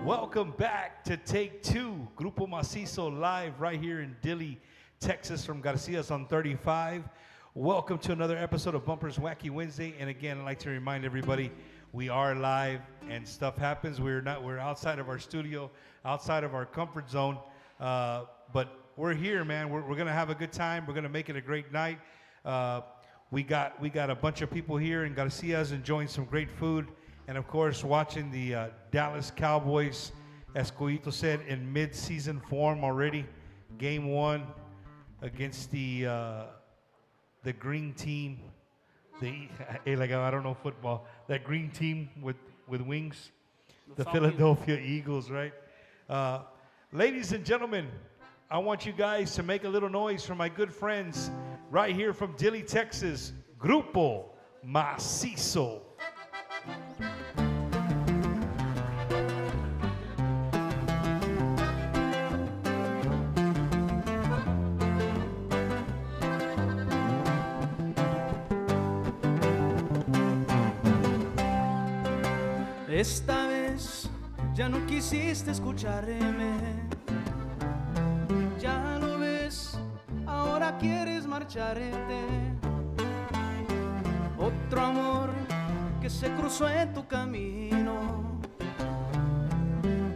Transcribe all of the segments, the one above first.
Welcome back to Take Two, Grupo Masizzo live right here in Dilley, Texas from Garcia's on 35. Welcome to another episode of Bumpers Wacky Wednesday. And again, I'd like to remind everybody we are live and stuff happens. We're outside of our studio, outside of our comfort zone. But we're here, man. We're going to have a good time. We're going to make it a great night. We got a bunch of people here in Garcia's enjoying some great food. And, of course, watching the Dallas Cowboys, as Coito said, in mid-season form already. Game 1 against the green team. I don't know football. That green team with wings. The Philadelphia Eagles, right? Ladies and gentlemen, I want you guys to make a little noise for my good friends right here from Dilley, Texas. Grupo Masizzo. Esta vez ya no quisiste escucharme, ya lo ves, ahora quieres marcharte. Otro amor que se cruzó en tu camino,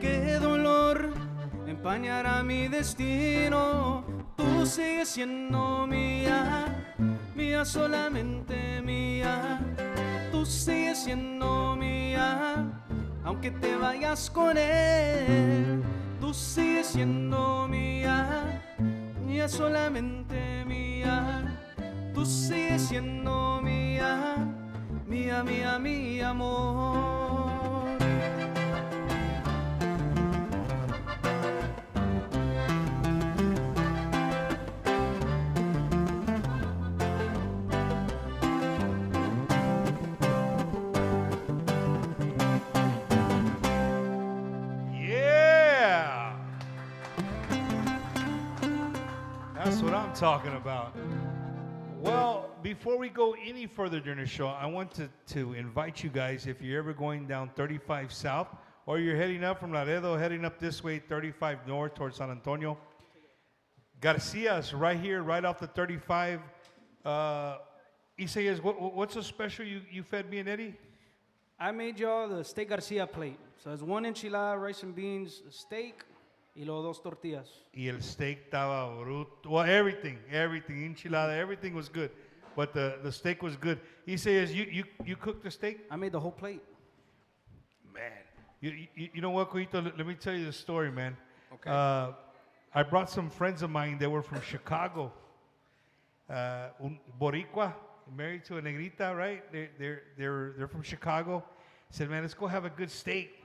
qué dolor empañará mi destino. Tú sigues siendo mía, mía solamente mía. Tú sigues siendo mía, aunque te vayas con él. Tú sigues siendo mía, mía solamente mía. Tú sigues siendo mía, mía, mía, mi amor. That's what I'm talking about. Well, before we go any further during the show, I want to invite you guys, if you're ever going down 35 South, or you're heading up from Laredo, heading up this way, 35 North towards San Antonio. Garcia's right here, right off the 35. Isaias, what's so special you fed me and Eddie? I made y'all the steak Garcia plate. So it's 1 enchilada, rice and beans, steak, y los 2 tortillas. Y el steak estaba bruto. Well, everything, enchilada, everything was good. But the steak was good. He says, you cooked the steak? I made the whole plate. Man, you know what, Coito? Let me tell you the story, man. Okay. I brought some friends of mine that were from Chicago. Un Boricua, married to a negrita, right? They're from Chicago. Said, man, let's go have a good steak.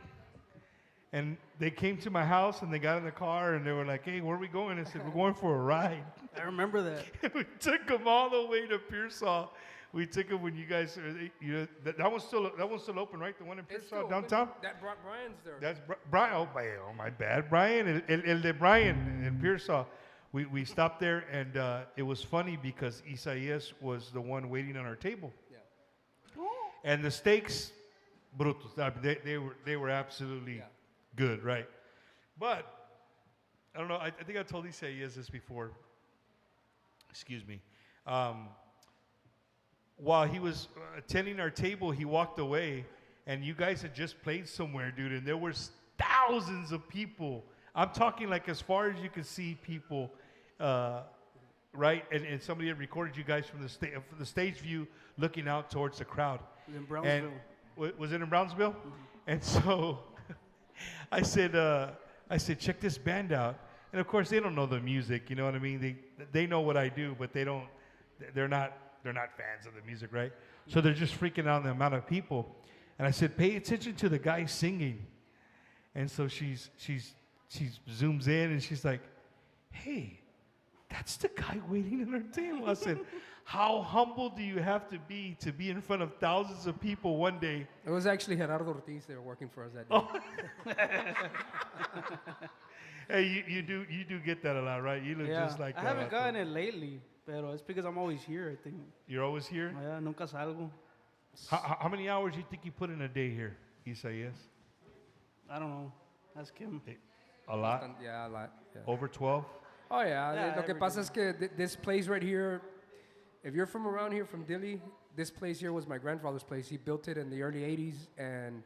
And they came to my house and they got in the car and they were like, hey, where are we going? I said, we're going for a ride. I remember that. We took them all the way to Pearsall. We took them when you guys, that one's still open, right? The one in Pearsall downtown? That Brian's there. That's Brian. Oh, my bad. Brian, el de Brian in Pearsall. We stopped there and it was funny because Isaias was the one waiting on our table. Yeah. And the steaks, brutos. They were absolutely good, right? But I don't know. I think I told Isaias this before. Excuse me. While he was attending our table, he walked away, and you guys had just played somewhere, dude, and there was thousands of people. I'm talking like as far as you could see people, right? And somebody had recorded you guys from the stage view, looking out towards the crowd. In Brownsville. And was it in Brownsville? Mm-hmm. And so I said, check this band out. And of course, they don't know the music. You know what I mean? They know what I do, but they're not fans of the music, right? So they're just freaking out on the amount of people. And I said, pay attention to the guy singing. And so she zooms in and she's like, hey, that's the guy waiting on our table. I said, how humble do you have to be in front of thousands of people one day? It was actually Gerardo Ortiz there working for us that day. Oh. Hey, you do get that a lot, right? You look just like that. I haven't gotten it lately, but it's because I'm always here, I think. You're always here? Yeah, nunca salgo. How many hours do you think you put in a day here, Isaias? I don't know. Ask him. A lot? Yeah, a lot. Yeah. Over 12? Oh yeah. Yeah, Lo que every pasa es que this place right here, if you're from around here, from Dilley, this place here was my grandfather's place. He built it in the early '80s, and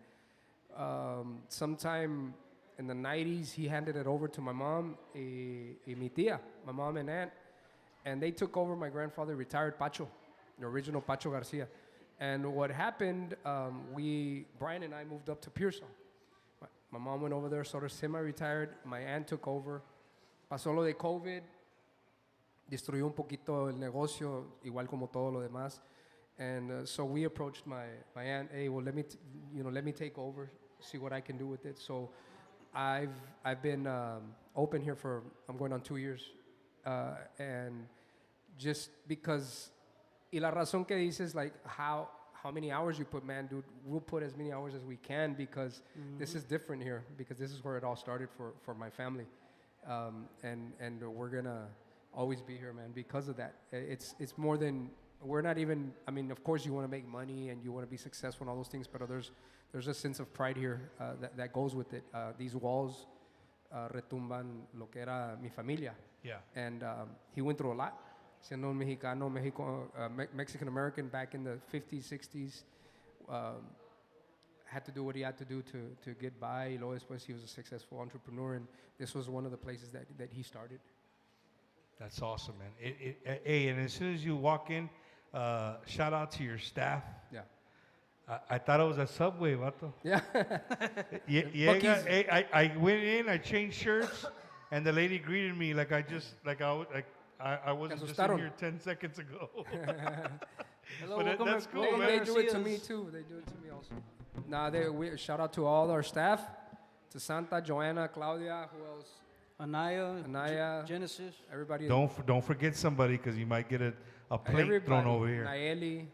sometime in the '90s, he handed it over to my mom y mi tía, my mom and aunt, and they took over my grandfather, retired Pacho, the original Pacho Garcia. And what happened, Brian and I moved up to Pearsall. My mom went over there, sort of semi-retired. My aunt took over. Pasó lo de COVID, destruyó un poquito el negocio, igual como todo lo demás. And so we approached my aunt. Hey, well, let me take over, see what I can do with it. So I've been open here for, I'm going on 2 years, and just because, y la razón que dices, like how many hours you put, man, dude, we'll put as many hours as we can because this is different here, because this is where it all started for my family. And we're gonna always be here, man, because of that. It's more than, we're not even, I mean, of course you want to make money and you want to be successful and all those things, but there's a sense of pride here that goes with it. These walls retumban lo que era mi familia. Yeah. And he went through a lot. Siendo un mexicano, Mexican American back in the 50s, 60s, had to do what he had to do to get by. Y luego después he was a successful entrepreneur, and this was one of the places that he started. That's awesome, man. Hey, and as soon as you walk in, shout out to your staff. Yeah. I thought it was a Subway, vato. Yeah. Llega, hey, I went in, I changed shirts, and the lady greeted me like I wasn't just in here 10 seconds ago. Hello, But welcome that's to cool, Strait man. They do it to Garcia's. me too. They do it to me also. Nah, shout out to all our staff, to Santa, Joanna, Claudia, who else? Anaya, Genesis. Everybody. Don't forget somebody because you might get a plate everybody. thrown over here. Nayeli,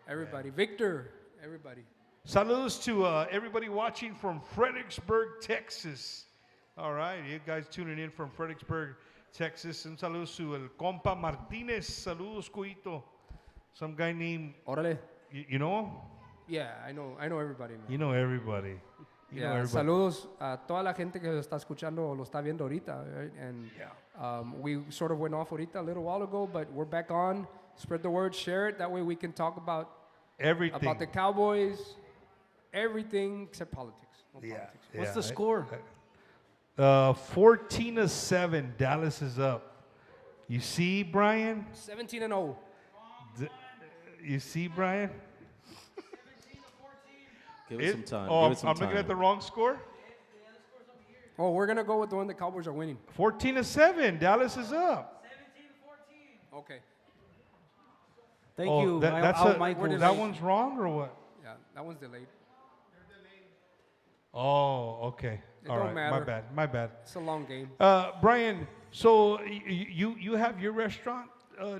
everybody. Victor, everybody. Saludos to everybody watching from Fredericksburg, Texas. All right, you guys tuning in from Fredericksburg, Texas. Un saludos to el compa Martinez. Saludos, Cuito. Some guy named, Órale. you know him? Yeah, I know everybody, man. You know everybody. You know Yeah, everybody. saludos a toda la gente que lo está escuchando o lo está viendo ahorita. Right? And we sort of went off ahorita a little while ago, but we're back on. Spread the word, share it. That way we can talk about Everything. the Cowboys, everything except politics. No Yeah. politics. What's the score? 14-7. Dallas is up. You see, Brian? 17-0. You see, Brian? Give it some time. Oh, Give it some I'm time. looking at the wrong score. Oh, we're gonna go with the one the Cowboys are winning. 14-7. Dallas is up. Okay. Thank Oh, you. that's Michael. that one's wrong or what? Yeah, that one's delayed. Oh, okay. It All don't right. matter. My bad. It's a long game. Brian, so you have your restaurant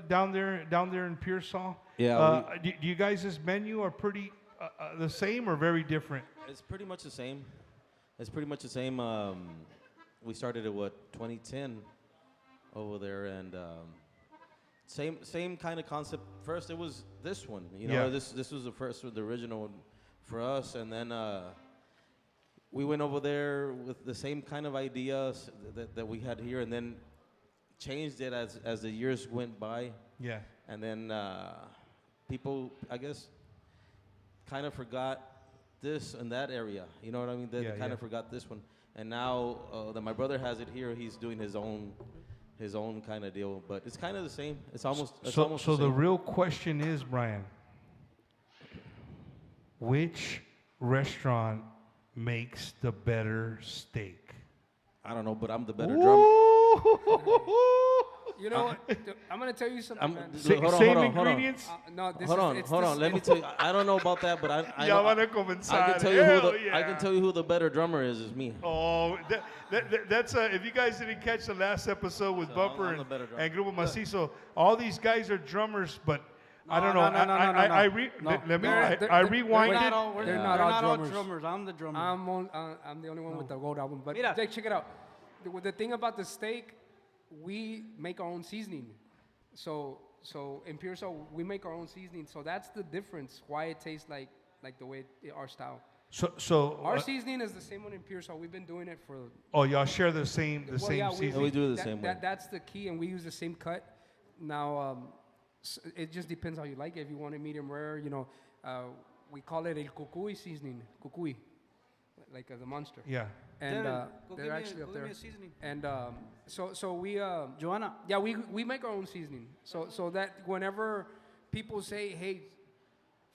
down there in Pearsall. Yeah, Do you guys' menu are pretty the same or very different? It's pretty much the same. It's pretty much the same. We started at 2010 over there, and same kind of concept. First, it was this one. You know, Yeah. this was the original one for us, and then we went over there with the same kind of ideas that we had here, and then changed it as the years went by. Yeah. And then people, I guess, kind of forgot this and that area. You know what I mean? They kind of forgot this one. And now that my brother has it here, he's doing his own kind of deal. But it's kind of the same. It's almost So the the same. real question is, Brian, which restaurant makes the better steak? I don't know, but I'm the better drummer. You know what? I'm gonna tell you something, man. Same ingredients? No, this Hold is, on. Let me tell you. I don't know about that, but I Ya know, van a comenzar. I can tell you Hell I can tell you who the better drummer is me. Oh, that's if you guys didn't catch the last episode with So Bumper I'm the better drummer. and Grupo Masizzo, all these guys are drummers, but I don't know. No. Let me. They're- I they're- rewinded. They're not all drummers. I'm the drummer. I'm the only one with the gold album. But Mira. check it out. The thing about the steak, we make our own seasoning. So in Pearsall, we make our own seasoning. So that's the difference. Why it tastes like the way our style. So Our seasoning is the same one in Pearsall. We've been doing it for. oh, y'all share the same yeah, seasoning. we do it the same way. That's the key, and we use the same cut. Now, it just depends how you like it. If you want it medium rare, we call it el cucuy seasoning, cucuy, like the monster. Yeah. And Devin, go they're give me actually a- up go give there. me a seasoning. And so we Joanna. yeah, we make our own seasoning. So that whenever people say, hey,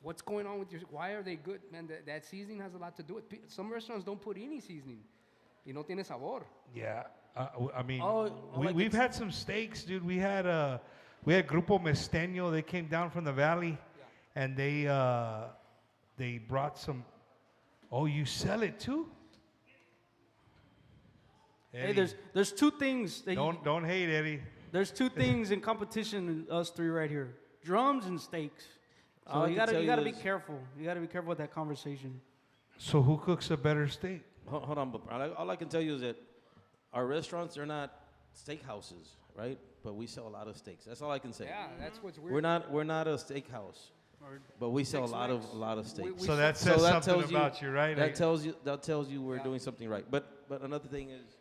what's going on with your, why are they good? Man, that seasoning has a lot to do with Some restaurants don't put any seasoning. Y no tiene sabor. Yeah. I mean, like we've had some steaks, dude. We had Grupo Mesteño. They came down from the valley, and they brought some. Oh, you sell it too? Hey, Eddie, there's two things that don't hate, Eddie. there's two things in competition. Us three right here: drums and steaks. All So I you can gotta tell you you gotta be is- careful. You gotta be careful with that conversation. So who cooks a better steak? Hold on, but all I can tell you is that our restaurants are not steakhouses, right? But we sell a lot of steaks. That's all I can say. Yeah, that's what's weird. We're not a steakhouse, but we sell a lot of steaks. We So that So says that something tells you- about you, right? That tells you we're doing something right. But another thing is,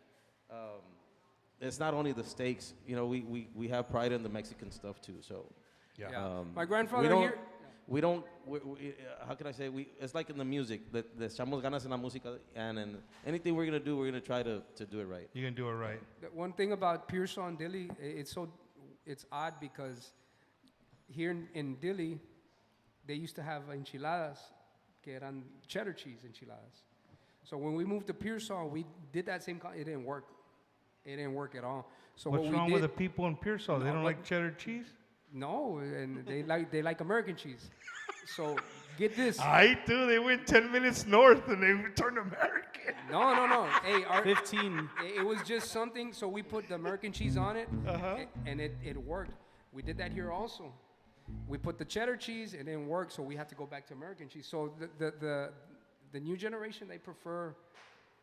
it's not only the steaks. We have pride in the Mexican stuff too. So yeah. Yeah. My we grandfather don't here. we don't. How can I say? It's like in the music. Le echamos ganas en la música, and anything we're gonna do, we're gonna try to do it right. You can do it right. The one thing about Pearsall and Dilley, it's odd because here in Dilley, they used to have enchiladas, que eran cheddar cheese enchiladas. So when we moved to Pearsall, we did that same. It didn't work. It didn't work at all. So What's what we wrong did, with the people in Pearsall? They No, don't but- like cheddar cheese? No, and they like American cheese. So get this. I do. They went 10 minutes north and they turned American. No. Hey, 15. it was just something. So we put the American cheese on it, and it worked. We did that here also. We put the cheddar cheese, it didn't work, so we had to go back to American cheese. So the new generation, they prefer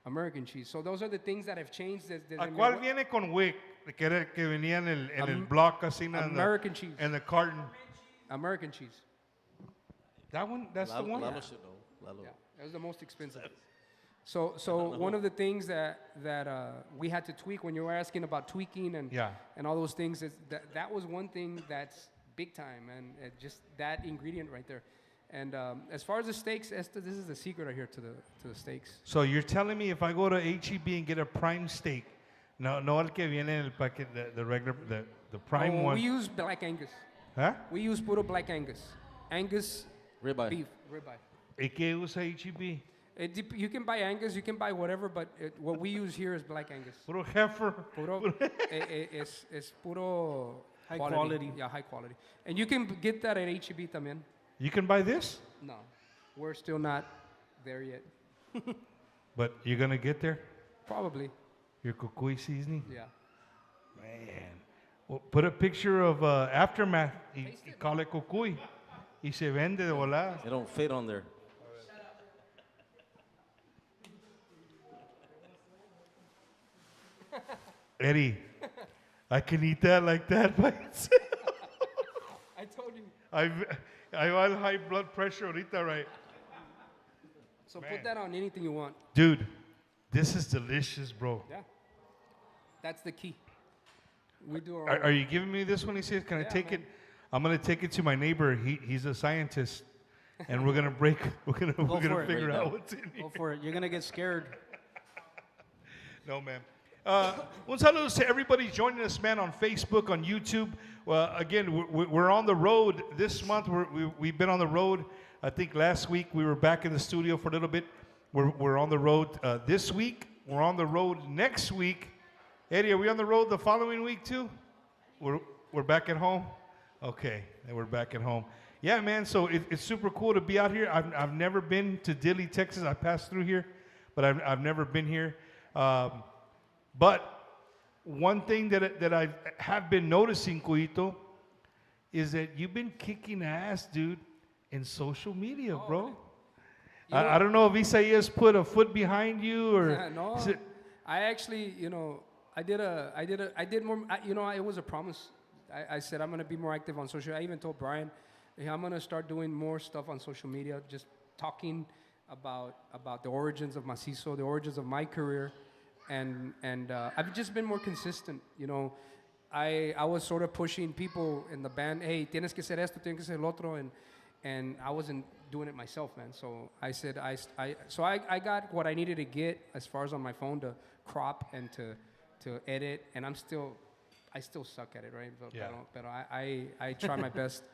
American cheese. So those are the things that have changed. ¿A cuál viene con wick? Que era el que venía en el block así en American cheese. in the carton. American cheese. That one, that's the one? Lalo should know. Lalo. Yeah, that was the most expensive. So one of the things that we had to tweak when you were asking about tweaking and all those things is that was one thing that's big time, and just that ingredient right there. And as far as the steaks, this is the secret right here to the steaks. So you're telling me if I go to HEB and get a prime steak, no el que viene en el packet, the regular, the prime Oh, one. we use black Angus. ¿Ah? We use puro black Angus. Angus Ribeye. beef, ribeye. ¿Y qué usa HEB? You can buy Angus, you can buy whatever, but what we use here is black Angus. Puro heifer. Puro, es puro High quality. Yeah, high quality. And you can get that at HEB también. You can buy this, No, we're still not there yet. but you're going to get there? Probably, Your cucuy seasoning? yeah. Man. Well, put a picture of Aftermath y call it cucuy. Y se vende de volada. It don't fit on there. Eddie, I can eat that like that by itself. I told you. I have high blood pressure ahorita, right? So Man. put that on anything you want. Dude, this is delicious, bro. Yeah. That's the key. We do our Are own. you giving me this one? He says, can I Yeah, take man. it? I'm gonna take it to my neighbor. He's a scientist, and we're gonna break. We're gonna for it. figure Right out now. what's in here. Go for it. You're gonna get scared. No, man. Un saludo to everybody joining us, man, on Facebook, on YouTube. Well, again, we're on the road this month. We've been on the road. I think last week we were back in the studio for a little bit. We're on the road this week. We're on the road next week. Eddie, are we on the road the following week too? We're back at home? Okay, and we're back at home. Yeah, man, so it's super cool to be out here. I've never been to Dilley, Texas. I passed through here, but I've never been here. But one thing that I have been noticing, Cuito, is that you've been kicking ass, dude, in social media, bro. I don't know if Isaias put a foot behind you or... No, is it- I actually, I did more, it was a promise. I said I'm going to be more active on social. I even told Brian, hey, I'm going to start doing more stuff on social media, just talking, about the origins of Masizzo, the origins of my career, and I've just been more consistent. You know, I was sort of pushing people in the band, hey, tienes que hacer esto, tienes que hacer lo otro, and I wasn't doing it myself, man. So I said, I got what I needed to get as far as on my phone to crop and to edit, and I still suck at it, right? But I try my best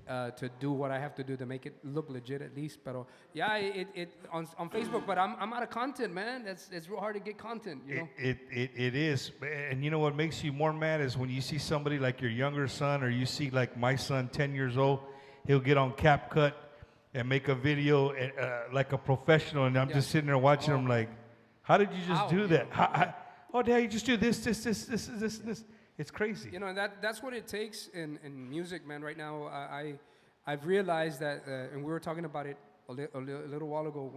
to do what I have to do to make it look legit at least. But yeah, it on Facebook, but I'm out of content, man. It's real hard to get content, you know? It is. And you know what makes you more mad is when you see somebody like your younger son, or you see like my son, 10 years old, he'll get on CapCut and make a video like a professional, and I'm just sitting there watching him like, how did you just do that? Oh, Dad, you just do this. It's crazy. You know, that's what it takes in music, man. Right now, I've realized that, and we were talking about it a little while ago,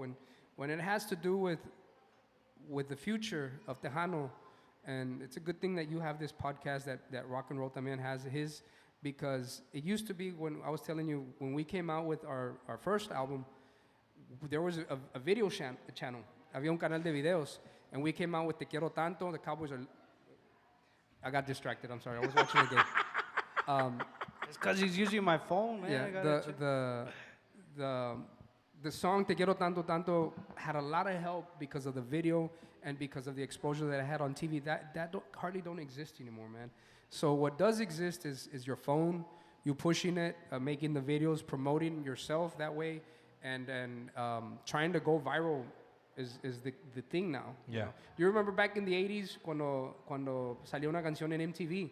when it has to do with the future of Tejano, and it's a good thing that you have this podcast that Rock and Roll También has his, because it used to be, when I was telling you, when we came out with our first album, there was a video channel. Había un canal de videos, and we came out with Te Quiero Tanto, the Cowboys are... I got distracted, I'm sorry, I was watching the game. It's because he's using my phone, man. Yeah, the song Te Quiero Tanto Tanto had a lot of help because of the video and because of the exposure that I had on TV. That hardly don't exist anymore, man. So what does exist is your phone, you pushing it, making the videos, promoting yourself that way, and trying to go viral is the thing now. Yeah. You know? You remember back in the 80s cuando salió una canción en MTV?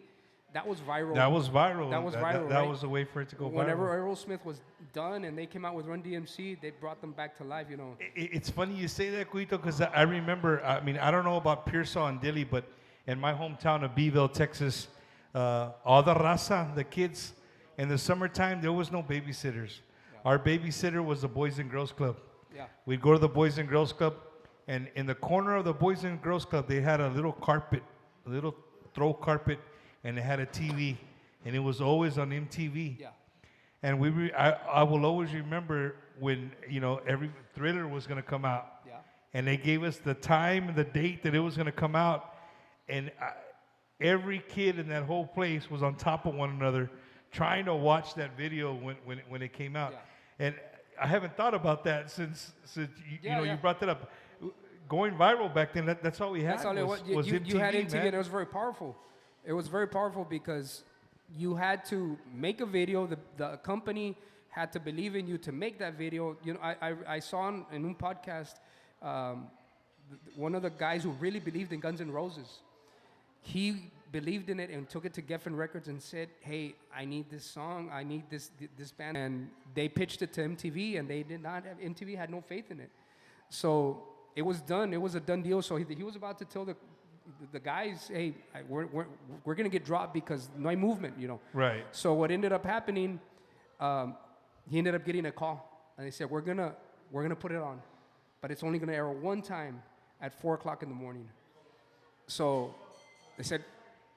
That was viral. That was viral. That That was the way for it to go viral. Whenever Aerosmith was done and they came out with Run DMC, they brought them back to life, you know. It's funny you say that, Cuito, because I remember, I mean, I don't know about Pearsall and Dilley, but in my hometown of Beeville, Texas, all the raza, the kids, in the summertime, there was no babysitters. Yeah. Our babysitter was the Boys and Girls Club. Yeah. We'd go to the Boys and Girls Club, and in the corner of the Boys and Girls Club, they had a little carpet, a little throw carpet, and it had a TV, and it was always on MTV. Yeah. And I will always remember when, you know, every Thriller was going to come out. Yeah. And they gave us the time and the date that it was going to come out, and every kid in that whole place was on top of one another trying to watch that video when it came out. Yeah. And I haven't thought about that since you brought that up. Going viral back then, that's all we had. That's all it was. MTV, you had MTV, man. and it was very powerful. It was very powerful because you had to make a video. The company had to believe in you to make that video. You know, I saw in un podcast one of the guys who really believed in Guns N' Roses. He believed in it and took it to Geffen Records and said, "Hey, I need this song. I need this band." And they pitched it to MTV, and they did not have. MTV had no faith in it. So it was done. It was a done deal. So he was about to tell the guys, "Hey, we're gonna get dropped because no hay movement, you know." Right. So what ended up happening? He ended up getting a call, and they said, "We're gonna put it on, but it's only gonna air one time at 4:00 in the morning." So they said,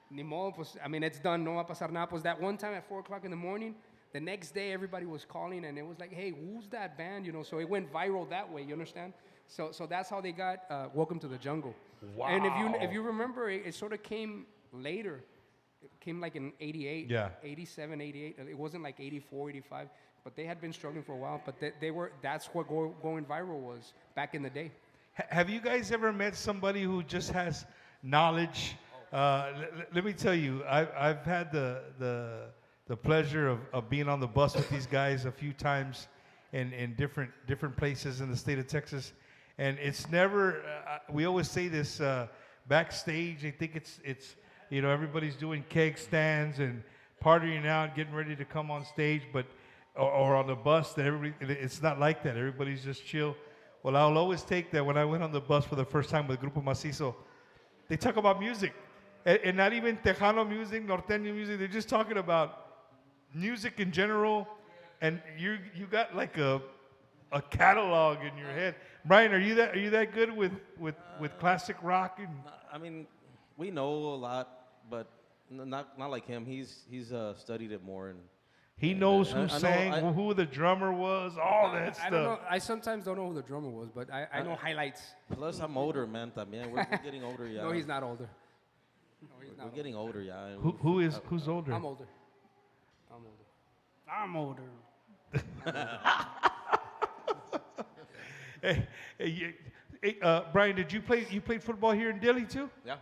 "Ni modo, pues, I mean, it's done. No va a pasar nada." Pues that one time at 4:00 in the morning. The next day, everybody was calling, and it was like, "Hey, who's that band?" You know. So it went viral that way. You understand? So that's how they got "Welcome to the Jungle." Wow. And if you remember, it sort of came later. It came like in 88, 87, 88. It wasn't like 84, 85. But they had been struggling for a while. But that's what going viral was back in the day. Have you guys ever met somebody who just has knowledge? Let me tell you, I've had the pleasure of being on the bus with these guys a few times in different places in the state of Texas. And it's never, we always say this, backstage, I think it's you know, everybody's doing keg stands and partying out, getting ready to come on stage, but or on the bus, it's not like that. Everybody's just chill. Well, I'll always take that when I went on the bus for the first time with Grupo Masizzo. They talk about music, and not even Tejano music, Norteño music. They're just talking about music in general, and you got like a catalog in your head. Brian, are you that good with classic rock? And I mean, we know a lot, but not like him. He's studied it more, and He knows who I know, sang, who the drummer was, all that stuff. I don't know. I sometimes don't know who the drummer was, but I know highlights. Plus, I'm older, man. También. We're getting older, yeah. No, he's not older. No, he's not We're getting older, yeah. Who's older? I'm older. I'm older. Brian, did you play? You played football here in Dilley too? Yeah.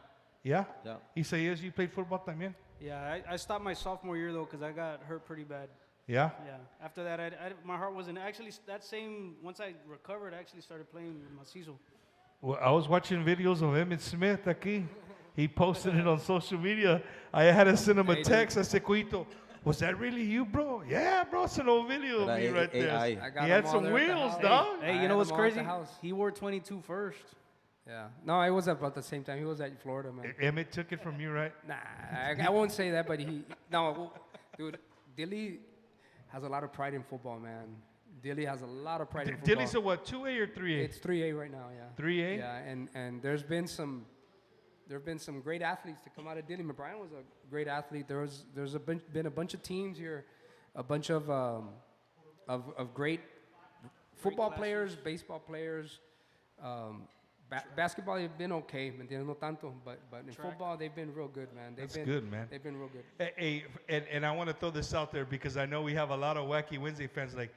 Yeah. Yeah. Isaías, you played football también? Yeah, I stopped my sophomore year though because I got hurt pretty bad. Yeah. Yeah. After that, my heart wasn't actually that same. Once I recovered, I actually started playing with Masizzo. Well, I was watching videos of Emmett Smith aquí. He posted it on social media. I had to send him a text. I said, Cuito, was that really you, bro? Yeah, bro, it's an old video of me right there. He had some wheels, dog. Hey, you know what's crazy? He wore 22 first. Yeah. No, I was about the same time. He was at Florida, man. Emmett took it from you, right? Nah, I won't say that, but dude, Dilley has a lot of pride in football, man. Dilley has a lot of pride in football. Dilley's a what, 2A or 3A? It's 3A right now, yeah. 3A? Yeah, and there have been some great athletes to come out of Dilley. Brian was a great athlete. There's been a bunch of teams here, a bunch of great football players, baseball players. Basketball, they've been okay, no tanto, but in football, they've been real good, man. That's good, man. They've been real good. Hey, and I want to throw this out there because I know we have a lot of Wacky Wednesday fans like,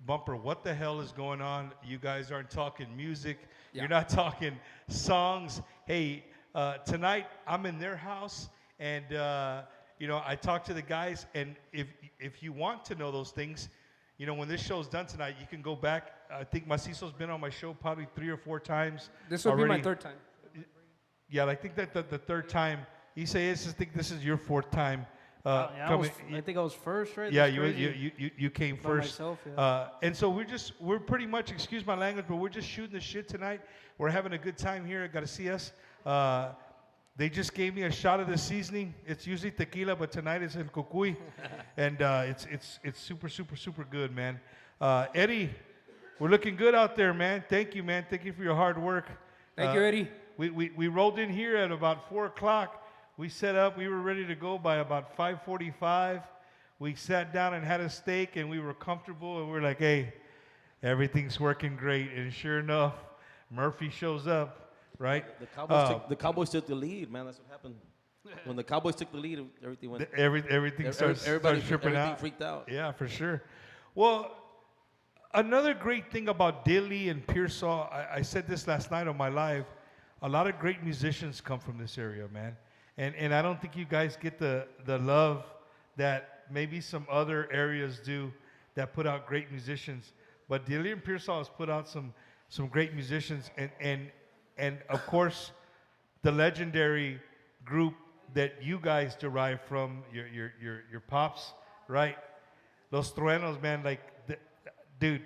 Bumper, what the hell is going on? You guys aren't talking music. Yeah. You're not talking songs. Hey, tonight I'm in their house, and I talked to the guys, and if you want to know those things, when this show's done tonight, you can go back. I think Masizzo's been on my show probably 3 or 4 times. This will be my 3rd time. Yeah, I think that the 3rd time. I think this is your 4th time. I think I was first, right? Yeah, you came first. Myself, yeah. And so we're pretty much, excuse my language, but we're just shooting the shit tonight. We're having a good time here at Garcia's. They just gave me a shot of the seasoning. It's usually tequila, but tonight it's El Cucuy. And it's super, super, super good, man. Eddie, we're looking good out there, man. Thank you, man. Thank you for your hard work. Thank you, Eddie. We rolled in here at about 4 o'clock. We set up. We were ready to go by about 5:45. We sat down and had a steak, and we were comfortable. And we're like, hey, everything's working great. And sure enough, Murphy shows up, right? The Cowboys took the lead, man. That's what happened. When the Cowboys took the lead, everything went. Everything starts tripping out. Freaked out. Yeah, for sure. Well, another great thing about Dilley and Pearsall, I said this last night on my live, a lot of great musicians come from this area, man. And I don't think you guys get the love that maybe some other areas do that put out great musicians. But Dilley and Pearsall has put out some great musicians. And of course, the legendary group that you guys derive from, your pops, right? Los Truenos, man, dude,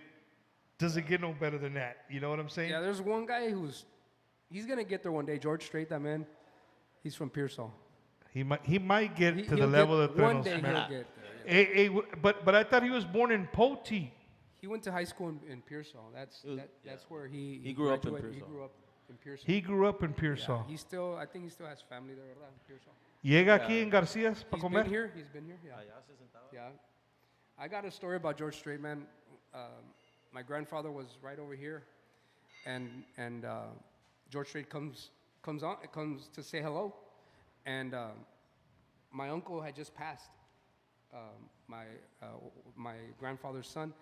doesn't get no better than that. You know what I'm saying? Yeah, there's one guy he's going to get there one day. George Strait, that man. He's from Pearsall. He might get to the level of Truenos. One day he'll get there. But I thought he was born in Poti. He went to high school in Pearsall. That's where he grew up in Pearsall. He grew up in Pearsall. He grew up in Pearsall. Yeah, I think he still has family there, ¿verdad? In Pearsall. Llega aquí en Garcia's para comer. He's been here. Yeah. Yeah. I got a story about George Strait, man. My grandfather was right over here, and George Strait comes to say hello, and my uncle had just passed, my grandfather's son.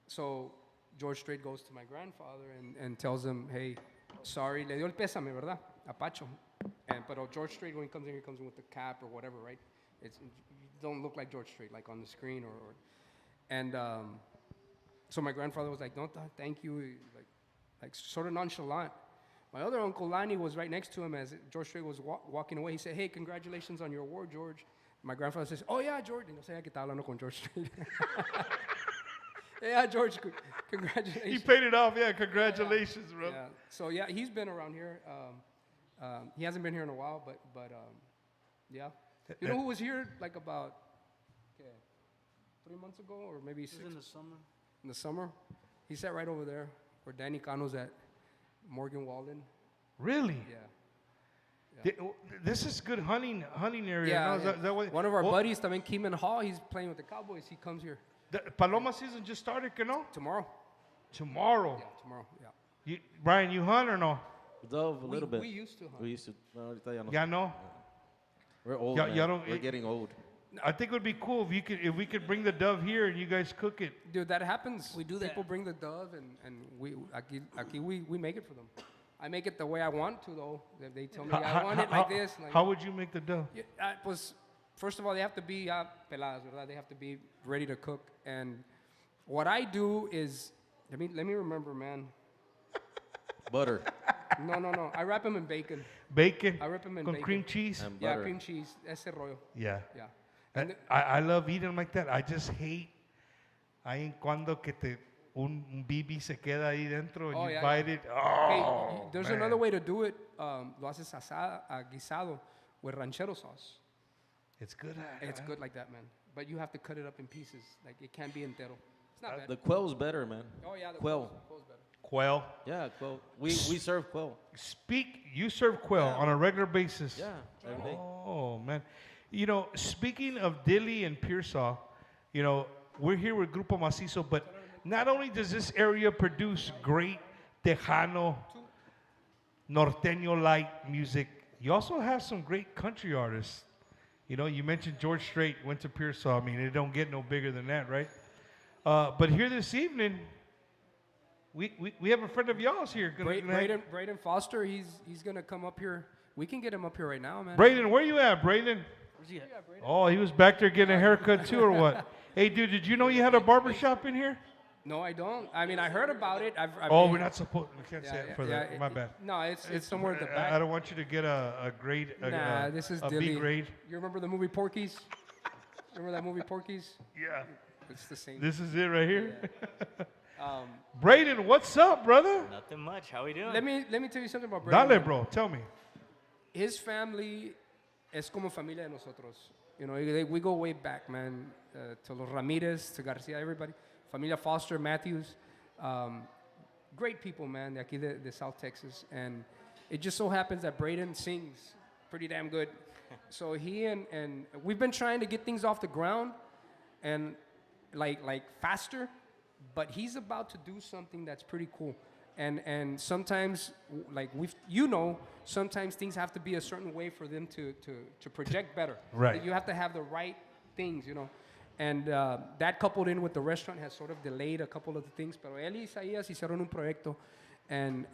So George Strait goes to my grandfather and tells him, hey, sorry, le dio el pésame, ¿verdad? A Pacho. But George Strait, when he comes in with the cap or whatever, right? You don't look like George Strait, like on the screen so my grandfather was like, no, thank you, like sort of nonchalant. My other uncle, Lani, was right next to him as George Strait was walking away. He said, hey, congratulations on your award, George. My grandfather says, oh, yeah, George. No sabía que estaba hablando con George Strait. Yeah, George, congratulations. He paid it off, yeah, congratulations, bro. Yeah. So, yeah, he's been around here. He hasn't been here in a while, but yeah. You know who was here like about 3 months ago or maybe 6? In the summer. In the summer? He sat right over there where Danny Cano's at. Morgan Walden. Really? Yeah. This is good hunting area. Yeah, No? Is that what, one of our buddies, también Keeman Hall, he's playing with the Cowboys. He comes here the Paloma season just started, que no? tomorrow. Tomorrow. Yeah, tomorrow. Yeah. Brian, you hunt or no? Dove, a little bit. We used to hunt. We used to. No, ahorita ya no. Yeah, no. We're old. Ya- man. ya don't- We're getting old. I think it would be cool if we could bring the dove here and you guys cook it. Dude, that happens. We do that. People bring the dove and we aquí we make it for them. I make it the way I want to though. They tell me I want it like this. Like, How would you make the dove? pues, first of all, they have to be peladas, ¿verdad? They have to be ready to cook. And what I do is, let me remember, man. Butter No. I wrap them in bacon. Bacon? I wrap them in Con bacon. cream cheese? and Yeah, butter. cream cheese. Ese rollo. Yeah. Yeah. I love eating like that. I just hate ahí en cuando que un bibi se queda ahí dentro and Oh, you yeah, bite yeah. it. Hey, Oh, there's man. another way to do it. Lo haces guisado with ranchero sauce. It's good. It's good like that, man. But you have to cut it up in pieces. Like it can't be entero. It's not bad. The quail's better, man. Oh yeah, the quail. quail's better. Quail. Yeah, quail. We serve quail. You serve quail on a regular basis. Yeah, every day. Oh, man. You know, speaking of Dilley and Pearsall, you know, we're here with Grupo Masizzo, but not only does this area produce great Tejano, norteño-like music, you also have some great country artists. You know, you mentioned George Strait went to Pearsall. I mean, it don't get no bigger than that, right? But here this evening, we have a friend of y'all's here. Braden Foster, he's gonna come up here. We can get him up here right now, man. Braden, where you at, Braden? Where's he at? Oh, he was back there getting a haircut too, or what? Hey, dude, did you know you had a barber shop in here? No, I don't. I mean, I heard about it. I've Oh, been- we're not supposed. We can't say it for that. My bad. No, it's somewhere at the I back. don't want you to get a grade. Nah, this is a B Dilley. grade. You remember the movie Porky's? Remember that movie Porky's? Yeah. It's the same. This is it right here. Um, Braden, what's up, brother? Nothing much. How we doing? let me tell you something about Braden. Dale, bro. Tell me. His family es como familia de nosotros. You know, we go way back, man. To los Ramirez, to Garcia, everybody. Familia Foster, Matthews. Great people, man, de aquí de South Texas. And it just so happens that Braden sings pretty damn good. So he and we've been trying to get things off the ground and like faster, but he's about to do something that's pretty cool. And sometimes, like sometimes things have to be a certain way for them to project better. Right. You have to have the right things, you know. And that coupled in with the restaurant has sort of delayed a couple of the things. Pero él y Isaías hicieron un proyecto, and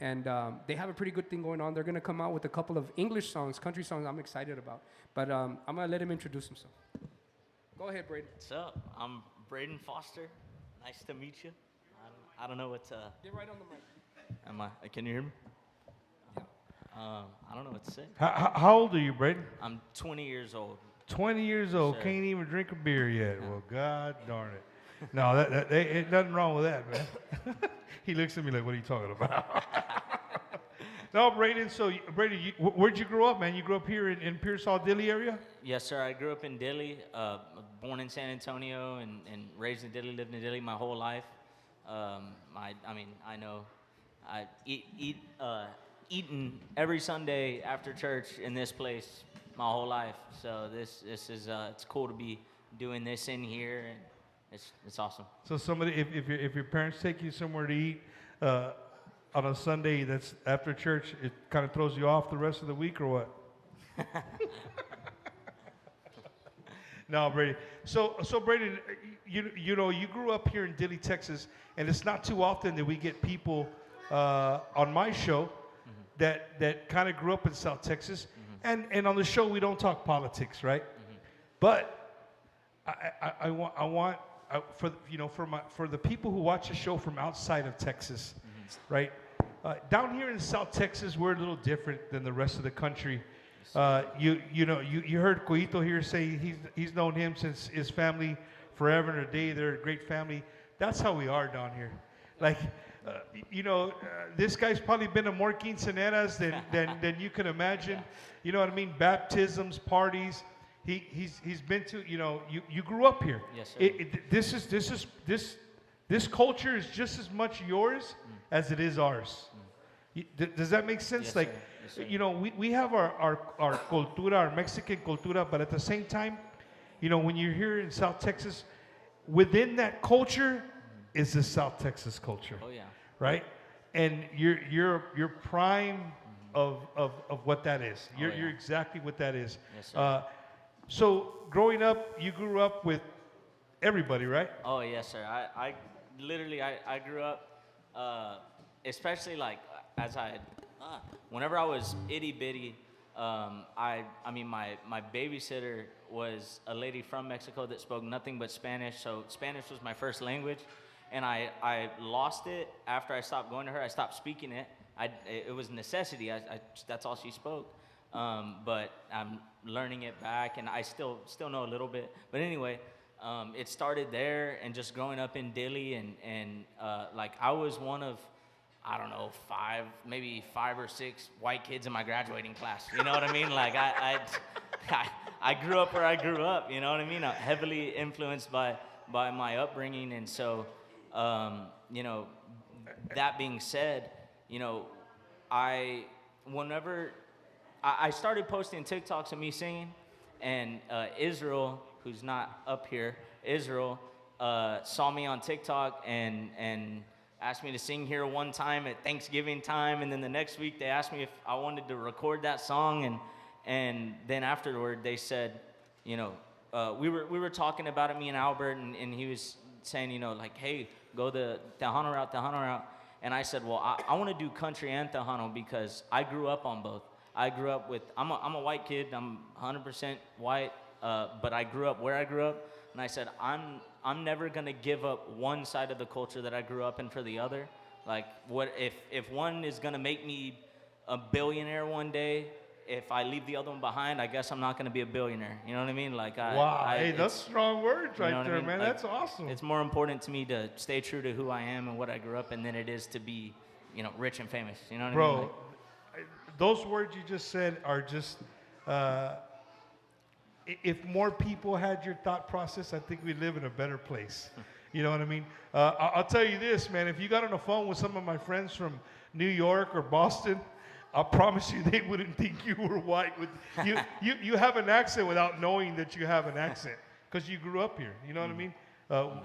they have a pretty good thing going on. They're going to come out with a couple of English songs, country songs I'm excited about. But I'm going to let him introduce himself. Go ahead, Braden. What's up? I'm Braden Foster. Nice to meet you. I don't know what to... Get right on the mic. Can you hear me? I don't know what to say. How old are you, Braden? I'm 20 years old. 20 years old. Sure. Can't even drink a beer yet. Well, God darn it. No, ain't nothing wrong with that, man. He looks at me like, what are you talking about? No, Braden, Braden, where'd you grow up, man? You grew up here in Pearsall, Dilley area? Yes, sir. I grew up in Dilley, born in San Antonio and raised in Dilley, lived in Dilley my whole life. I know I eaten every Sunday after church in this place my whole life. So this is it's cool to be doing this in here, and it's awesome. So somebody, if your parents take you somewhere to eat on a Sunday that's after church, it kind of throws you off the rest of the week, or what? No, Brady. So Brady, you know, you grew up here in Dilley, Texas, and it's not too often that we get people on my show that kind of grew up in South Texas, and on the show we don't talk politics, right? But I want for the people who watch the show from outside of Texas, right? Down here in South Texas, we're a little different than the rest of the country. You heard Coito here say he's known him since his family forever and a day. They're a great family. That's how we are down here. Like, this guy's probably been to more quinceaneras than you can imagine. You know what I mean? Baptisms, parties. He's been to. You grew up here. Yes, sir. This culture is just as much yours as it is ours. Does that make sense? Yes, like, sir. sir. You know, we have our cultura, our Mexican cultura, but at the same time, you know, when you're here in South Texas, within that culture is the South Texas culture. Oh yeah. Right? And you're prime of what that is. Oh, You're yeah. exactly what that is. Yes, sir. So growing up, you grew up with everybody, right? Oh yes, sir. I literally I grew up, especially like as whenever I was itty bitty. I mean my babysitter was a lady from Mexico that spoke nothing but Spanish. So Spanish was my first language, and I lost it after I stopped going to her. I stopped speaking it. It was necessity. That's all she spoke. But I'm learning it back, and I still know a little bit. But anyway, it started there, and just growing up in Dilley, and like I was one of, I don't know, maybe five or six white kids in my graduating class. You know what I mean? Like I grew up where I grew up. You know what I mean? I'm heavily influenced by my upbringing, and so you know, that being said, you know, whenever I started posting TikToks of me singing, and Israel, who's not up here, Israel saw me on TikTok and asked me to sing here one time at Thanksgiving time, and then the next week they asked me if I wanted to record that song, and then afterward they said, you know, we were talking about it, me and Albert, and he was saying, you know, like, hey, go the Tejano route. And I said, well, I want to do country and Tejano because I grew up on both. I grew up with, I'm a white kid, I'm 100% white, but I grew up where I grew up, and I said, I'm never gonna give up one side of the culture that I grew up in for the other. Like, what if one is gonna make me a billionaire one day, if I leave the other one behind, I guess I'm not gonna be a billionaire. You know what I mean? Like, Hey, that's strong words right there, man. Like, that's awesome. It's more important to me to stay true to who I am and what I grew up in than it is to be, you know, rich and famous. You know what I mean? Bro, those words you just said are just, if more people had your thought process, I think we'd live in a better place. You know what I mean? I'll tell you this, man. If you got on the phone with some of my friends from New York or Boston, I promise you they wouldn't think you were white. You have an accent without knowing that you have an accent because you grew up here. You know what I mean?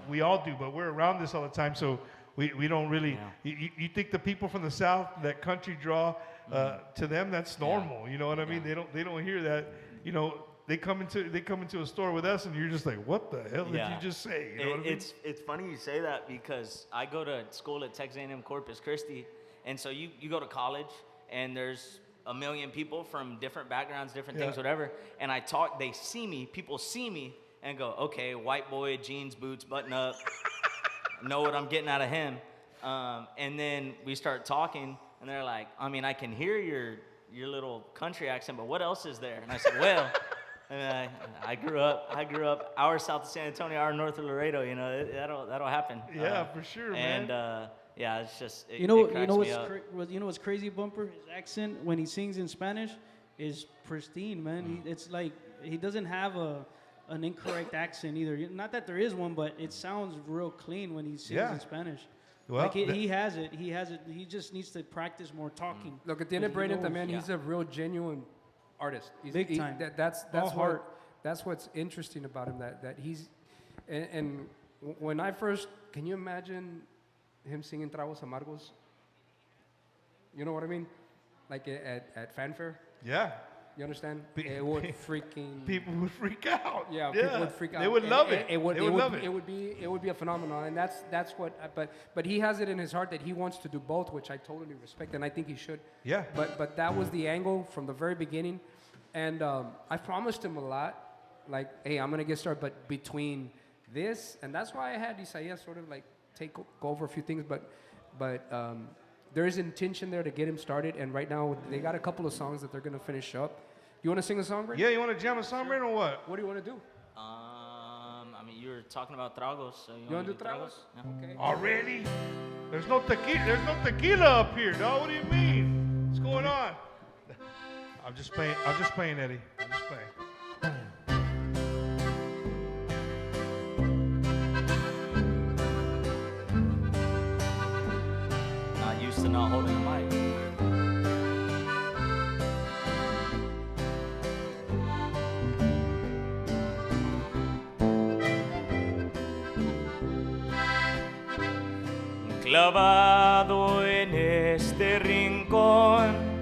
We all do, but we're around this all the time, so we don't really. Yeah. You think the people from the South, that country draw, to them that's normal. Yeah. You know what I mean? They don't hear that. You know, they come into a store with us, and you're just like, what the hell did you just say? You know what I mean? It's funny you say that because I go to school at Texas A&M Corpus Christi, and so you go to college, and there's a million people from different backgrounds, different things, whatever. And people see me and go, okay, white boy, jeans, boots, button up, know what I'm getting out of him. And then we start talking, and they're like, I mean, I can hear your little country accent, but what else is there? And I said, well, I grew up hour south of San Antonio, hour north of Laredo. You know, that'll happen. Yeah, for sure, man. And yeah, it's just you know what's crazy, Bumper? His accent when he sings in Spanish is pristine, man. It's like he doesn't have an incorrect accent either. Not that there is one, but it sounds real clean when he sings in Spanish. Well, like he has it. He just needs to practice more talking. Lo que tiene Braden también, he's a real genuine artist. Big time. That's what's interesting about him. That he's and when I first, can you imagine him singing Tragos Amargos? You know what I mean? Like at fanfare. Yeah. You understand? It would freaking. People would freak out. Yeah, people would freak out. They would love it. It would be a phenomenon, and that's what. But he has it in his heart that he wants to do both, which I totally respect, and I think he should. Yeah. But that was the angle from the very beginning, and I promised him a lot, like, hey, I'm gonna get started, but between this and that's why I had Isaiah sort of like go over a few things, but there is intention there to get him started, and right now they got a couple of songs that they're gonna finish up. You want to sing a song, Braden? Yeah, you want to jam a song, Braden, or what? What do you want to do? I mean, you were talking about tragos, so you want to do do tragos? Yeah. Okay. Already? There's no tequila up here, dog. What do you mean? What's going on? I'm just playing, Eddie. I'm just playing. Not used to not holding the mic. clavado en este rincón,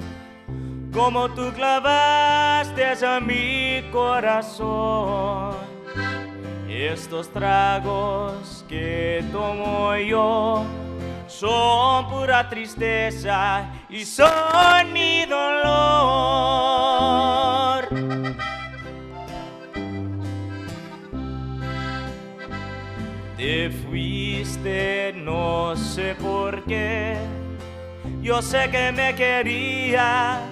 como tú clavaste a mi corazón. Estos tragos que tomo yo son pura tristeza y son mi dolor. Te fuiste, no sé por qué. Yo sé que me querías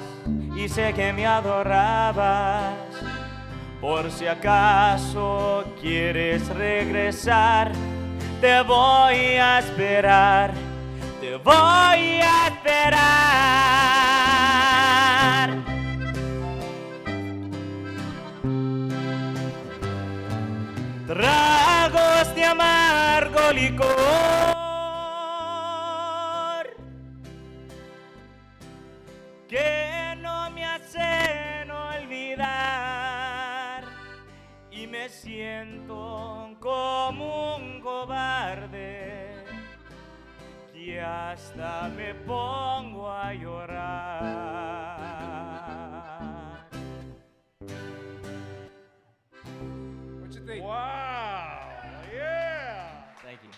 y sé que me adorabas. Por si acaso quieres regresar, te voy a esperar, te voy a esperar. Tragos de amargo licor que no me hacen olvidar, y me siento como un cobarde que hasta me pongo a llorar. What you think? Wow. Yeah. Thank you.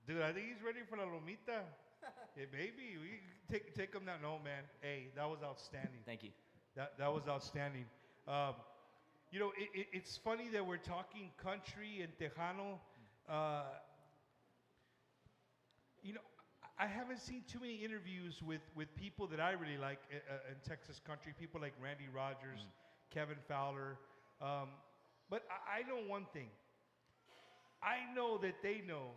Dude, I think he's ready for la lomita. Hey, baby, we take him down. No, man. Hey, that was outstanding. Thank you. That was outstanding. You know, it's funny that we're talking country and Tejano. You know, I haven't seen too many interviews with people that I really like in Texas country. People like Randy Rogers, Kevin Fowler. But I know one thing. I know that they know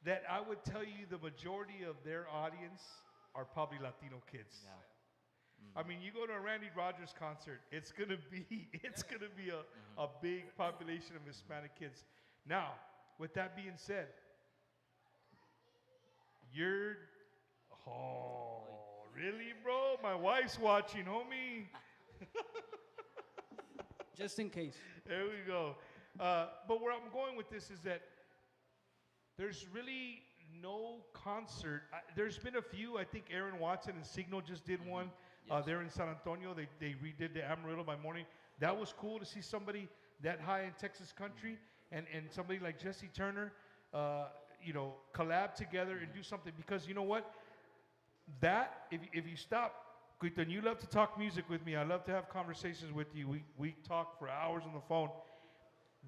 that I would tell you the majority of their audience are probably Latino kids. Yeah. I mean, you go to a Randy Rogers concert, it's gonna be a big population of Hispanic kids. Now, with that being said, really, bro? My wife's watching, homie. Just in case. There we go. But where I'm going with this is that there's really no concert. There's been a few. I think Aaron Watson and Signal just did one. Yes. There in San Antonio. They redid the Amarillo by Morning. That was cool to see somebody that high in Texas country and somebody like Jesse Turner, you know, collab together and do something. Because you know what? That, if you stop, Quinton, you love to talk music with me. I love to have conversations with you. We talk for hours on the phone.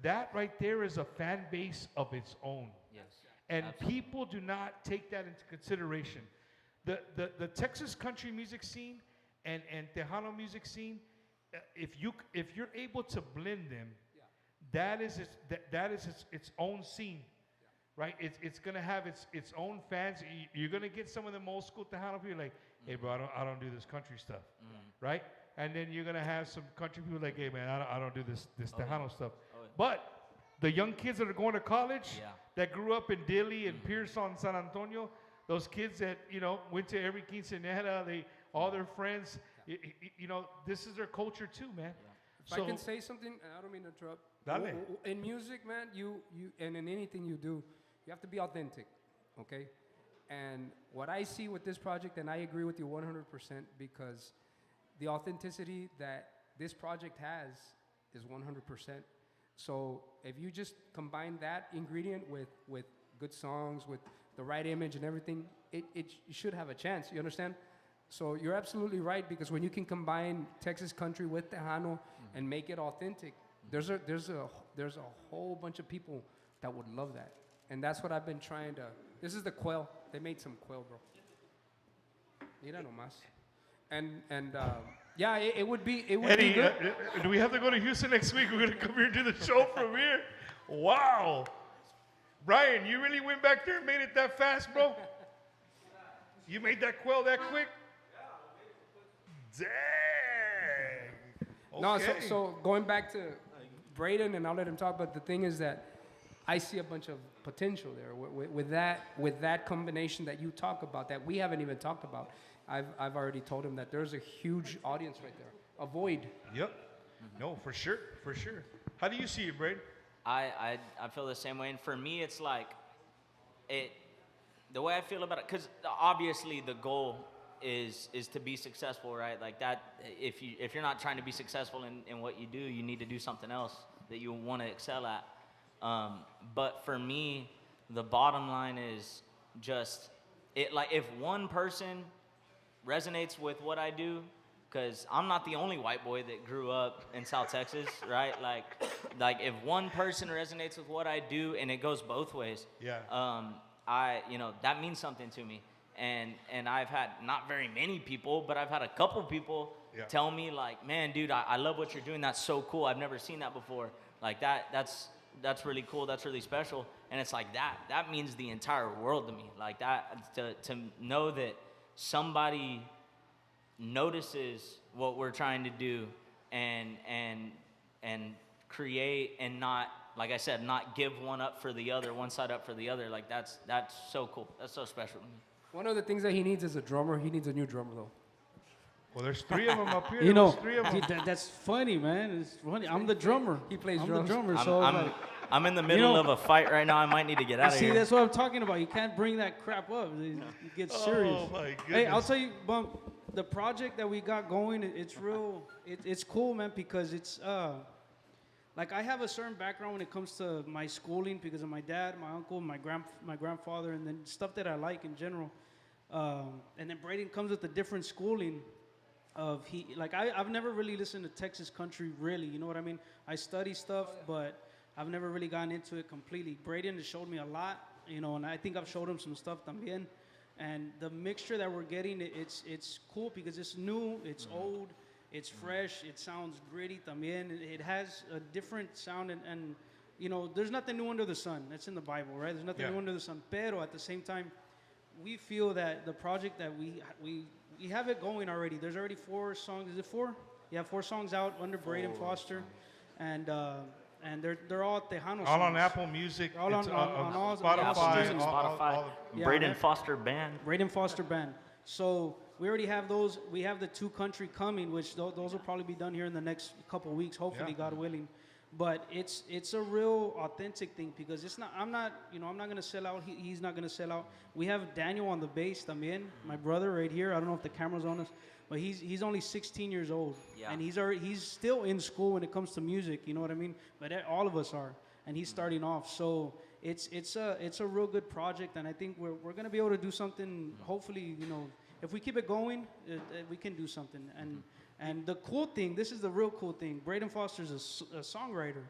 That right there is a fan base of its own. Yes. And Absolutely. people do not take that into consideration. The Texas country music scene and Tejano music scene, if you're able to blend them, that is its own scene, right? It's gonna have its own fans. You're gonna get some of them old school Tejano people like, hey bro, I don't do this country stuff, right? And then you're gonna have some country people like, hey man, I don't do this Tejano stuff. But the young kids that are going to college, that grew up in Dilley and Pearson, San Antonio, those kids that, you know, went to every quinceañera, all their friends, you know, this is their culture too, man. If I can say something, I don't mean to interrupt. Dale. In music, man, you and in anything you do, you have to be authentic, okay? And what I see with this project, and I agree with you 100%, because the authenticity that this project has is 100%. So if you just combine that ingredient with good songs, with the right image and everything, it should have a chance, you understand? So you're absolutely right, because when you can combine Texas country with Tejano and make it authentic, there's a whole bunch of people that would love that. And that's what I've been trying to. This is the quail. They made some quail, bro. Mira nomás. And yeah, it would be Eddie, good. do we have to go to Houston next week? We're gonna come here and do the show from here. Wow, Brian, you really went back there and made it that fast, bro? You made that quail that quick? Dang. Okay. No, so going back to Braden, and I'll let him talk, but the thing is that I see a bunch of potential there with that combination that you talk about, that we haven't even talked about. I've already told him that there's a huge audience right there, a void. Yep. No, for sure, for sure. How do you see it, Braden? I feel the same way, and for me, it's like the way I feel about it, because obviously the goal is to be successful, right? Like that, if you're not trying to be successful in what you do, you need to do something else that you want to excel at. But for me, the bottom line is just like if one person resonates with what I do, because I'm not the only white boy that grew up in South Texas, right? Like if one person resonates with what I do, and it goes both ways, that means something to me. And I've had not very many people, but I've had a couple people tell me like, man, dude, I love what you're doing. That's so cool. I've never seen that before. Like that's really cool. That's really special. And it's like that means the entire world to me. Like that, to know that somebody notices what we're trying to do and create, and not, like I said, not give one side up for the other. Like that's so cool. That's so special to me. One of the things that he needs is a drummer. He needs a new drummer, though. Well, there's 3 of them up here. You know, There's 3 of them. dude, that's funny, man. It's funny. I'm the drummer. He plays I'm drums. the drummer, so like, I'm in the middle of a fight right now. I might need to get out of see, here. that's what I'm talking about. You can't bring that crap up. It gets serious. Oh my goodness. Hey, I'll tell you, Bump, the project that we got going, it's real. It's cool, man, because it's like I have a certain background when it comes to my schooling because of my dad, my uncle, my grandfather, and then stuff that I like in general. And then Braden comes with a different schooling of I've never really listened to Texas country, really. You know what I mean? I study stuff, but I've never really gotten into it completely. Braden has showed me a lot, you know, and I think I've showed him some stuff también. And the mixture that we're getting, it's cool because it's new, it's old, it's fresh, it sounds gritty también. It has a different sound, and you know, there's nothing new under the sun. That's in the Bible, right? There's nothing new under the sun. Pero at the same time, we feel that the project that we have it going already. There's already 4 songs. Is it 4? Yeah, 4 songs out under Braden Foster, and they're all Tejano songs. All on Apple Music. All on all Spotify. Spotify. Yeah, Braden Foster Band. Braden Foster Band. So we already have those. We have the 2 country coming, which those will probably be done here in the next couple of weeks, hopefully, God willing. But it's a real authentic thing because it's not. I'm not gonna sell out. He's not gonna sell out. We have Daniel on the bass también, my brother right here. I don't know if the camera's on us, but he's only 16 years old, and he's still in school when it comes to music. You know what I mean? But all of us are, and he's starting off. So it's a real good project, and I think we're gonna be able to do something. Hopefully, you know, if we keep it going, we can do something. And the cool thing, this is the real cool thing. Braden Foster's a songwriter.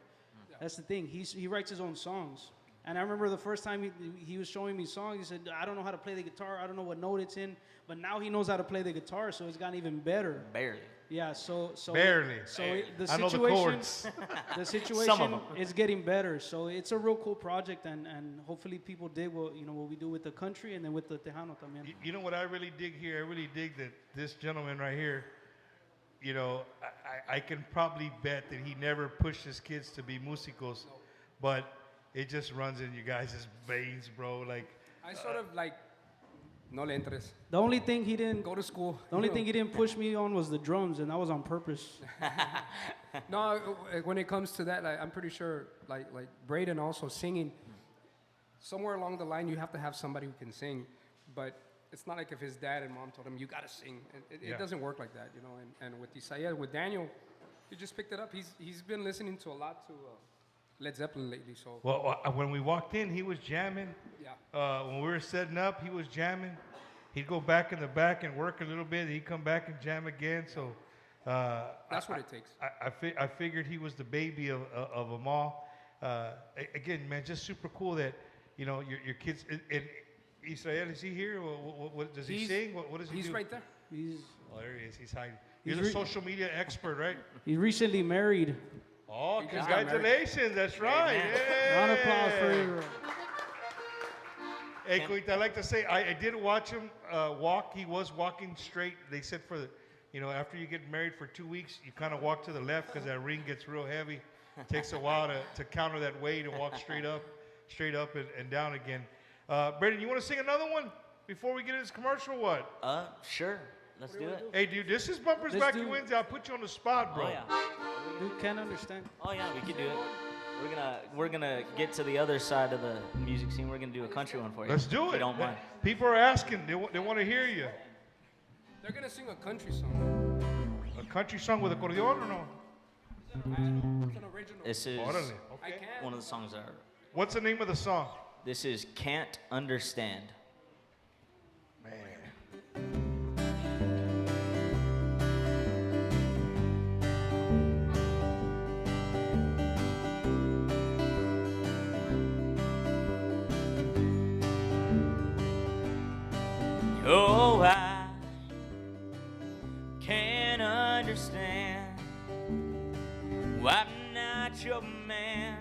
That's the thing. He writes his own songs. And I remember the first time he was showing me songs, he said, I don't know how to play the guitar. I don't know what note it's in. But now he knows how to play the guitar, so it's gotten even better. Barely. Yeah, so Barely. The I know the situation, chords. the situation is getting better. So it's a real cool project, and hopefully people dig what we do with the country and then with the Tejano también. You know what I really dig here? I really dig that this gentleman right here, you know, I can probably bet that he never pushed his kids to be musicos, but it just runs in you guys' veins, bro. Like I sort of like, no le entres. The only thing he didn't Go to school. The only thing he didn't push me on was the drums, and that was on purpose. No, when it comes to that, I'm pretty sure, like Braden also singing, somewhere along the line you have to have somebody who can sing, but it's not like if his dad and mom told him, you got to sing. It doesn't work like that, you know. And with Isaiah, with Daniel, he just picked it up. He's been listening to a lot to Led Zeppelin lately. So well, when we walked in, he was jamming. Yeah. When we were setting up, he was jamming. He'd go back in the back and work a little bit. He'd come back and jam again. So that's what it takes. I figured he was the baby of them all. Again, man, just super cool that your kids. And Israel, is he here? What does he sing? What does he do? He's right there. Oh, there he is. He's hiding. You're the social media expert, right? He's recently married. Oh, congratulations. That's right. Yeah. Round of applause for you. Hey, Kuita, I'd like to say I did watch him walk. He was walking straight. They said after you get married for 2 weeks, you kind of walk to the left because that ring gets real heavy. It takes a while to counter that weight and walk straight up and down again. Braden, you want to sing another one before we get into this commercial? What? Sure. Let's do it. Hey, dude, this is Bumpers Wacky Wednesday. I'll put you on the spot, bro. Oh, yeah. Dude can't understand. Oh, yeah, we can do it. we're gonna get to the other side of the music scene. We're gonna do a country one for you. Let's do if it. you don't mind. People are asking. They want to hear you. They're gonna sing a country song. A country song with accordion or no? It's an original. This is Órale. I Okay. can. one of the songs that are. What's the name of the song? This is Can't Understand. Man. Oh, I can't understand why I'm not your man.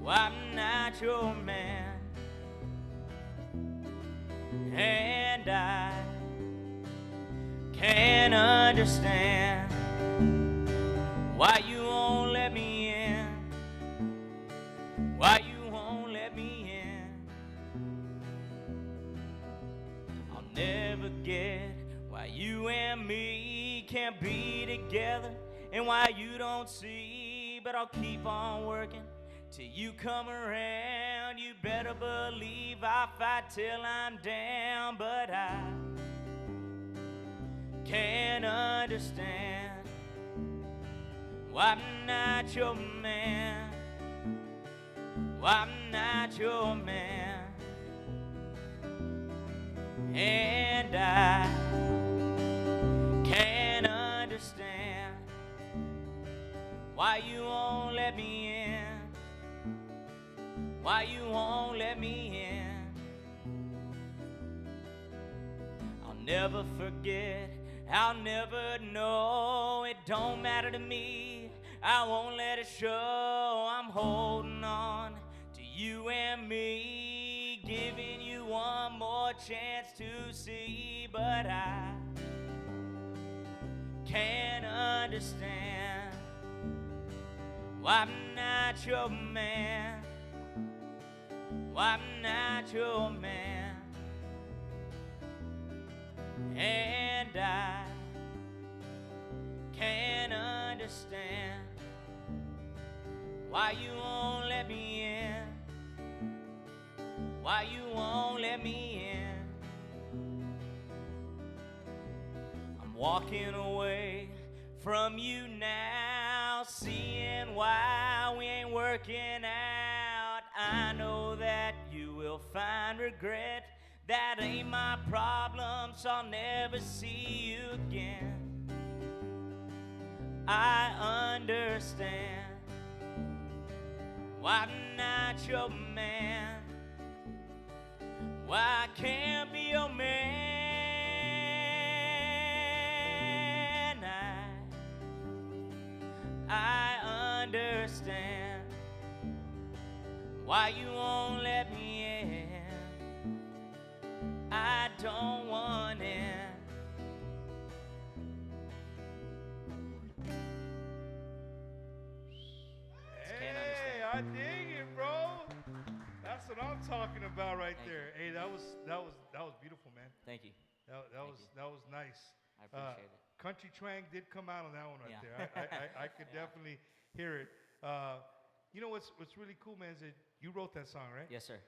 Why I'm not your man. And I can't understand why you won't let me in. Why you won't let me in. I'll never get why you and me can't be together, and why you don't see, but I'll keep on working till you come around. You better believe I'll fight till I'm down, but I can't understand why I'm not your man. Why I'm not your man. And I can't understand why you won't let me in. Why you won't let me in. I'll never forget, I'll never know. It don't matter to me, I won't let it show. I'm holding on to you and me, giving you one more chance to see. But I can't understand why I'm not your man. Why I'm not your man. And I can't understand why you won't let me in. Why you won't let me in. I'm walking away from you now, seeing why we ain't working out. I know that you will find regret. That ain't my problem, so I'll never see you again. I understand why I'm not your man. Why I can't be your man. I understand why you won't let me in. I don't want in. Hey, I dig it, bro. That's what I'm talking about right there. Hey, that was beautiful, man. Thank you. That was nice. I appreciate it. Country Twang did come out on that one right Yeah. there. I could definitely hear it. You know what's really cool, man, is that you wrote that song, right? Yes, sir.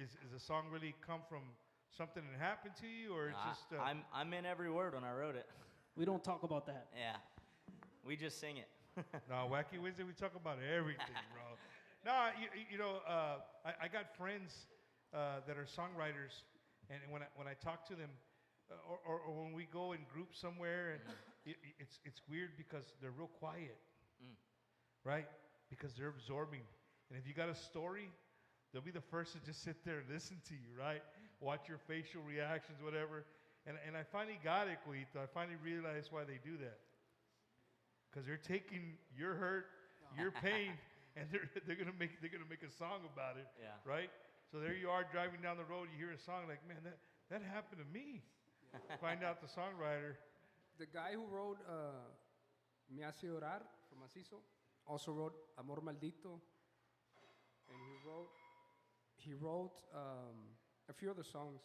Is the song really come from something that happened to you, or it's just? I'm in every word when I wrote it. We don't talk about that. Yeah, we just sing it. No, Wacky Wednesday, we talk about everything, bro. No, I got friends that are songwriters, and when I talk to them, or when we go in groups somewhere, and it's weird because they're real quiet, right? Because they're absorbing, and if you got a story, they'll be the first to just sit there and listen to you, right? Watch your facial reactions, whatever. And I finally got it, Cuito. I finally realized why they do that. Because they're taking your hurt, your pain, and they're gonna make a song about it, Yeah. right? So there you are driving down the road, you hear a song like, man, that happened to me. Find out the songwriter. The guy who wrote Me Hace Orar from Masizzo also wrote Amor Maldito, and he wrote a few other songs.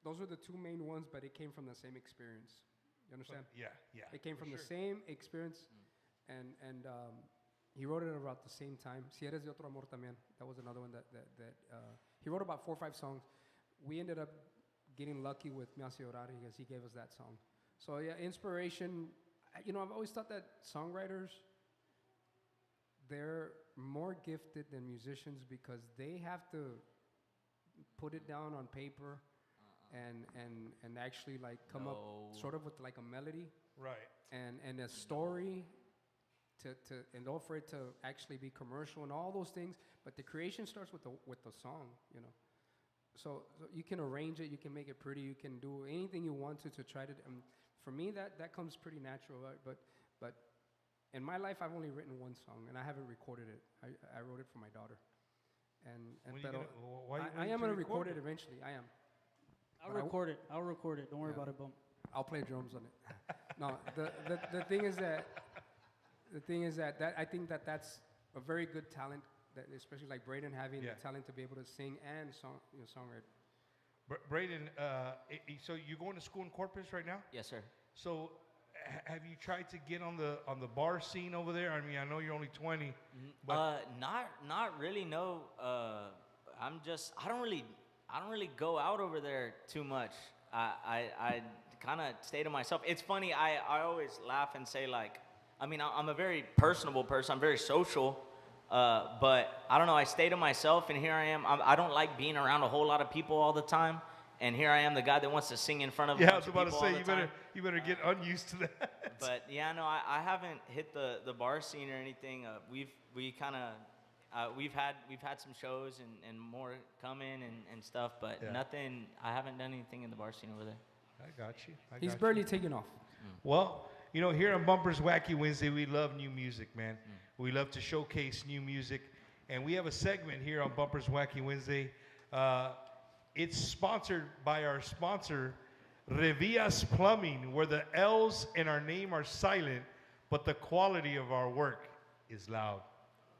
Those were the two main ones, but it came from the same experience. You understand? Yeah. It came from the sure. same experience, and He wrote it about the same time. Si eres de otro amor también. That was another one that he wrote about 4 or 5 songs. We ended up getting lucky with Masizzo because he gave us that song. So yeah, inspiration. You know, I've always thought that songwriters, they're more gifted than musicians because they have to put it down on paper and actually like come up sort of with like a melody. Right. And a story to in order for it to actually be commercial and all those things. But the creation starts with the song, you know. So you can arrange it, you can make it pretty, you can do anything you want to try to. For me, that comes pretty natural, right? But in my life, I've only written 1 song, and I haven't recorded it. I wrote it for my daughter. I am gonna record it eventually. I am. I'll record it. Don't worry about it, Bump. I'll play drums on it. No, the thing is that I think that's a very good talent, that especially like Braden having the talent to be able to sing and songwrite. Braden, so you're going to school in Corpus right now? Yes, sir. So have you tried to get on the bar scene over there? I mean, I know you're only 20. But not really. No. I don't really go out over there too much. I kind of stay to myself. It's funny. I always laugh and say, like, I mean, I'm a very personable person. I'm very social. But I don't know. I stay to myself, and here I am. I don't like being around a whole lot of people all the time. And here I am, the guy that wants to sing in front of a bunch of people all the time. Yeah, I was about to say, you better get unused to that. But yeah, no, I haven't hit the bar scene or anything. We've had some shows and more coming and stuff, but nothing. I haven't done anything in the bar scene over there. I got you. He's barely taking off. Well, you know, here on Bumpers Wacky Wednesday, we love new music, man. We love to showcase new music, and we have a segment here on Bumpers Wacky Wednesday. It's sponsored by our sponsor, Revias Plumbing, where the L's in our name are silent, but the quality of our work is loud.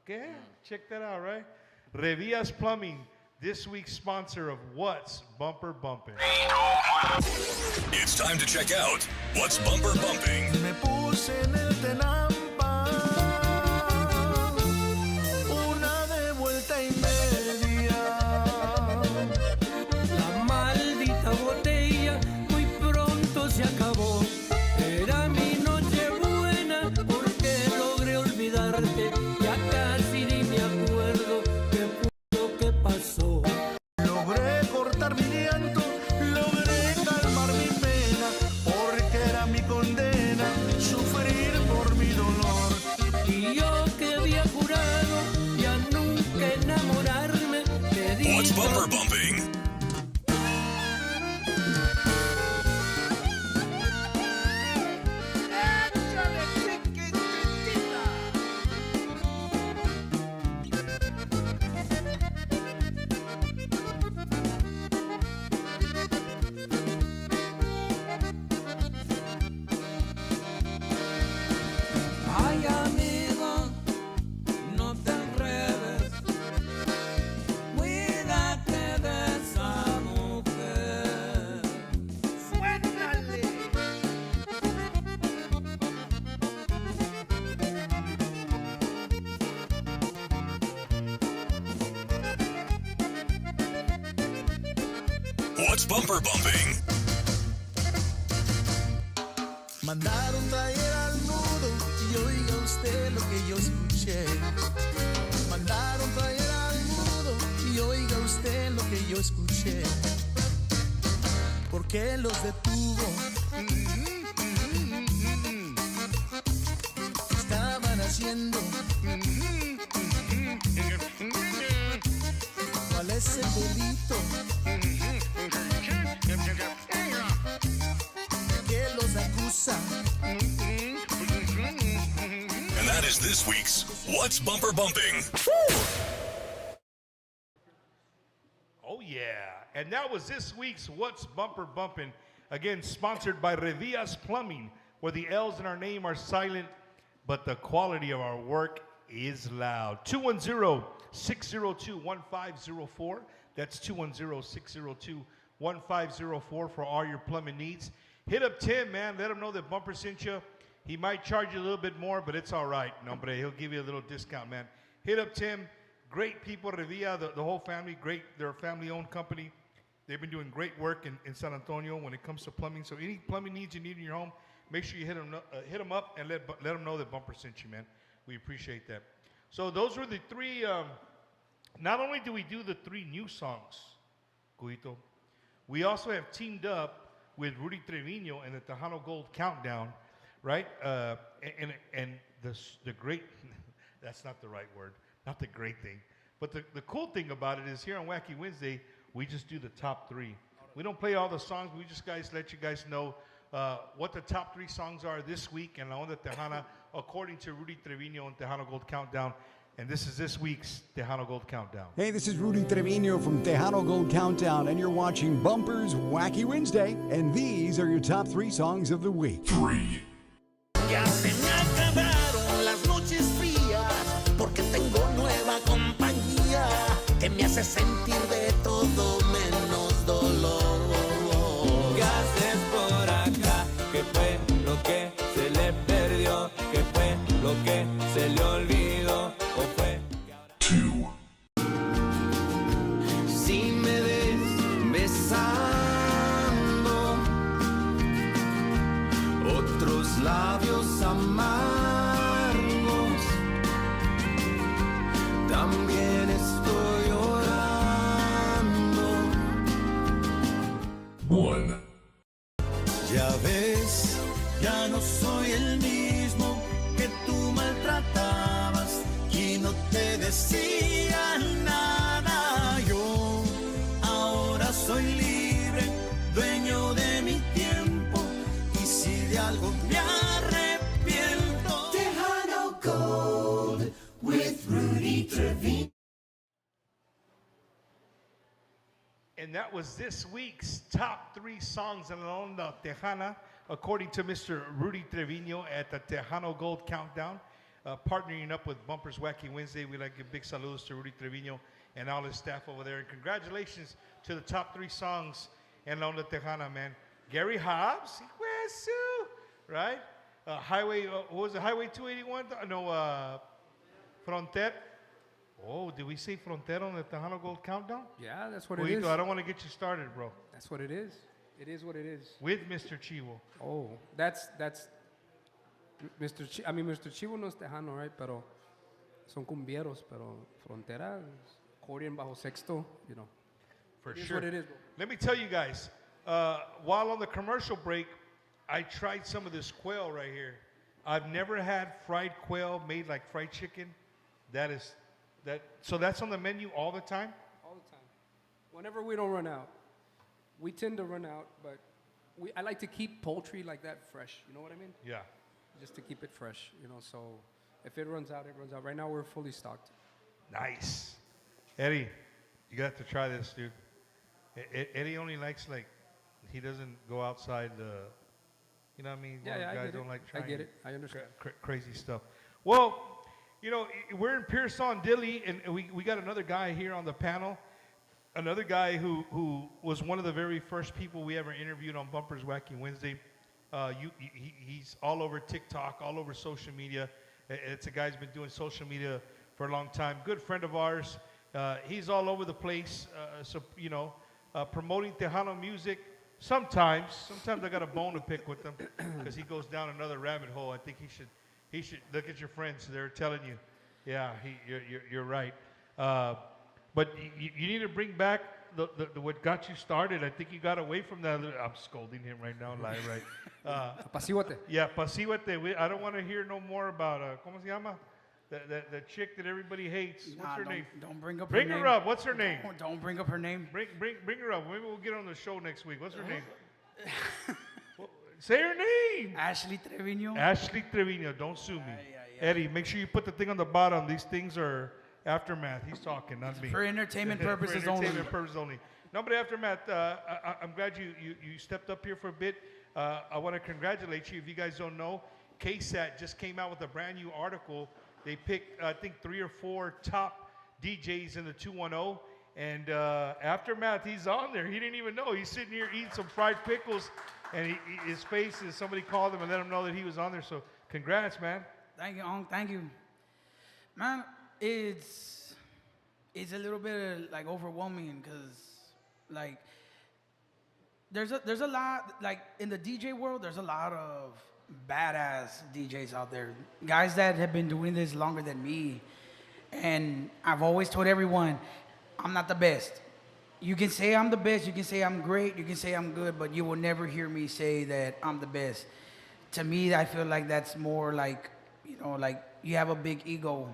Okay, check that out, right? Revias Plumbing, this week's sponsor of What's Bumper Bumping. It's time to check out What's Bumper Bumping. Me puse en el Tenampa, una de vuelta y media. La maldita botella muy pronto se acabó. Era mi noche buena porque logré olvidarte. Ya casi ni me acuerdo qué fue lo que pasó. Logré cortar mi llanto, logré calmar mi pena, porque era mi condena sufrir por mi dolor. Y yo que había jurado ya nunca enamorarme, te di. What's Bumper Bumping? Ay, amigo, no te enredes. Cuídate de esa mujer. ¡Suénale! What's Bumper Bumping? Mandaron traer al mudo y oiga usted lo que yo escuché. Mandaron traer al mudo y oiga usted lo que yo escuché. ¿Por qué los detuvo? ¿Qué estaban haciendo? ¿Cuál es el delito? ¿Qué los acusa? And that is this week's What's Bumper Bumping. Oh, yeah. And that was this week's What's Bumper Bumping. Again, sponsored by Revias Plumbing, where the L's in our name are silent, but the quality of our work is loud. 210-602-1504. That's 210-602-1504 for all your plumbing needs. Hit up Tim, man. Let him know that Bumper sent you. He might charge you a little bit more, but it's all right. No, but he'll give you a little discount, man. Hit up Tim. Great people, Revilla, the whole family. Great. They're a family-owned company. They've been doing great work in San Antonio when it comes to plumbing. So any plumbing needs you need in your home, make sure you hit them up and let them know that Bumper sent you, man. We appreciate that. So those were the three. Not only do we do the 3 new songs, Cuito, we also have teamed up with Rudy Trevino and the Tejano Gold Countdown, right? And the great, that's not the right word, not the great thing. But the cool thing about it is here on Wacky Wednesday, we just do the top 3. We don't play all the songs. We just let you guys know what the top 3 songs are this week and on the Tejana, according to Rudy Trevino and Tejano Gold Countdown. And this is this week's Tejano Gold Countdown. Hey, this is Rudy Trevino from Tejano Gold Countdown, and you're watching Bumper's Wacky Wednesday. And these are your top 3 songs of the week. 3. Ya se me acabaron las noches frías, porque tengo nueva compañía que me hace sentir de todo menos dolor. ¿Qué haces por acá? ¿Qué fue lo que se le perdió? ¿Qué fue lo que se le olvidó? ¿O fue? 2. Si me ves besando otros labios amargos, también estoy llorando. 1. Ya ves, ya no soy el mismo que tú maltratabas y no te decía nada. Yo ahora soy libre, dueño de mi tiempo, y si de algo me arrepiento. Tejano Gold with Rudy Trevino. And that was this week's top 3 songs in La Onda Tejana, according to Mr. Rudy Trevino at the Tejano Gold Countdown, partnering up with Bumper's Wacky Wednesday. We'd like to give big saludos to Rudy Trevino and all his staff over there. And congratulations to the top 3 songs in La Onda Tejana, man. Gary Hobbs, right? Highway, what was it, Highway 281? No, Fronter. Oh, did we say Frontera on the Tejano Gold Countdown? Yeah, that's what it is. I don't want to get you started, bro. That's what it is. It is what it is. With Mr. Chivo. Oh, that's Mr. Mr. Chivo no es tejano, right? Pero son cumbieros, pero frontera, accordion bajo sexto, you know. For it is sure. what it is, bro. Let me tell you guys, while on the commercial break, I tried some of this quail right here. I've never had fried quail made like fried chicken. So that's on the menu all the time? All the time. Whenever we don't run out. We tend to run out, but I like to keep poultry like that fresh. You know what I mean? Yeah. Just to keep it fresh, you know. So if it runs out, it runs out. Right now, we're fully stocked. Nice. Eddie, you got to try this, dude. Eddie only likes, like, he doesn't go outside, you know what I mean? Yeah, guys I get don't it. like trying I get it. I understand. Crazy stuff. Well, you know, we're in Pearson, Dilley, and we got another guy here on the panel. Another guy who was one of the very first people we ever interviewed on Bumper's Wacky Wednesday. He's all over TikTok, all over social media. It's a guy who's been doing social media for a long time. Good friend of ours. He's all over the place, promoting Tejano music. Sometimes I got a bone to pick with him because he goes down another rabbit hole. I think he should look at your friends. They're telling you, yeah, you're right. But you need to bring back the what got you started. I think you got away from that. I'm scolding him right now, live, right? Apacíguate. Yeah, pasíguate. I don't want to hear no more about ¿cómo se llama? The chick that everybody hates. What's her name? Don't bring up Bring her name. her up. What's her name? Don't bring up her name. Bring her up. Maybe we'll get her on the show next week. What's her name? Say her name. Ashley Trevino. Ashley Trevino. Don't sue me. Eddie, make sure you put the thing on the bottom. These things are aftermath. He's talking, not me. For entertainment purposes only. For entertainment purposes only. No, but aftermath, I'm glad you stepped up here for a bit. I want to congratulate you. If you guys don't know, KSAT just came out with a brand new article. They picked, I think, 3 or 4 top DJs in the 210, And Aftermath, he's on there. He didn't even know. He's sitting here eating some fried pickles, and his face is, somebody called him and let him know that he was on there. So congrats, man. Thank you, thank you. Man, it's a little bit like overwhelming because like there's a lot, like in the DJ world, there's a lot of badass DJs out there. Guys that have been doing this longer than me. And I've always told everyone, I'm not the best. You can say I'm the best, you can say I'm great, you can say I'm good, but you will never hear me say that I'm the best. To me, I feel like that's more like, you know, like you have a big ego.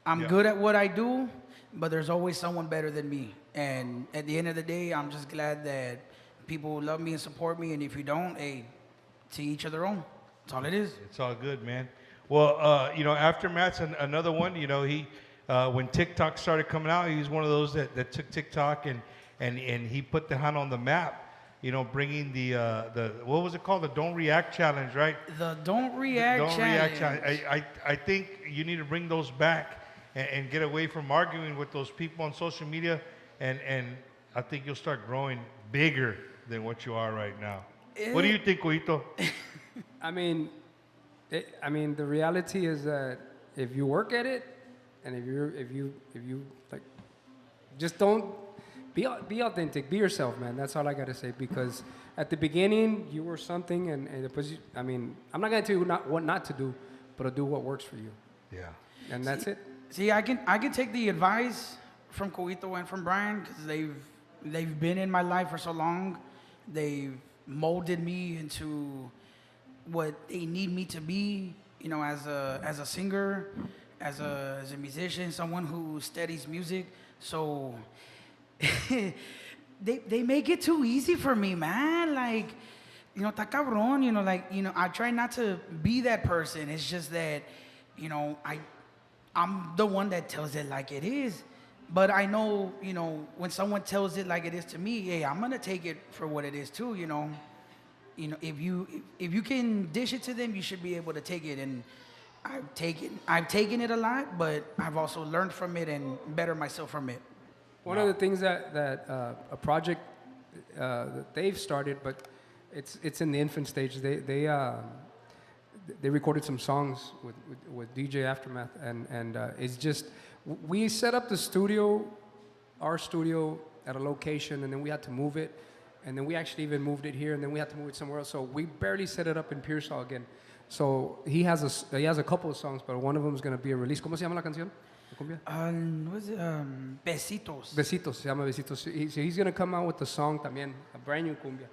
I'm good at what I do, but there's always someone better than me. And at the end of the day, I'm just glad that people love me and support me. And if you don't, hey, to each of their own. That's all it is. It's all good, man. Well, you know, Aftermath's another one. You know, he when TikTok started coming out, he was one of those that took TikTok and he put Tejano on the map. You know, bringing the what was it called? The Don't React Challenge, right? The Don't React Challenge. I think you need to bring those back and get away from arguing with those people on social media, and I think you'll start growing bigger than what you are right now. What do you think, Coito? I mean, the reality is that if you work at it, and if you like, just don't be authentic, be yourself, man. That's all I gotta say. Because at the beginning you were something, and it was, I mean, I'm not gonna tell you what not to do, but do what works for you. Yeah. And that's it. See, I can take the advice from Coito and from Brian because they've been in my life for so long. They've molded me into what they need me to be, you know, as a singer, as a musician, someone who studies music. So they make it too easy for me, man. Like, you know, ta cabrón, you know, like, you know, I try not to be that person. It's just that, you know, I'm the one that tells it like it is. But I know, you know, when someone tells it like it is to me, hey, I'm gonna take it for what it is too, you know. You know, if you can dish it to them, you should be able to take it. And I've taken it a lot, but I've also learned from it and bettered myself from it. One of the things that a project that they've started, but it's in the infant stage. They recorded some songs with DJ Aftermath, and it's just, we set up the studio, our studio, at a location, and then we had to move it, and then we actually even moved it here, and then we had to move it somewhere else. So we barely set it up in Pearsall again. So he has a couple of songs, but one of them is going to be a release. ¿Cómo se llama la canción? What is it? Besitos. Besitos, se llama Besitos. He's going to come out with a song también, a brand new cumbia.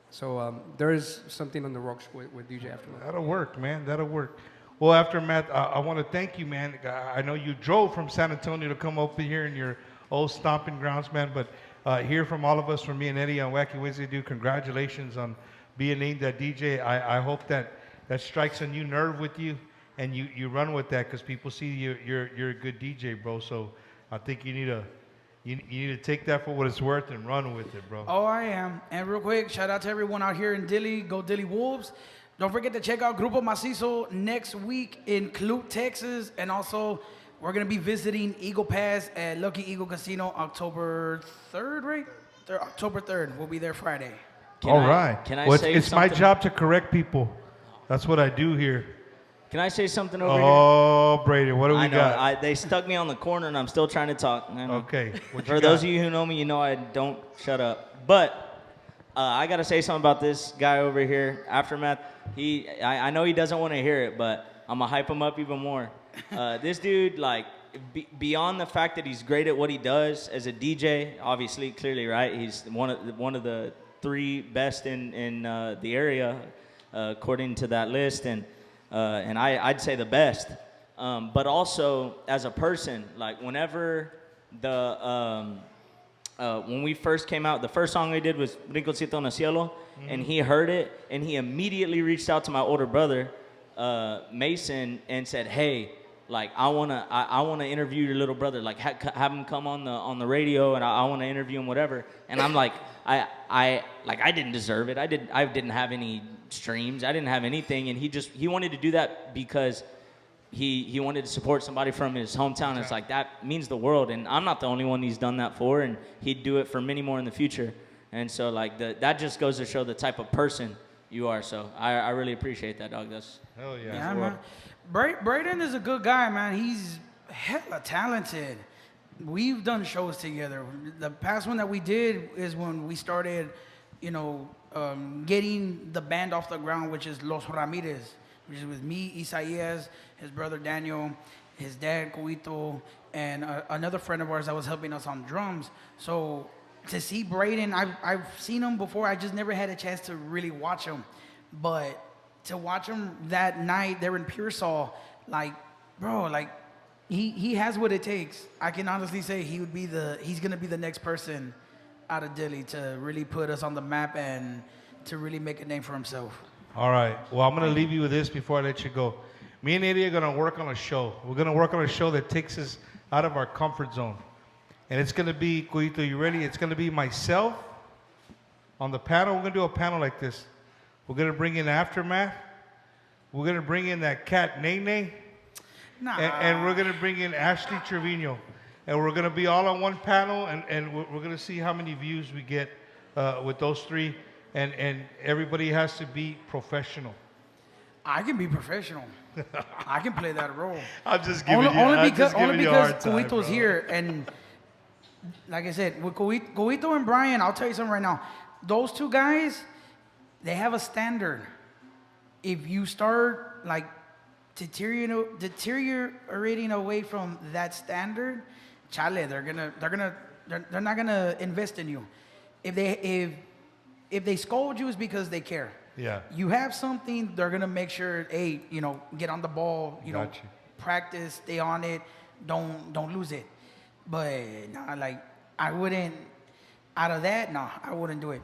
So there is something on the rocks with DJ Aftermath. That'll work, man. That'll work. Well, Aftermath, I want to thank you, man. I know you drove from San Antonio to come up here in your old stomping grounds, man. But here from all of us, from me and Eddie on Wacky Wednesday, dude, congratulations on being named that DJ. I hope that strikes a new nerve with you, and you run with that, because people see you're a good DJ, bro. So I think you need to take that for what it's worth and run with it, bro. Oh, I am. And real quick, shout out to everyone out here in Dilley. Go Dilley Wolves. Don't forget to check out Grupo Masizzo next week in Clute, Texas. And also, we're going to be visiting Eagle Pass at Lucky Eagle Casino October 3rd, right? October 3rd. We'll be there Friday. All right. Can I well, say it's something? my job to correct people. That's what I do here. Can I say something over here? Oh, Braden, what do we got? They stuck me on the corner, and I'm still trying to talk. Okay. For those of you who know me, you know I don't shut up. But I got to say something about this guy over here, Aftermath. I know he doesn't want to hear it, but I'm going to hype him up even more. This dude, like, beyond the fact that he's great at what he does as a DJ, obviously, clearly, right? He's one of the 3 best in the area, according to that list, and I'd say the best. But also as a person, like whenever when we first came out, the first song we did was Rinconcito en el Cielo, and he heard it, and he immediately reached out to my older brother, Mason, and said, "Hey, like I wanna interview your little brother, like have him come on the radio, and I wanna interview him, whatever." And I'm like, I didn't deserve it. I didn't have any streams. I didn't have anything, and he wanted to do that because he wanted to support somebody from his hometown. It's like, that means the world, and I'm not the only one he's done that for, and he'd do it for many more in the future. And so like that just goes to show the type of person you are. So I really appreciate that, dog. That's hell yeah. Yeah, man. Braden is a good guy, man. He's hella talented. We've done shows together. The past one that we did is when we started, getting the band off the ground, which is Los Ramirez, which is with me, Isaías, his brother Daniel, his dad, Coito, and another friend of ours that was helping us on drums. So to see Braden, I've seen him before. I just never had a chance to really watch him. But to watch him that night there in Pearsall, like, bro, like, he has what it takes. I can honestly say he's gonna be the next person out of Dilley to really put us on the map and to really make a name for himself. All right. Well, I'm gonna leave you with this before I let you go. Me and Eddie are gonna work on a show. We're gonna work on a show that takes us out of our comfort zone. And it's gonna be, Cuito, you ready? It's gonna be myself on the panel. We're gonna do a panel like this. We're gonna bring in Aftermath. We're gonna bring in that cat Nene. Nah. And we're gonna bring in Ashley Trevino. And we're gonna be all on one panel, and we're gonna see how many views we get with those three. And everybody has to be professional. I can be professional. I can play that role. I'm just giving only you because time, Coito's here, and like I said, with Coito and Brian, I'll tell you something right now. Those two guys, they have a standard. If you start like deteriorating away from that standard, chale, they're not gonna invest in you. If they scold you, it's because they care. Yeah. You have something, they're gonna make sure, hey, get on the ball, Gotcha. Practice, stay on it, don't lose it. But nah, like I wouldn't. Out of that, no, I wouldn't do it.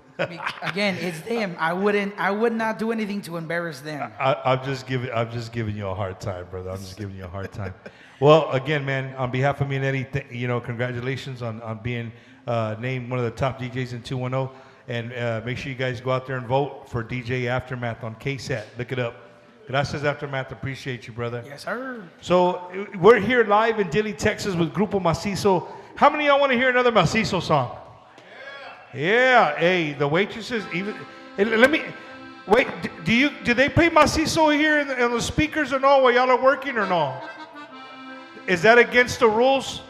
Again, it's them. I would not do anything to embarrass them. I'm just giving you a hard time, brother. I'm just giving you a hard time. Well, again, man, on behalf of me and Eddie, congratulations on being named one of the top DJs in 210. And make sure you guys go out there and vote for DJ Aftermath on KSAT. Look it up. Gracias, Aftermath. Appreciate you, brother. Yes, sir. So we're here live in Dilley, Texas with Grupo Masizzo. How many of y'all want to hear another Masizzo song? Yeah. Hey, the waitresses even. Let me wait. Do they play Masizzo here in the speakers or no? While y'all are working or no? Is that against the rules?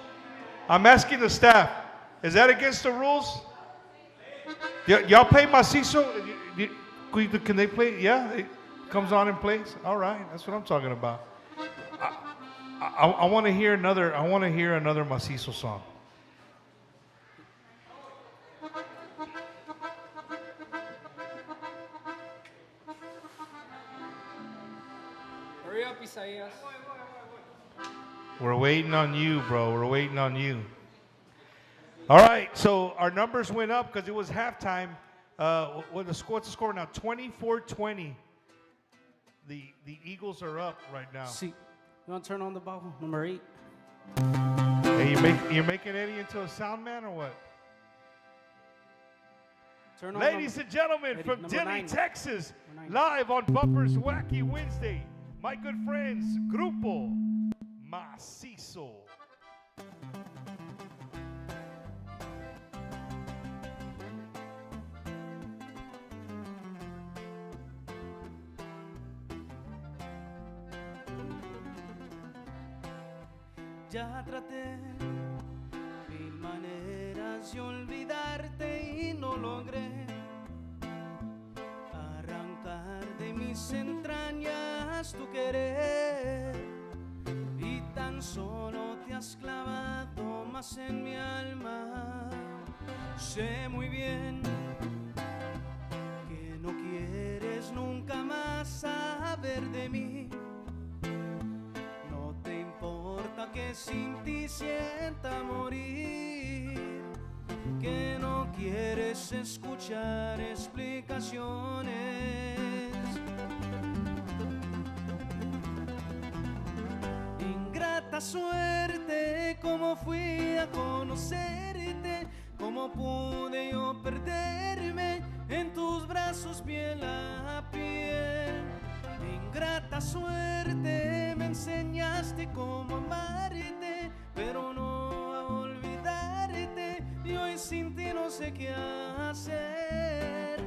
I'm asking the staff. Is that against the rules? Y'all play Masizzo? Can they play? Yeah, it comes on and plays. All right, that's what I'm talking about. I want to hear another. I want to hear another Masizzo song. Hurry up, Isaías. We're waiting on you, bro. We're waiting on you. All right, so our numbers went up because it was halftime. What's the score now? 24-20. The Eagles are up right now. See, you want to turn on the ball? Number 8. Hey, you're making Eddie into a sound man or what? Turn on Ladies and gentlemen, Eddie, from number Dilley, 9. Texas, Number 9. live on Bumpers Wacky Wednesday, my good friends, Grupo Masizzo. Ya traté 1000 maneras de olvidarte y no logré arrancar de mis entrañas tu querer, y tan solo te has clavado más en mi alma. Sé muy bien que no quieres nunca más saber de mí. Que sin ti sienta morir, que no quieres escuchar explicaciones. Ingrata suerte, cómo fui a conocerte, cómo pude yo perderme en tus brazos piel a piel. Ingrata suerte, me enseñaste enseñaste cómo amarte, pero no a olvidarte. Y hoy sin ti no sé qué hacer.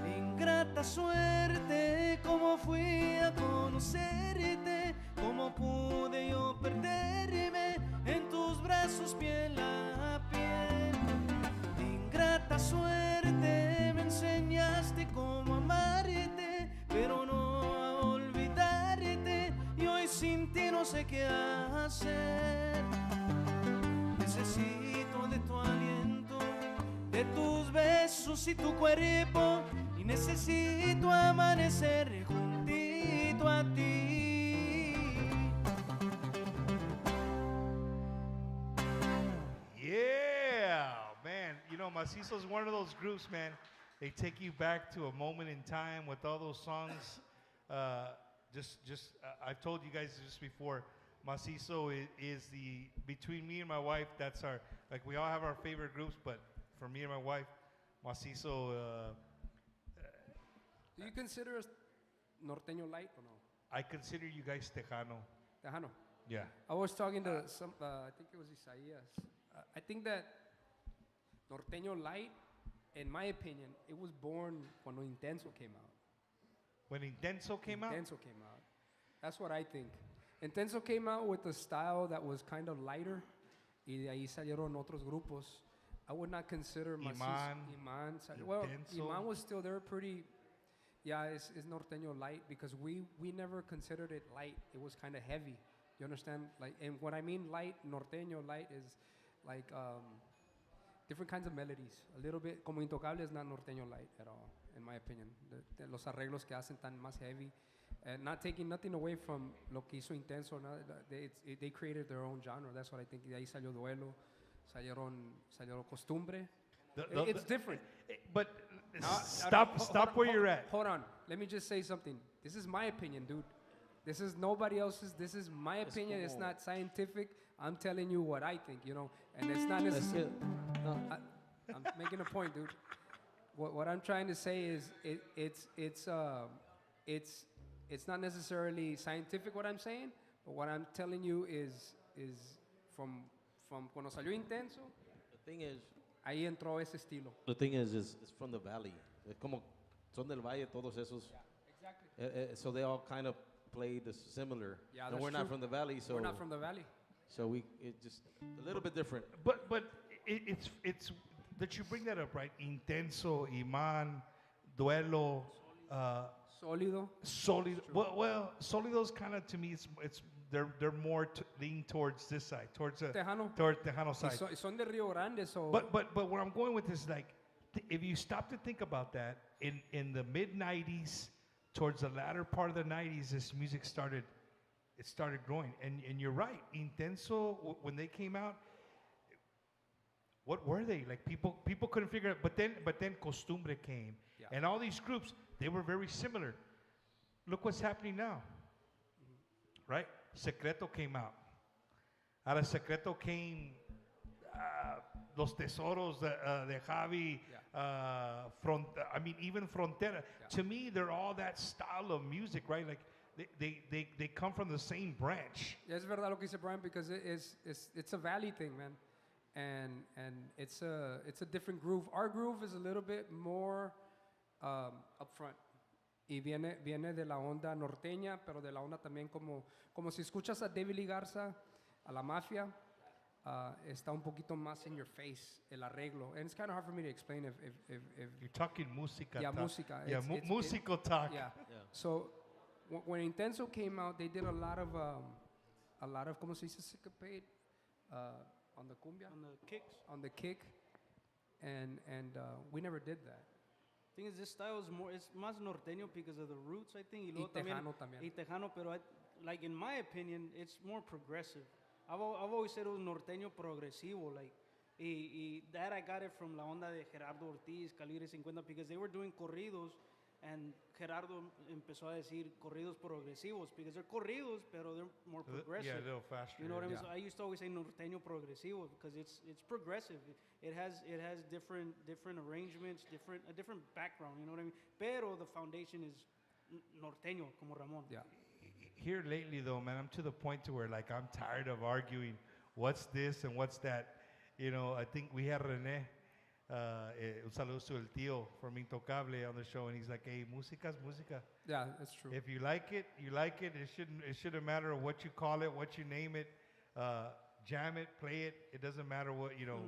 Ingrata suerte, cómo fui a conocerte, cómo pude yo perderme en tus brazos piel a piel. Ingrata suerte, me enseñaste cómo amarte, pero no a olvidarte. Y hoy sin ti no sé qué hacer. Necesito de tu aliento, de tus besos y tu cuerpo, y necesito amanecer juntito a ti. Yeah, man. You know, Masizzo is one of those groups, man. They take you back to a moment in time with all those songs. I've told you guys just before. Masizzo is the, between me and my wife, that's our, like we all have our favorite groups, but for me and my wife, Masizzo, Do you consider us norteño light or no? I consider you guys Tejano. Tejano. Yeah. I was talking to some, I think it was Isaías. I think that norteño light, in my opinion, it was born when Intenso came out. When Intenso came out? Intenso came out. That's what I think. Intenso came out with a style that was kind of lighter, y de ahí salieron otros grupos. I would not consider Iman. Well, Iman was still there pretty. Yeah, it's norteño light because we never considered it light. It was kind of heavy. You understand? Like, and what I mean light, norteño light is like different kinds of melodies. A little bit, como Intocable is not norteño light at all, in my opinion. Los arreglos que hacen tan más heavy. Not taking nothing away from lo que hizo Intenso. No, they created their own genre. That's what I think. De ahí salió Duelo, salió Costumbre. It's different. But stop where you're at. Hold on. Let me just say something. This is my opinion, dude. This is nobody else's. This is my opinion. It's not scientific. I'm telling you what I think, you know. And it's not necessarily. I'm making a point, dude. What I'm trying to say is it's not necessarily scientific what I'm saying, but what I'm telling you is from cuando salió Intenso. The thing is, ahí entró ese estilo. The thing is it's from the valley. Es como son del valle todos esos. Yeah, exactly. So they all kind of played similar. Yeah, and we're not from the valley, so we're not from the valley. So it just a little bit different. But it's that you bring that up, right? Intenso, Iman, Duelo, Sólido. Well, Sólido's kind of, to me, it's they're more leaning towards this side, towards Tejano side. Son de Rio Grande, so. But where I'm going with this is like, if you stop to think about that, in the mid '90s, towards the latter part of the '90s, this music started growing, and you're right. Intenso, when they came out, what were they like? People couldn't figure it. But then Costumbre came, and all these groups, they were very similar. Look what's happening now, right? Secreto came out. Out of Secreto came Los Tesoros de Javi. I mean, even Frontera. Yeah. To me, they're all that style of music, right? Like they come from the same branch. Yeah, es verdad lo que dice Brian, because it's a valley thing, man, and it's a different groove. Our groove is a little bit more upfront. Y viene de la onda norteña, pero de la onda también como si escuchas a David Lee Garza, a La Mafia, está un poquito más in your face el arreglo. And it's kind of hard for me to explain if you're talking música. Yeah, talk. música. Yeah, musical talk. Yeah. So when Intenso came out, they did a lot of como se dice syncopate on the cumbia, on the kick, and we never did that. Thing is, this style is it's más norteño because of the roots, I think. Y Tejano también. Y Tejano, pero like in my opinion, it's more progressive. I've always said it was norteño progresivo, like, y that I got it from la onda de Gerardo Ortiz, Calibre 50, because they were doing corridos, and Gerardo empezó a decir corridos progresivos, because they're corridos, pero they're more progressive. Yeah, a little faster. You know what I mean? So I used to always say norteño progresivo because it's progressive. It has different arrangements, a different background. You know what I mean? Pero the foundation is norteño, como Ramon. Yeah. here lately, though, man, I'm to the point to where, like, I'm tired of arguing what's this and what's that. You know, I think we had René, un saludo to el tío from Intocable on the show, and he's like, hey, música es música. Yeah, that's true. If you like it, you like it. It shouldn't matter what you call it, what you name it. Jam it, play it. It doesn't matter what, you know,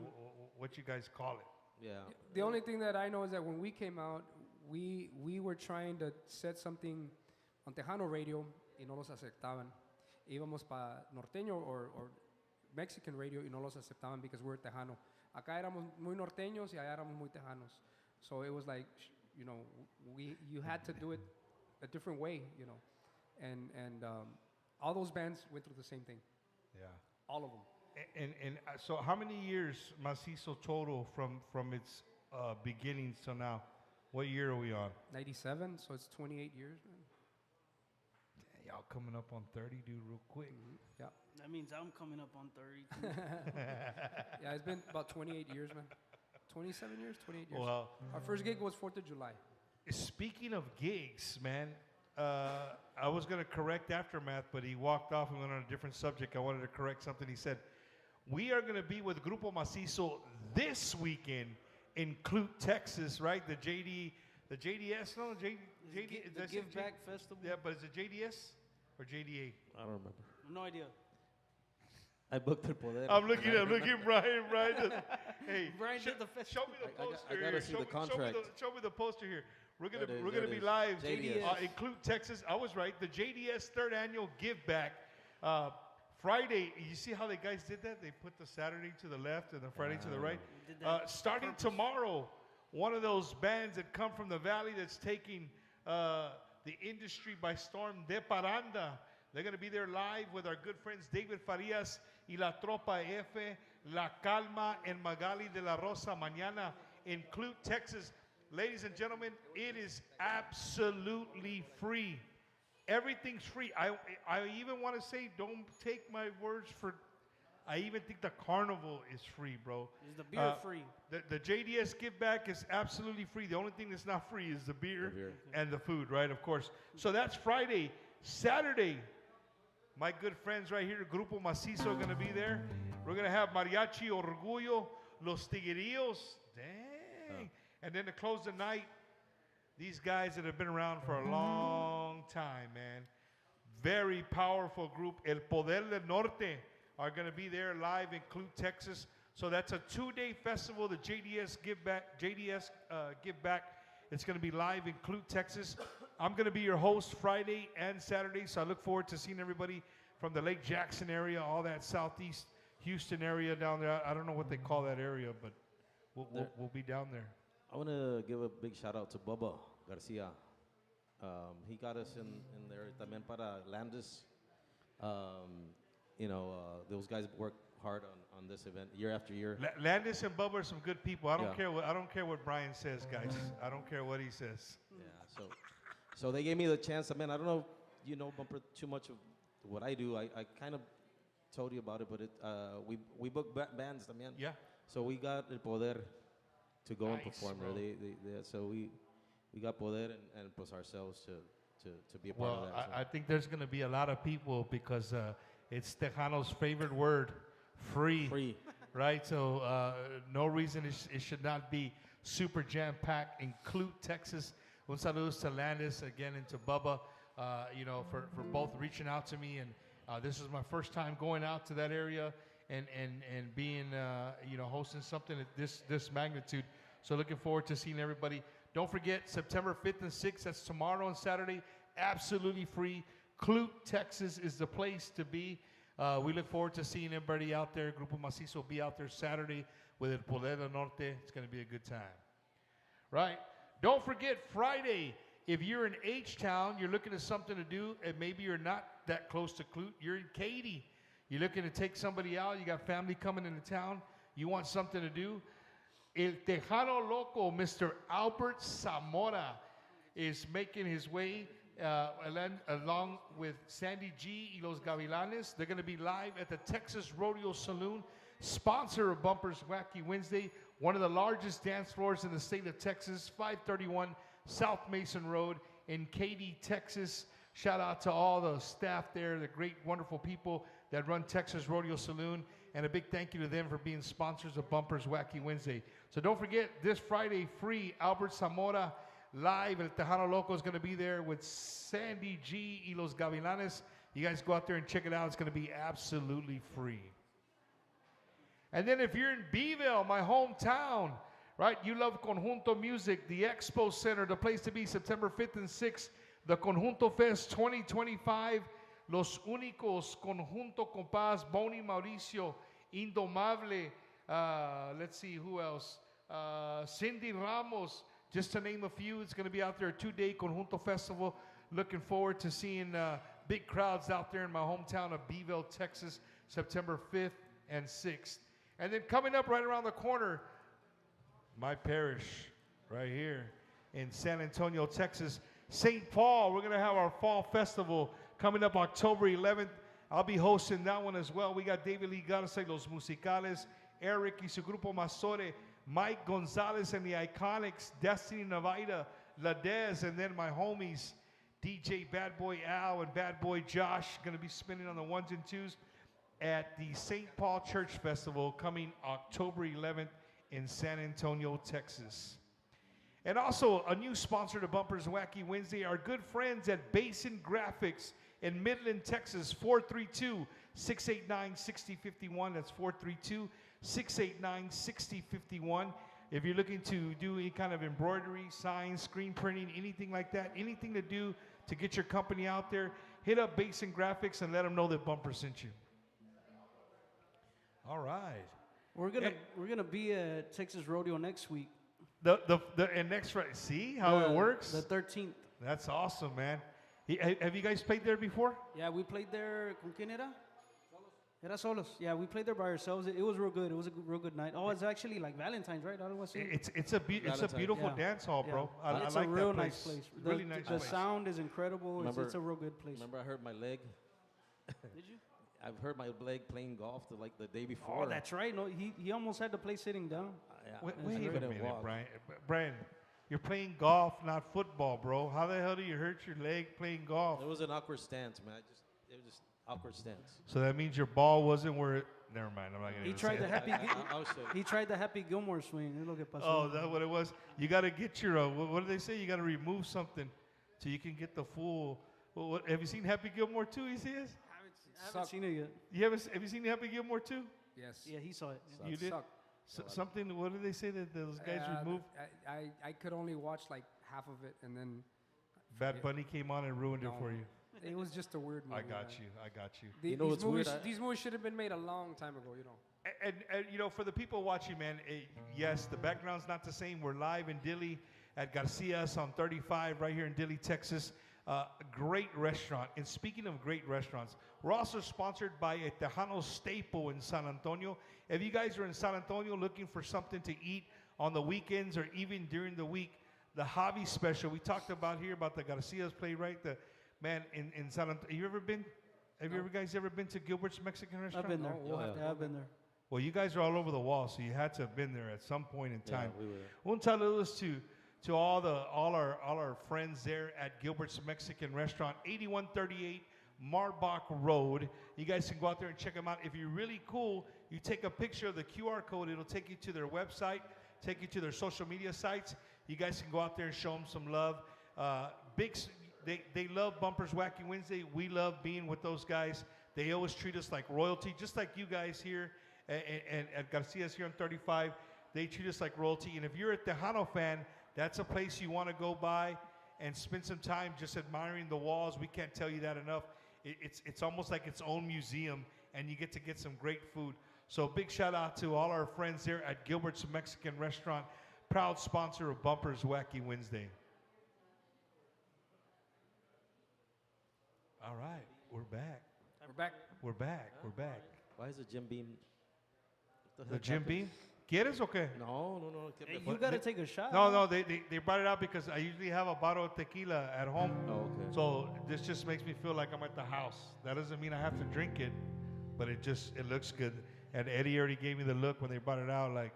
what you guys call it. Yeah. The only thing that I know is that when we came out, we were trying to set something on Tejano radio y no los aceptaban. Íbamos para norteño or Mexican radio y no los aceptaban because we're Tejano. Acá éramos muy norteños y allá éramos muy tejanos. So it was like, you know, you had to do it a different way, you know. And all those bands went through the same thing. Yeah. All of them. And so how many years Masizzo total from its beginnings till now? What year are we on? 97, so it's 28 years, man. Damn, y'all coming up on 30, dude, real quick. Yeah. That means I'm coming up on 30. Yeah, it's been about 28 years, man. 27 years, 28 years. Well, our first gig was 4th of July. Speaking of gigs, man, I was going to correct Aftermath, but he walked off and went on a different subject. I wanted to correct something he said. We are going to be with Grupo Masizzo this weekend in Clute, Texas, right? The JDS, no? The Give Back Festival? Yeah, but is it JDS or JDA? I don't remember. No idea. I booked El Poder. I'm looking at Brian. Brian, hey, Brian did the festival. Show me the poster I gotta here. see the contract. Show me the poster here. We're gonna There it is, be there it live is. JDS. in Clute, Texas. I was right. The JDS third annual Give Back. Friday, you see how the guys did that? They put the Saturday to the left and the Friday to the right. Starting tomorrow, one of those bands that come from the valley that's taking the industry by storm, De Paranda. They're going to be there live with our good friends David Farias y La Tropa F, La Calma, and Magali de la Rosa mañana in Clute, Texas. Ladies and gentlemen, it is absolutely free. Everything's free. I even want to say, don't take my words for. I even think the carnival is free, bro. Is the beer free? The JDS Give Back is absolutely free. The only thing that's not free is the beer and the food, right? Of course. So that's Friday. Saturday, my good friends right here, Grupo Masizzo, are going to be there. We're going to have Mariachi Orgullo, Los Tigrillos. Dang. And then to close the night, these guys that have been around for a long time, man. Very powerful group. El Poder del Norte are going to be there live in Clute, Texas. So that's a 2-day festival, the JDS Give Back. It's going to be live in Clute, Texas. I'm going to be your host Friday and Saturday, so I look forward to seeing everybody from the Lake Jackson area, all that southeast Houston area down there. I don't know what they call that area, but we'll be down there. I want to give a big shout out to Bubba Garcia. He got us in there también para Landis. You know, those guys work hard on this event year after year. Landis and Bubba are some good people. I don't care what Brian says, guys. I don't care what he says. Yeah. So they gave me the chance. I mean, I don't know, you know, Bumper, too much of what I do. I kind of told you about it, but we book bands también. Yeah. So we got El Poder to go and Nice, perform bro. there. So we got Poder and pues ourselves to be a part of that. I think there's going to be a lot of people because it's Tejano's favorite word, free. Free. Right? So no reason it should not be super jam-packed in Clute, Texas. Un saludos to Landis again and to Bubba, you know, for both reaching out to me. And this is my first time going out to that area and being, you know, hosting something at this magnitude. So looking forward to seeing everybody. Don't forget, September 5th and 6th, that's tomorrow and Saturday, absolutely free. Clute, Texas is the place to be. We look forward to seeing everybody out there. Grupo Masizzo will be out there Saturday with El Poder del Norte. It's going to be a good time. Right? Don't forget Friday. If you're in H-Town, you're looking at something to do, and maybe you're not that close to Clute, you're in Katy. You're looking to take somebody out, you got family coming into town, you want something to do. El Tejano Loco, Mr. Albert Zamora, is making his way along with Sandy G y Los Gavilanes. They're going to be live at the Texas Rodeo Saloon, sponsor of Bumpers Wacky Wednesday, one of the largest dance floors in the state of Texas, 531 South Mason Road in Katy, Texas. Shout out to all the staff there, the great, wonderful people that run Texas Rodeo Saloon. And a big thank you to them for being sponsors of Bumpers Wacky Wednesday. So don't forget, this Friday, free Albert Zamora live. El Tejano Loco is going to be there with Sandy G y Los Gavilanes. You guys go out there and check it out. It's going to be absolutely free. And then if you're in Beeville, my hometown, right, you love Conjunto music, the Expo Center, the place to be, September 5th and 6th, the Conjunto Fest 2025, Los Únicos, Conjunto Compás, Boni Mauricio, Indomable, let's see, who else? Cindy Ramos, just to name a few. It's going to be out there, a 2-day Conjunto Festival. Looking forward to seeing big crowds out there in my hometown of Beeville, Texas, September 5th and 6th. And then coming up right around the corner, my parish right here in San Antonio, Texas, St. Paul. We're going to have our fall festival coming up October 11th. I'll be hosting that one as well. We got David Lee Garcia, Los Musicales, Eric y su grupo Mazore, Mike Gonzalez and the Iconics, Destiny Navaida, Ladez, and then my homies, DJ Bad Boy Al and Bad Boy Josh, going to be spinning on the 1s and 2s at the St. Paul Church Festival coming October 11th in San Antonio, Texas. And also a new sponsor to Bumpers Wacky Wednesday, our good friends at Basin Graphics in Midland, Texas, 432-689-6051. That's 432-689-6051. If you're looking to do any kind of embroidery, signs, screen printing, anything like that, anything to do to get your company out there, hit up Basin Graphics and let them know that Bumper sent you. All right. We're gonna be at Texas Rodeo next week. And next Friday, see how it works? The 13th. That's awesome, man. Have you guys played there before? Yeah, we played there. ¿Con quién era? Era Solos. Yeah, we played there by ourselves. It was real good. It was a real good night. Oh, it's actually like Valentine's, right? I don't want to say. It's a beautiful dance hall, bro. Yeah. It's I like a real that nice place. Really nice The place. sound is incredible. It's a real good place. Remember I hurt my leg? Did you? I've hurt my leg playing golf the day before. Oh, that's right. No, he almost had to play sitting down. Wait a couldn't minute, walk. Brian. You're playing golf, not football, bro. How the hell do you hurt your leg playing golf? It was an awkward stance, man. It was just awkward stance. So that means your ball wasn't where it... Never mind, I'm not going to He tried the happy. I'll show you. He tried the Happy Gilmore swing. Es lo que pasó. Oh, that's what it was? You got to get your... what do they say? You got to remove something so you can get the full... have you seen Happy Gilmore 2, he says? I haven't seen it yet. Have you seen Happy Gilmore 2? Yes. Yeah, he saw it. Yeah. You did? Something, what did they say that those guys removed? I could only watch like half of it, and then Bad Bunny came on and ruined it for you. it was just a weird movie. I got you. You know what's weird? These movies should have been made a long time ago, you know. And you know, for the people watching, man, yes, the background's not the same. We're live in Dilley at Garcia's on 35 right here in Dilley, Texas. A great restaurant. And speaking of great restaurants, we're also sponsored by a Tejano staple in San Antonio. If you guys are in San Antonio looking for something to eat on the weekends or even during the week, the Hobby Special, we talked about here about the Garcia's play, right? The man in San Antonio. You ever been? Have you guys ever been to Gilbert's Mexican restaurant? I've been there. Yeah, I've been there. Well, you guys are all over the wall, so you had to have been there at some point in time. Yeah, we were. One saludos to all our friends there at Gilbert's Mexican Restaurant, 8138 Marbach Road. You guys can go out there and check them out. If you're really cool, you take a picture of the QR code. It'll take you to their website, take you to their social media sites. You guys can go out there and show them some love. They love Bumpers Wacky Wednesday. We love being with those guys. They always treat us like royalty, just like you guys here and at Garcia's here on 35. They treat us like royalty. And if you're a Tejano fan, that's a place you want to go by and spend some time just admiring the walls. We can't tell you that enough. It's almost like its own museum, and you get to get some great food. So big shout out to all our friends there at Gilbert's Mexican Restaurant, proud sponsor of Bumpers Wacky Wednesday. All right, we're back. We're back. Why is the Jim Beam? The Jim Beam? ¿Quieres o qué? No. Hey, you got to take a shot. No, they brought it out because I usually have a bottle of tequila at home. Oh, okay. So this just makes me feel like I'm at the house. That doesn't mean I have to drink it, but it looks good. And Eddie already gave me the look when they brought it out, like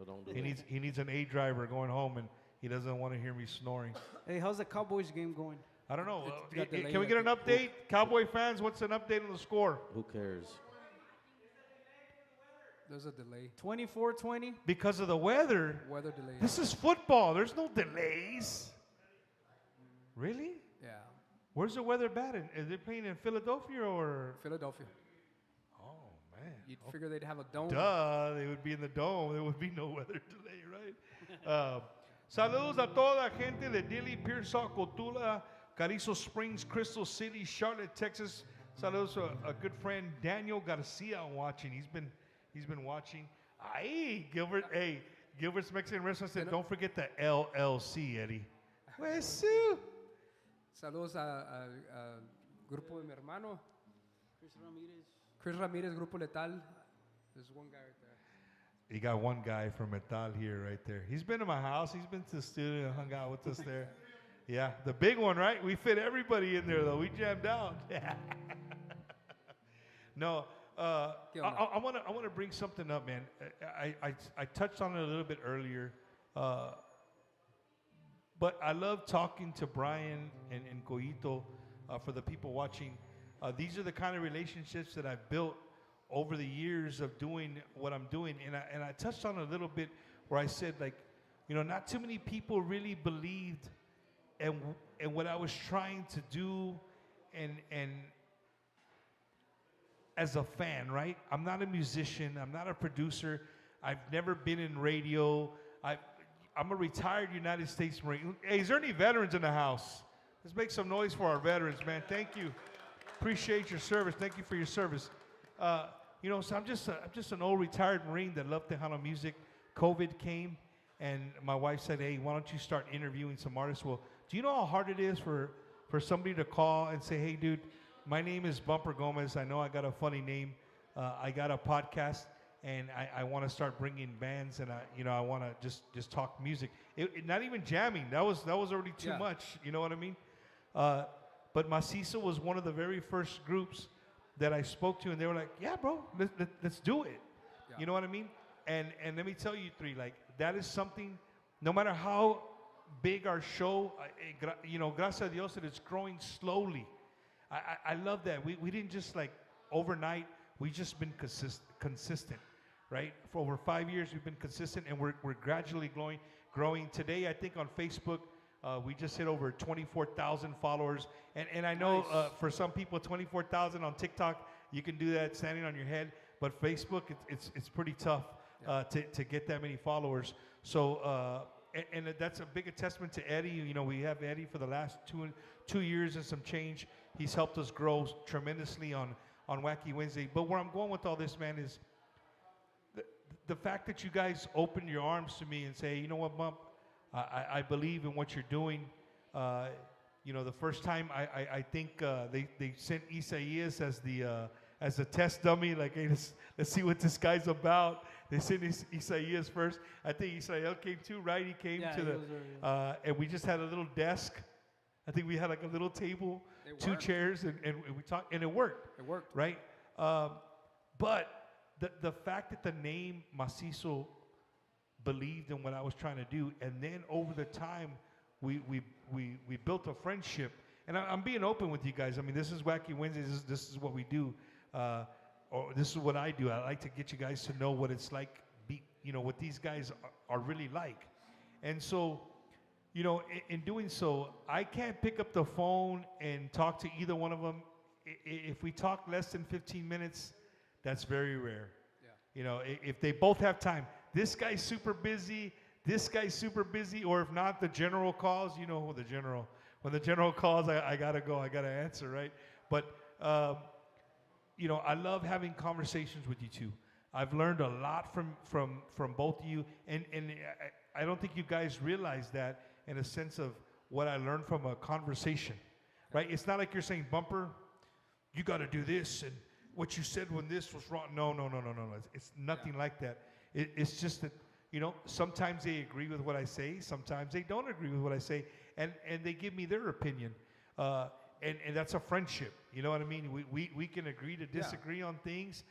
don't do he needs an A driver going home, and he doesn't want to hear me snoring. Hey, how's the Cowboys game going? I don't know. It got delayed, Can we I get an think. update? Cowboy fans, what's an update on the score? Who cares? There's a delay. 24-20. Because of the weather. Weather delay. This is football. There's no delays. Really? Yeah. Where's the weather bad? Is they playing in Philadelphia or? Philadelphia. Oh, man. You'd figure they'd have a dome. Duh, they would be in the dome. There would be no weather delay, right? Saludos a toda la gente de Dilley, Pearsall, Cotula, Carrizo Springs, Crystal City, Charlotte, Texas. Saludos to a good friend, Daniel Garcia, watching. He's been watching. Ay, Gilbert. Hey, Gilbert's Mexican Restaurant said, don't forget the LLC, Eddie. Where's Sue? Saludos a grupo de mi hermano. Chris Ramirez. Chris Ramirez, Grupo Letal. There's one guy right there. You got one guy from Metal here, right there. He's been to my house. He's been to the studio, hung out with us there. Yeah, the big one, right? We fit everybody in there, though. We jammed out. No, I want to bring something up, man. I touched on it a little bit earlier, but I love talking to Brian and Coito for the people watching. These are the kind of relationships that I've built over the years of doing what I'm doing, and I touched on it a little bit where I said, like, you know, not too many people really believed in what I was trying to do, and as a fan, right? I'm not a musician. I'm not a producer. I've never been in radio. I'm a retired United States Marine. Hey, is there any veterans in the house? Let's make some noise for our veterans, man. Thank you. Appreciate your service. Thank you for your service. You know, so I'm just an old retired Marine that loved Tejano music. COVID came, and my wife said, hey, why don't you start interviewing some artists? Well, do you know how hard it is for somebody to call and say, hey, dude, my name is Bumper Gomez. I know I got a funny name. I got a podcast, and I want to start bringing bands, and I want to just talk music. Not even jamming. That was already too much. You know what I mean? But Masizzo was one of the very first groups that I spoke to, and they were like, "Yeah, bro, let's do it." Yeah. You know what I mean? And let me tell you, three, like that is something. No matter how big our show, gracias a Dios, that it's growing slowly. I love that. We didn't just like overnight. We just been consistent, right? For over 5 years, we've been consistent, and we're gradually growing. Today, I think on Facebook, we just hit over 24,000 followers. And I know for some people, 24,000 on TikTok, you can do that standing on your head. But Facebook, it's pretty tough to get that many followers. So, and that's a big testament to Eddie. You know, we have Eddie for the last two years and some change. He's helped us grow tremendously on Wacky Wednesday. But where I'm going with all this, man, is the fact that you guys open your arms to me and say, you know what, Bump, I believe in what you're doing. You know, the first time I think they sent Isaias as the test dummy, like, hey, let's see what this guy's about. They sent Isaias first. I think Israel came too, right? He came and we just had a little desk. I think we had like a little table, two chairs, and we talked, and it worked. It worked, right? But the fact that the name Masizzo believed in what I was trying to do, and then over the time, we built a friendship. And I'm being open with you guys. I mean, this is Wacky Wednesdays. This is what we do, or this is what I do. I like to get you guys to know what it's like, what these guys are really like. And so, in doing so, I can't pick up the phone and talk to either one of them. If we talk less than 15 minutes, that's very rare. Yeah. If they both have time. This guy's super busy, this guy's super busy, or if not, the general calls. You know who the general. When the general calls, I gotta go, I gotta answer, right? But, I love having conversations with you two. I've learned a lot from both of you, and I don't think you guys realize that in a sense of what I learned from a conversation, right? It's not like you're saying, Bumper, you gotta do this, and what you said when this was wrong. No. It's nothing like that. It's just that, sometimes they agree with what I say, sometimes they don't agree with what I say, and they give me their opinion. And that's a friendship, you know what I mean? We can agree to disagree on things,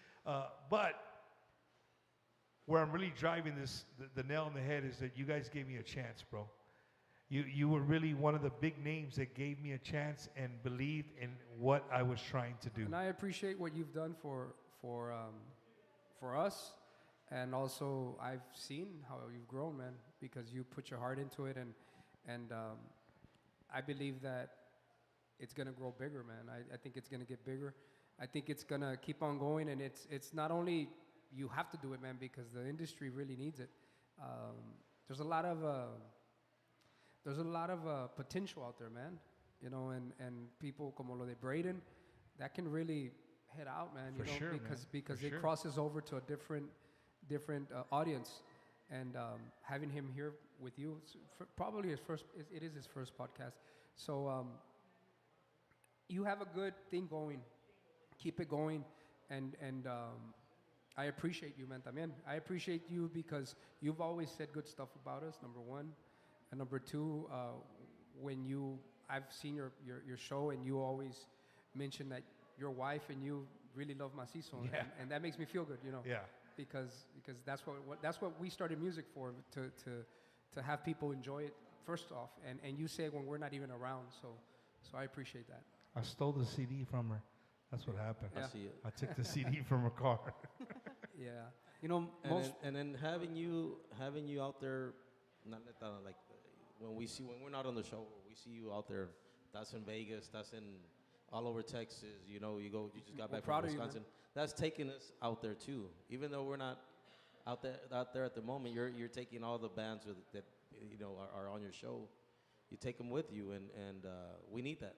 but where I'm really driving the nail on the head is that you guys gave me a chance, bro. you were really one of the big names that gave me a chance and believed in what I was trying to do. And I appreciate what you've done for us, and also I've seen how you've grown, man, because you put your heart into it, and I believe that it's gonna grow bigger, man. I think it's gonna get bigger. I think it's gonna keep on going, and it's not only you have to do it, man, because the industry really needs it. There's a lot of potential out there, man. You know, and people como lo de Braden, that can really head out, man. For sure, because For it sure. crosses over to a different audience, and having him here with you, probably his first. It is his first podcast, so you have a good thing going. Keep it going, and I appreciate you, man. También. I appreciate you because you've always said good stuff about us. Number one, and number two, I've seen your show, and you always mention that your wife and you really love Masizzo, Yeah. and that makes me feel good, you know. Yeah. Because that's what we started music for, to have people enjoy it first off, and you say it when we're not even around, so I appreciate that. I stole the CD from her. That's what happened. Yeah. I see it. I took the CD from her car. Yeah. You know, And then having you out there, not like when we're not on the show, we see you out there. That's in Vegas. That's in all over Texas. You know, you just got We're back proud from of you, man. Wisconsin. That's taking us out there too. Even though we're not out there at the moment, you're taking all the bands that you know are on your show. You take them with you, and we need that.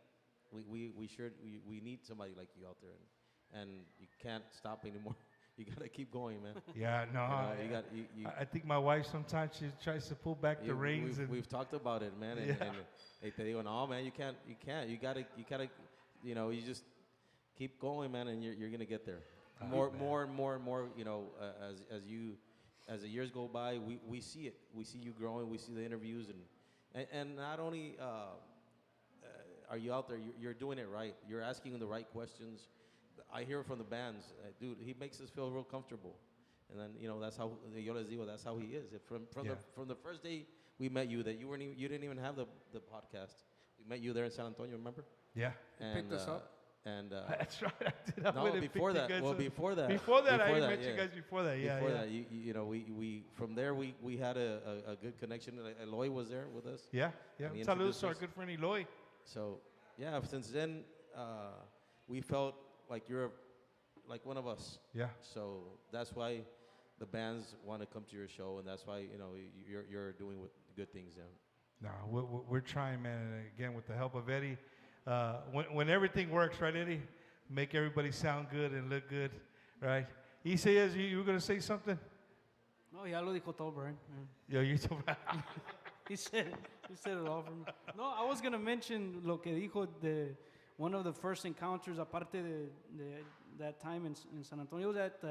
We need somebody like you out there, and you can't stop anymore. You gotta keep going, man. Yeah, no. I think my wife sometimes she tries to pull back the reins. We've talked about it, man. And, Yeah. and they tell you, no, man, you can't. You gotta, you know, you just keep going, man, and you're gonna get there. More and more. You know, as the years go by, we see it. We see you growing. We see the interviews, and not only are you out there, you're doing it right. You're asking the right questions. I hear from the bands, dude. He makes us feel real comfortable, and then you know that's how yo les digo. That's how he is. From the first day we met you, that you didn't even have the podcast. We met you there in San Antonio, remember? Yeah. And, picked us up. And That's right. I did. I no, went and before picked you that. guys Well, up. before that. Before that, I that, met yeah. you guys before that. Yeah, Before yeah. that, you know, we from there we had a good connection. Eloy was there with us. Yeah, yeah. And he Saludos introduced to our us. good friend Eloy. So yeah, since then we felt like you're like one of us. Yeah. So that's why the bands want to come to your show, and that's why you know you're doing good things. Yeah. No, we're trying, man. And again, with the help of Eddie, when everything works, right, Eddie? Make everybody sound good and look good, right? He says you were gonna say something. no, ya lo dijo todo, Brian. Yo, you told He said it all for me. No, I was gonna mention lo que dijo one of the first encounters, aparte de that time in San Antonio, was at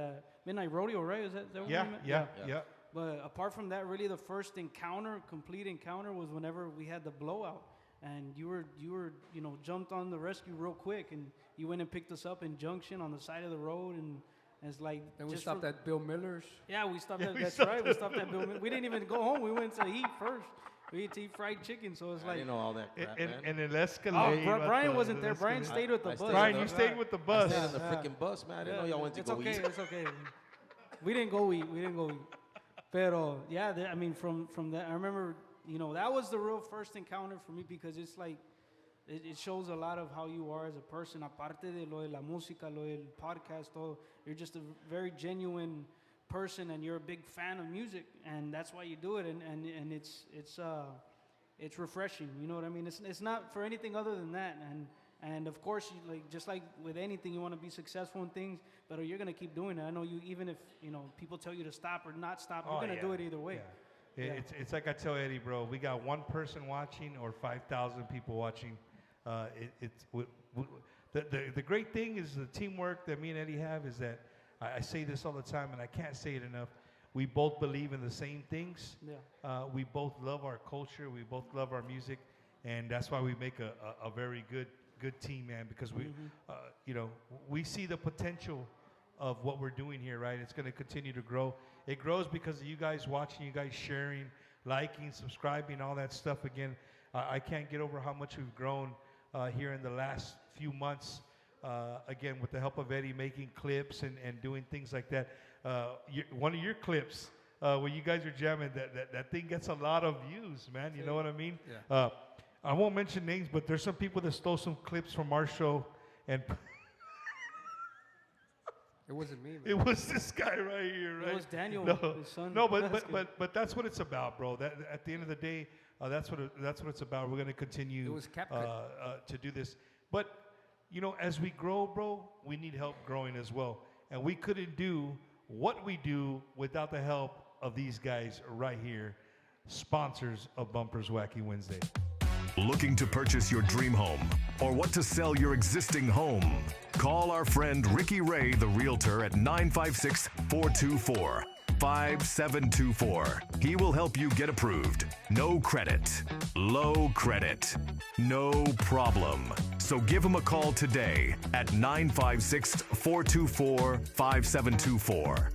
Midnight Rodeo, right? Is that what we met? yeah. But apart from that, really the first complete encounter, was whenever we had the blowout, and you were jumped on the rescue real quick, and you went and picked us up in Junction on the side of the road, and it's like. Then we just stopped at Bill Miller's. Yeah, we stopped at. That's right. We stopped at Bill. We didn't even go home. We went to eat first. We ate to eat fried chicken. So it's I like. didn't know all that crap, man. And it escalated. Brian wasn't there. Brian stayed with the I bus. Brian, you stayed with the I bus. stayed on the freaking bus, man. I didn't know y'all went to It's go okay. eat. It's okay. We didn't go eat. Pero yeah, I mean, from that, I remember, that was the real first encounter for me, because it's like, it shows a lot of how you are as a person. Aparte de lo de la música, lo del podcast, todo, you're just a very genuine person, and you're a big fan of music, and that's why you do it, and it's refreshing. You know what I mean? It's not for anything other than that, and of course, just like with anything, you want to be successful in things, but you're gonna keep doing it. I know you, even if people tell you to stop or not stop, you're gonna do it either way. Yeah. Yeah. It's like I tell Eddie, bro. We got one person watching or 5,000 people watching. The great thing is the teamwork that me and Eddie have is that I say this all the time, and I can't say it enough. We both believe in the same things. Yeah. We both love our culture. We both love our music, and that's why we make a very good team, man. Because we see the potential of what we're doing here, right? It's going to continue to grow. It grows because of you guys watching, you guys sharing, liking, subscribing, all that stuff. Again, I can't get over how much we've grown here in the last few months. Again, with the help of Eddie making clips and doing things like that. One of your clips where you guys are jamming, that thing gets a lot of views, man. You know what I mean? Yeah. I won't mention names, but there's some people that stole some clips from our show and It wasn't me, man. it was this guy right here, right? It was Daniel, No, his son. no, That's good. but that's what it's about, bro. That at the end of the day, that's what it's about. We're gonna continue It was CapCut. to do this, but as we grow, bro, we need help growing as well, and we couldn't do what we do without the help of these guys right here, sponsors of Bumpers Wacky Wednesday. Looking to purchase your dream home or what to sell your existing home? Call our friend Ricky Ray, the realtor, at 956-424-5724. He will help you get approved. No credit, low credit, no problem. So give him a call today at 956-424-5724.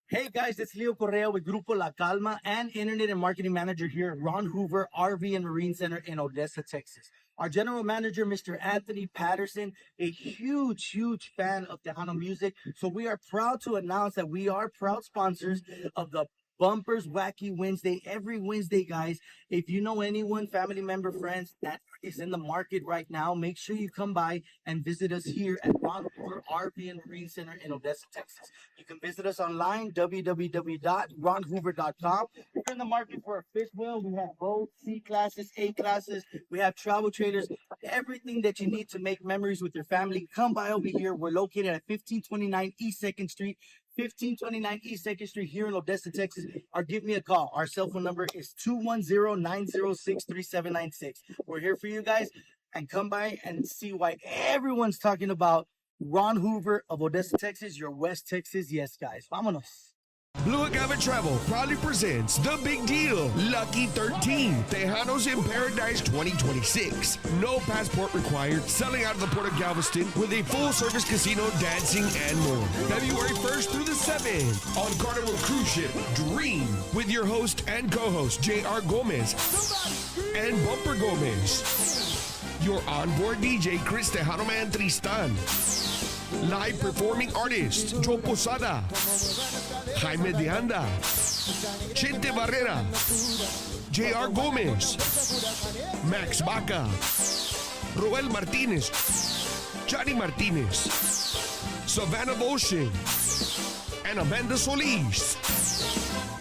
Hey guys, it's Leo Correa with Grupo La Calma and Internet and Marketing Manager here at Ron Hoover RV and Marine Center in Odessa, Texas. Our General Manager, Mr. Anthony Patterson, a huge fan of Tejano music. So we are proud to announce that we are proud sponsors of the Bumpers Wacky Wednesday. Every Wednesday, guys, if you know anyone, family member, friends that is in the market right now, make sure you come by and visit us here at Ron Hoover RV and Marine Center in Odessa, Texas. You can visit us online, www.ronhoover.com. If you're in the market for a fifth wheel, we have both C classes, A classes. We have travel trailers, everything that you need to make memories with your family. Come by over here. We're located at 1529 East 2nd Street. 1529 East 2nd Street here in Odessa, Texas, or give me a call. Our cell phone number is 210-906-3796. We're here for you guys, and come by and see why everyone's talking about Ron Hoover of Odessa, Texas, your West Texas. Yes, guys. Vámonos. Blue Agave Travel proudly presents The Big Deal, Lucky 13, Tejanos in Paradise 2026. No passport required, selling out of the Port of Galveston with a full-service casino, dancing, and more. February 1st through the 7th on Carnival Cruise Ship Dream with your host and co-host J.R. Gomez and Bumper Gomez. Your onboard DJ, Chris Tejano Man Tristan. Live performing artists, Joe Posada, Jaime de Anda, Chente Barrera, J.R. Gomez, Max Baca, Roel Martinez, Johnny Martinez, Savannah Motion, and Amanda Solis.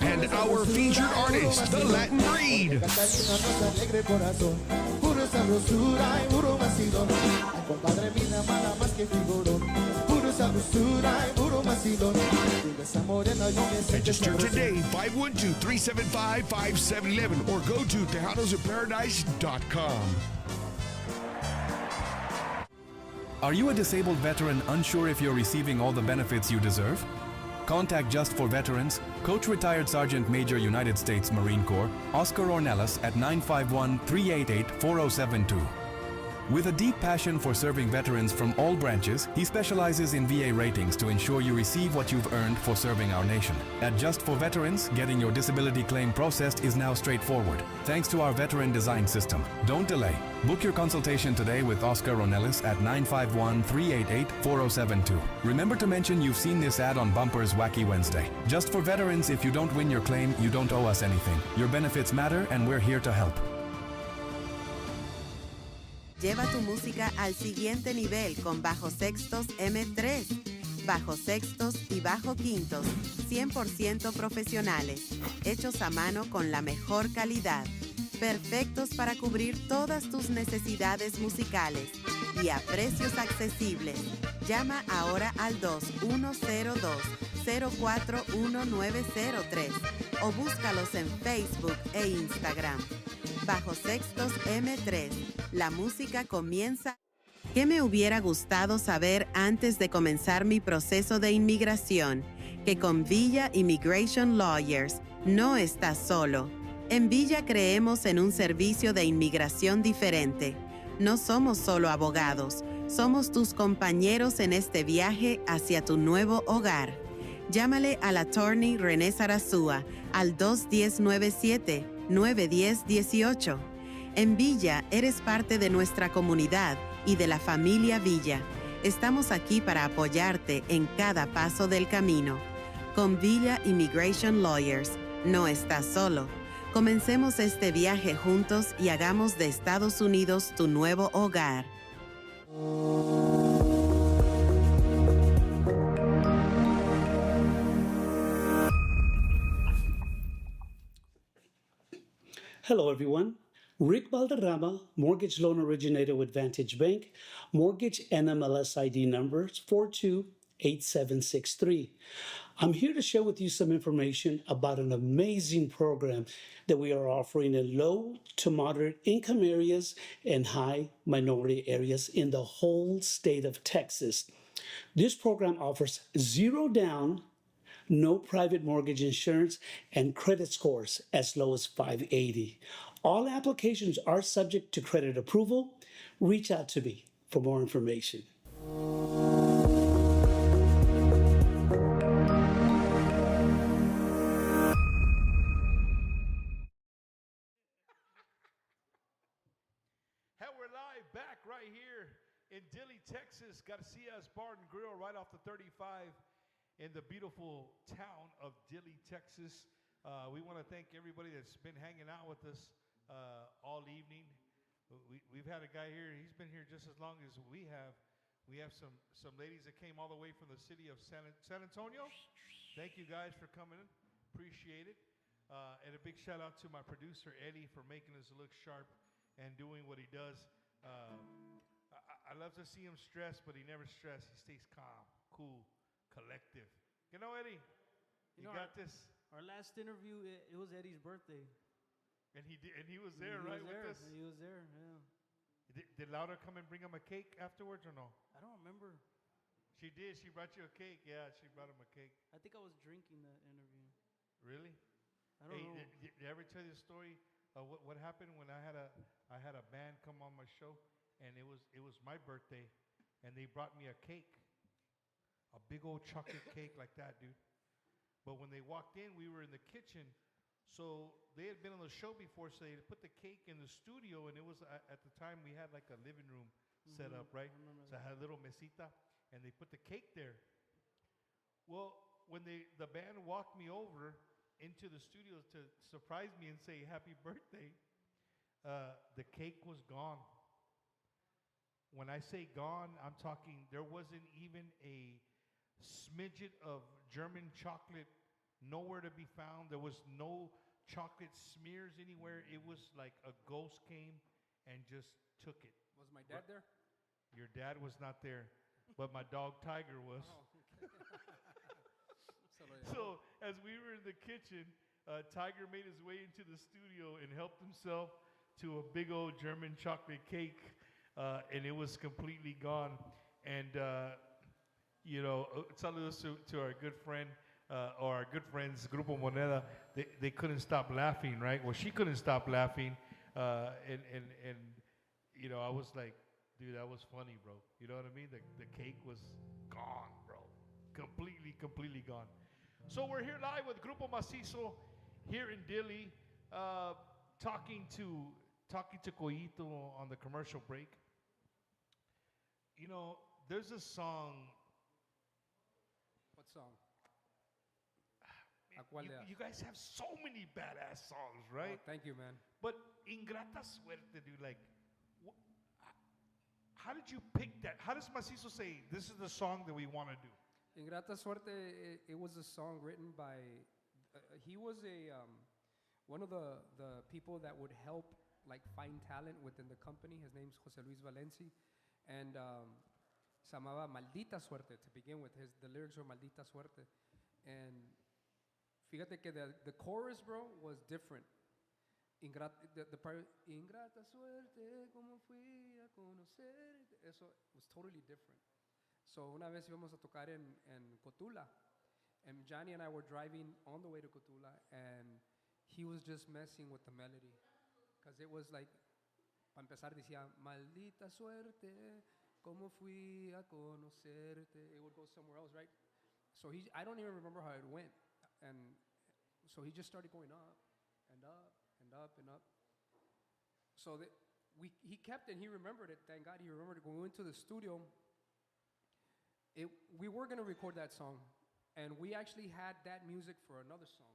And our featured artist, The Latin Breed. Register today, 512-375-5711, or go to TejanosInParadise.com. Are you a disabled veteran unsure if you're receiving all the benefits you deserve? Contact Just for Veterans, Coach Retired Sergeant Major United States Marine Corps, Oscar Ornelas at 951-388-4072. With a deep passion for serving veterans from all branches, he specializes in VA ratings to ensure you receive what you've earned for serving our nation. At Just for Veterans, getting your disability claim processed is now straightforward, thanks to our veteran design system. Don't delay. Book your consultation today with Oscar Ornelas at 951-388-4072. Remember to mention you've seen this ad on Bumper's Wacky Wednesday. Just for Veterans, if you don't win your claim, you don't owe us anything. Your benefits matter, and we're here to help. Lleva tu música al siguiente nivel con bajos sextos M3, bajos sextos y bajo quintos, 100% profesionales, hechos a mano con la mejor calidad, perfectos para cubrir todas tus necesidades musicales y a precios accesibles. Llama ahora al 2102-041-903 o búscalos en Facebook e Instagram. Bajo Sextos M3, la música comienza. ¿Qué me hubiera gustado saber antes de comenzar mi proceso de inmigración? Que con Villa Immigration Lawyers no estás solo. En Villa creemos en un servicio de inmigración diferente. No somos solo abogados, somos tus compañeros en este viaje hacia tu nuevo hogar. Llámale al attorney René Sarasúa al 210-97-910-18. En Villa, eres parte de nuestra comunidad y de la familia Villa. Estamos aquí para apoyarte en cada paso del camino. Con Villa Immigration Lawyers, no estás solo. Comencemos este viaje juntos y hagamos de Estados Unidos tu nuevo hogar. Hello, everyone. Rick Valderrama, mortgage loan originator with Vantage Bank, mortgage NMLS ID number 428763. I'm here to share with you some information about an amazing program that we are offering in low to moderate income areas and high minority areas in the whole state of Texas. This program offers zero down, no private mortgage insurance, and credit scores as low as 580. All applications are subject to credit approval. Reach out to me for more information. Hey, we're live back right here in Dilley, Texas. Garcia's Bar and Grill right off the 35 in the beautiful town of Dilley, Texas. We want to thank everybody that's been hanging out with us all evening. We've had a guy here. He's been here just as long as we have. We have some ladies that came all the way from the city of San Antonio. Thank you guys for coming in. Appreciate it. And a big shout out to my producer, Eddie, for making us look sharp and doing what he does. I love to see him stress, but he never stresses. He stays calm, cool, collective. You know, Eddie, you got this. Our last interview, it was Eddie's birthday. And he was there, right, with us? He was there, yeah. Did Laura come and bring him a cake afterwards or no? I don't remember. She did. She brought you a cake. Yeah, she brought him a cake. I think I was drinking that interview. Really? I don't know. Did I ever tell you the story of what happened when I had a band come on my show, and it was my birthday, and they brought me a cake, a big old chocolate cake like that, dude. But when they walked in, we were in the kitchen, so they had been on the show before, so they put the cake in the studio, and it was at the time we had like a living room set up, right? So I had a little mesita, and they put the cake there. Well, when the band walked me over into the studio to surprise me and say happy birthday, the cake was gone. When I say gone, I'm talking there wasn't even a smidget of German chocolate nowhere to be found. There was no chocolate smears anywhere. It was like a ghost came and just took it. Was my dad there? Your dad was not there, but my dog Tiger was. Oh, okay. So as we were in the kitchen, Tiger made his way into the studio and helped himself to a big old German chocolate cake, and it was completely gone. And saludos to our good friend or our good friends, Grupo Moneda. They couldn't stop laughing, right? Well, she couldn't stop laughing, and I was like, dude, that was funny, bro. You know what I mean? The cake was gone, bro, completely gone. So we're here live with Grupo Masizzo here in Dilley, talking to Coito on the commercial break. You know, there's a song. What song? You guys have so many badass songs, right? Oh, thank you, man. But Ingrata Suerte, dude, like, how did you pick that? How does Masizzo say, this is the song that we want to do? Ingrata Suerte, it was a song written by, he was one of the people that would help like find talent within the company. His name's Jose Luis Valenci, and se llamaba Maldita Suerte to begin with. The lyrics were Maldita Suerte, and fíjate que the chorus, bro, was different. The part, Ingrata Suerte, como fui a conocerte, eso was totally different. So una vez íbamos a tocar en Cotula, and Johnny and I were driving on the way to Cotula, and he was just messing with the melody, because it was like, para empezar decía, maldita suerte, como fui a conocerte. It would go somewhere else, right? So I don't even remember how it went. And so he just started going up and up and up and up. So he kept it, and he remembered it. Thank God he remembered it. When we went to the studio, we were going to record that song, and we actually had that music for another song.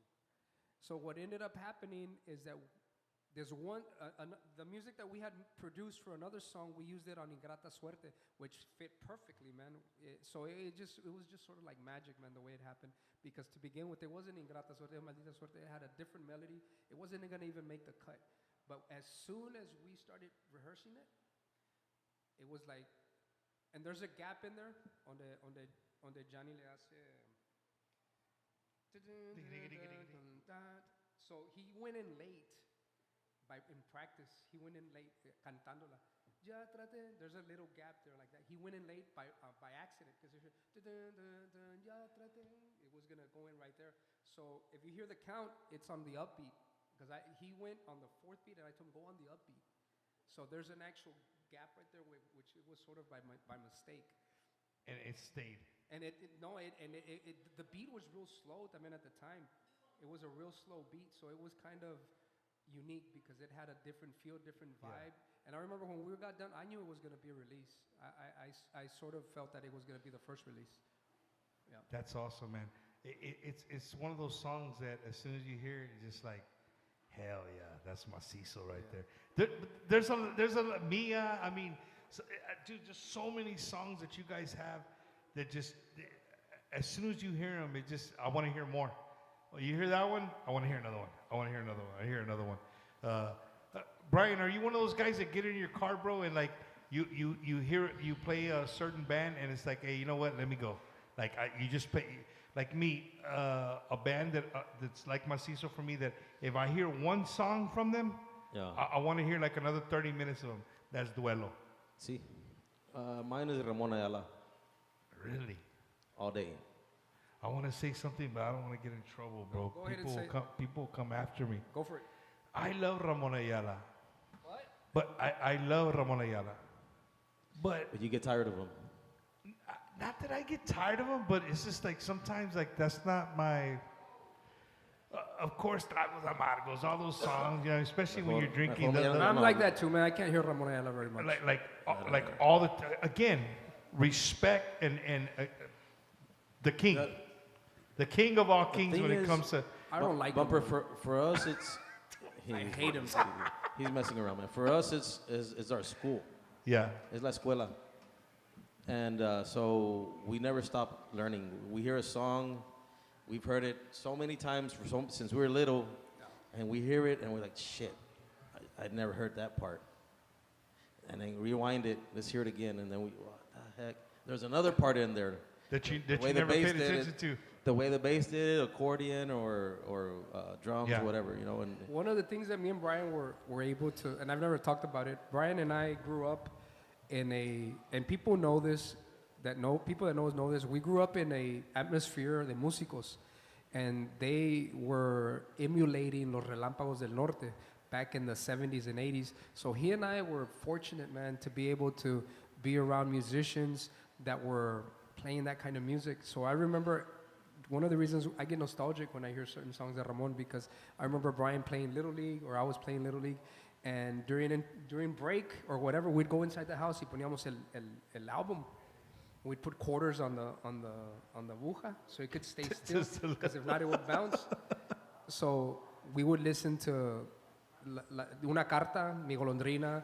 So what ended up happening is that there's the music that we had produced for another song, we used it on Ingrata Suerte, which fit perfectly, man. It was just sort of like magic, man, the way it happened. Because to begin with, it wasn't Ingrata Suerte, Maldita Suerte. It had a different melody. It wasn't going to even make the cut. But as soon as we started rehearsing it, it was like, and there's a gap in there on the Johnny le hace. So he went in late. In practice, he went in late cantándola. Ya traté. There's a little gap there like that. He went in late by accident because it was gonna go in right there. So if you hear the count, it's on the upbeat because he went on the fourth beat and I told him go on the upbeat. So there's an actual gap right there, which it was sort of by mistake. And it stayed. And the beat was real slow. I mean, at the time, it was a real slow beat, so it was kind of unique because it had a different feel, different vibe. Yeah. And I remember when we got done, I knew it was going to be a release. I sort of felt that it was going to be the first release. Yeah. That's awesome, man. It's one of those songs that as soon as you hear it, you're just like, hell yeah, that's Masizzo right there. There's a Mia. I mean, dude, just so many songs that you guys have that just as soon as you hear them, I want to hear more. Well, you hear that one? I want to hear another one. I want to hear another one. I hear another one. Brian, are you one of those guys that get in your car, bro, and like you play a certain band, and it's like, hey, you know what? Let me go. Like you just play, like me, a band that's like Masizzo for me. That if I hear one song from them, I want to hear like another 30 minutes of them. That's Duelo. Sí. Mine is Ramon Ayala. Really? All day. I want to say something, but I don't want to get in trouble, bro. No, go ahead and say it. People come after me. Go for it. I love Ramon Ayala. What? But I love Ramon Ayala. But you get tired of him. Not that I get tired of him, but it's just like sometimes like that's not my. Of course, Tragos Amargos, all those songs, you know, especially when you're drinking. I'm like that too, man. I can't hear Ramon Ayala very much. Like all the again, respect and the king. The king of all kings when it comes to... I don't like Bumper, him. For us, it's... I hate him. He's messing around, man. For us, it's our school. Yeah. It's la escuela. And so we never stop learning. We hear a song, we've heard it so many times since we were little, and we hear it, and we're like, shit, I'd never heard that part. And then rewind it, let's hear it again, and then what the heck? There's another part in there. That you never paid attention to. The way the bass did it, accordion or drums or whatever, you know. And one of the things that me and Brian were able to, and I've never talked about it, Brian and I grew up and people know this, people that know us know this, we grew up in a atmosphere de músicos, and they were emulating Los Relámpagos del Norte back in the 70s and 80s. So he and I were fortunate, man, to be able to be around musicians that were playing that kind of music. So I remember one of the reasons I get nostalgic when I hear certain songs of Ramon, because I remember Brian playing Little League, or I was playing Little League, and during break or whatever, we'd go inside the house y poníamos el album. We'd put quarters on the aguja so it could stay still, because if not, it would bounce. So we would listen to Una Carta, Mi Golondrina,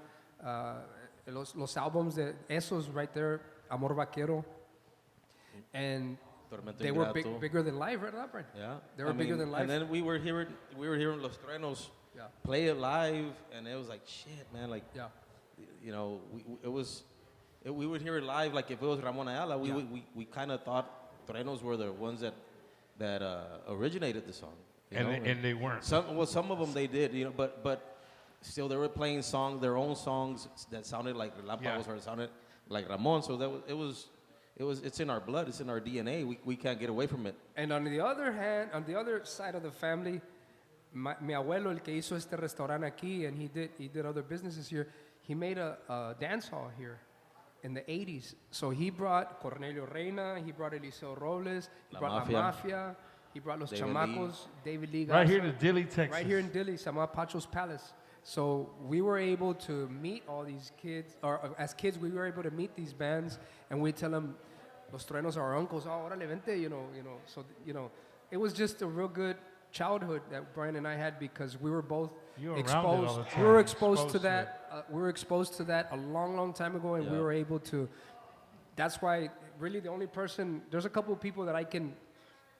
los albums de esos right there, Amor Vaquero, and they were bigger than life, right, Brian? Yeah, they were bigger than life. And then we were hearing Los Truenos play it live, and it was like, shit, man, like, you know, we would hear it live, like if it was Ramon Ayala, we kind of thought Truenos were the ones that originated the song. And they weren't. Some of them they did, you know, but still they were playing their own songs that sounded like Relámpagos or sounded like Ramon. So it's in our blood, it's in our DNA. We can't get away from it. And on the other hand, on the other side of the family, mi abuelo, el que hizo este restaurante aquí, and he did other businesses here. He made a dance hall here in the 80s. So he brought Cornelio Reina, he brought Eliseo Robles, he La brought Mafia. La Mafia, he brought Los David Chamacos, David Lee. Right here Garza. in Dilley, Texas. Right here in Dilley, Sama Pacho's Palace. So we were able to meet all these kids, or as kids, we were able to meet these bands, and we tell them, Los Truenos are our uncles. Oh, órale, vente, you know. So, it was just a real good childhood that Brian and I had because we were both exposed. We were exposed to that. We were exposed to that a long, long time ago, and we were able to. That's why, really, the only person. There's a couple of people that I can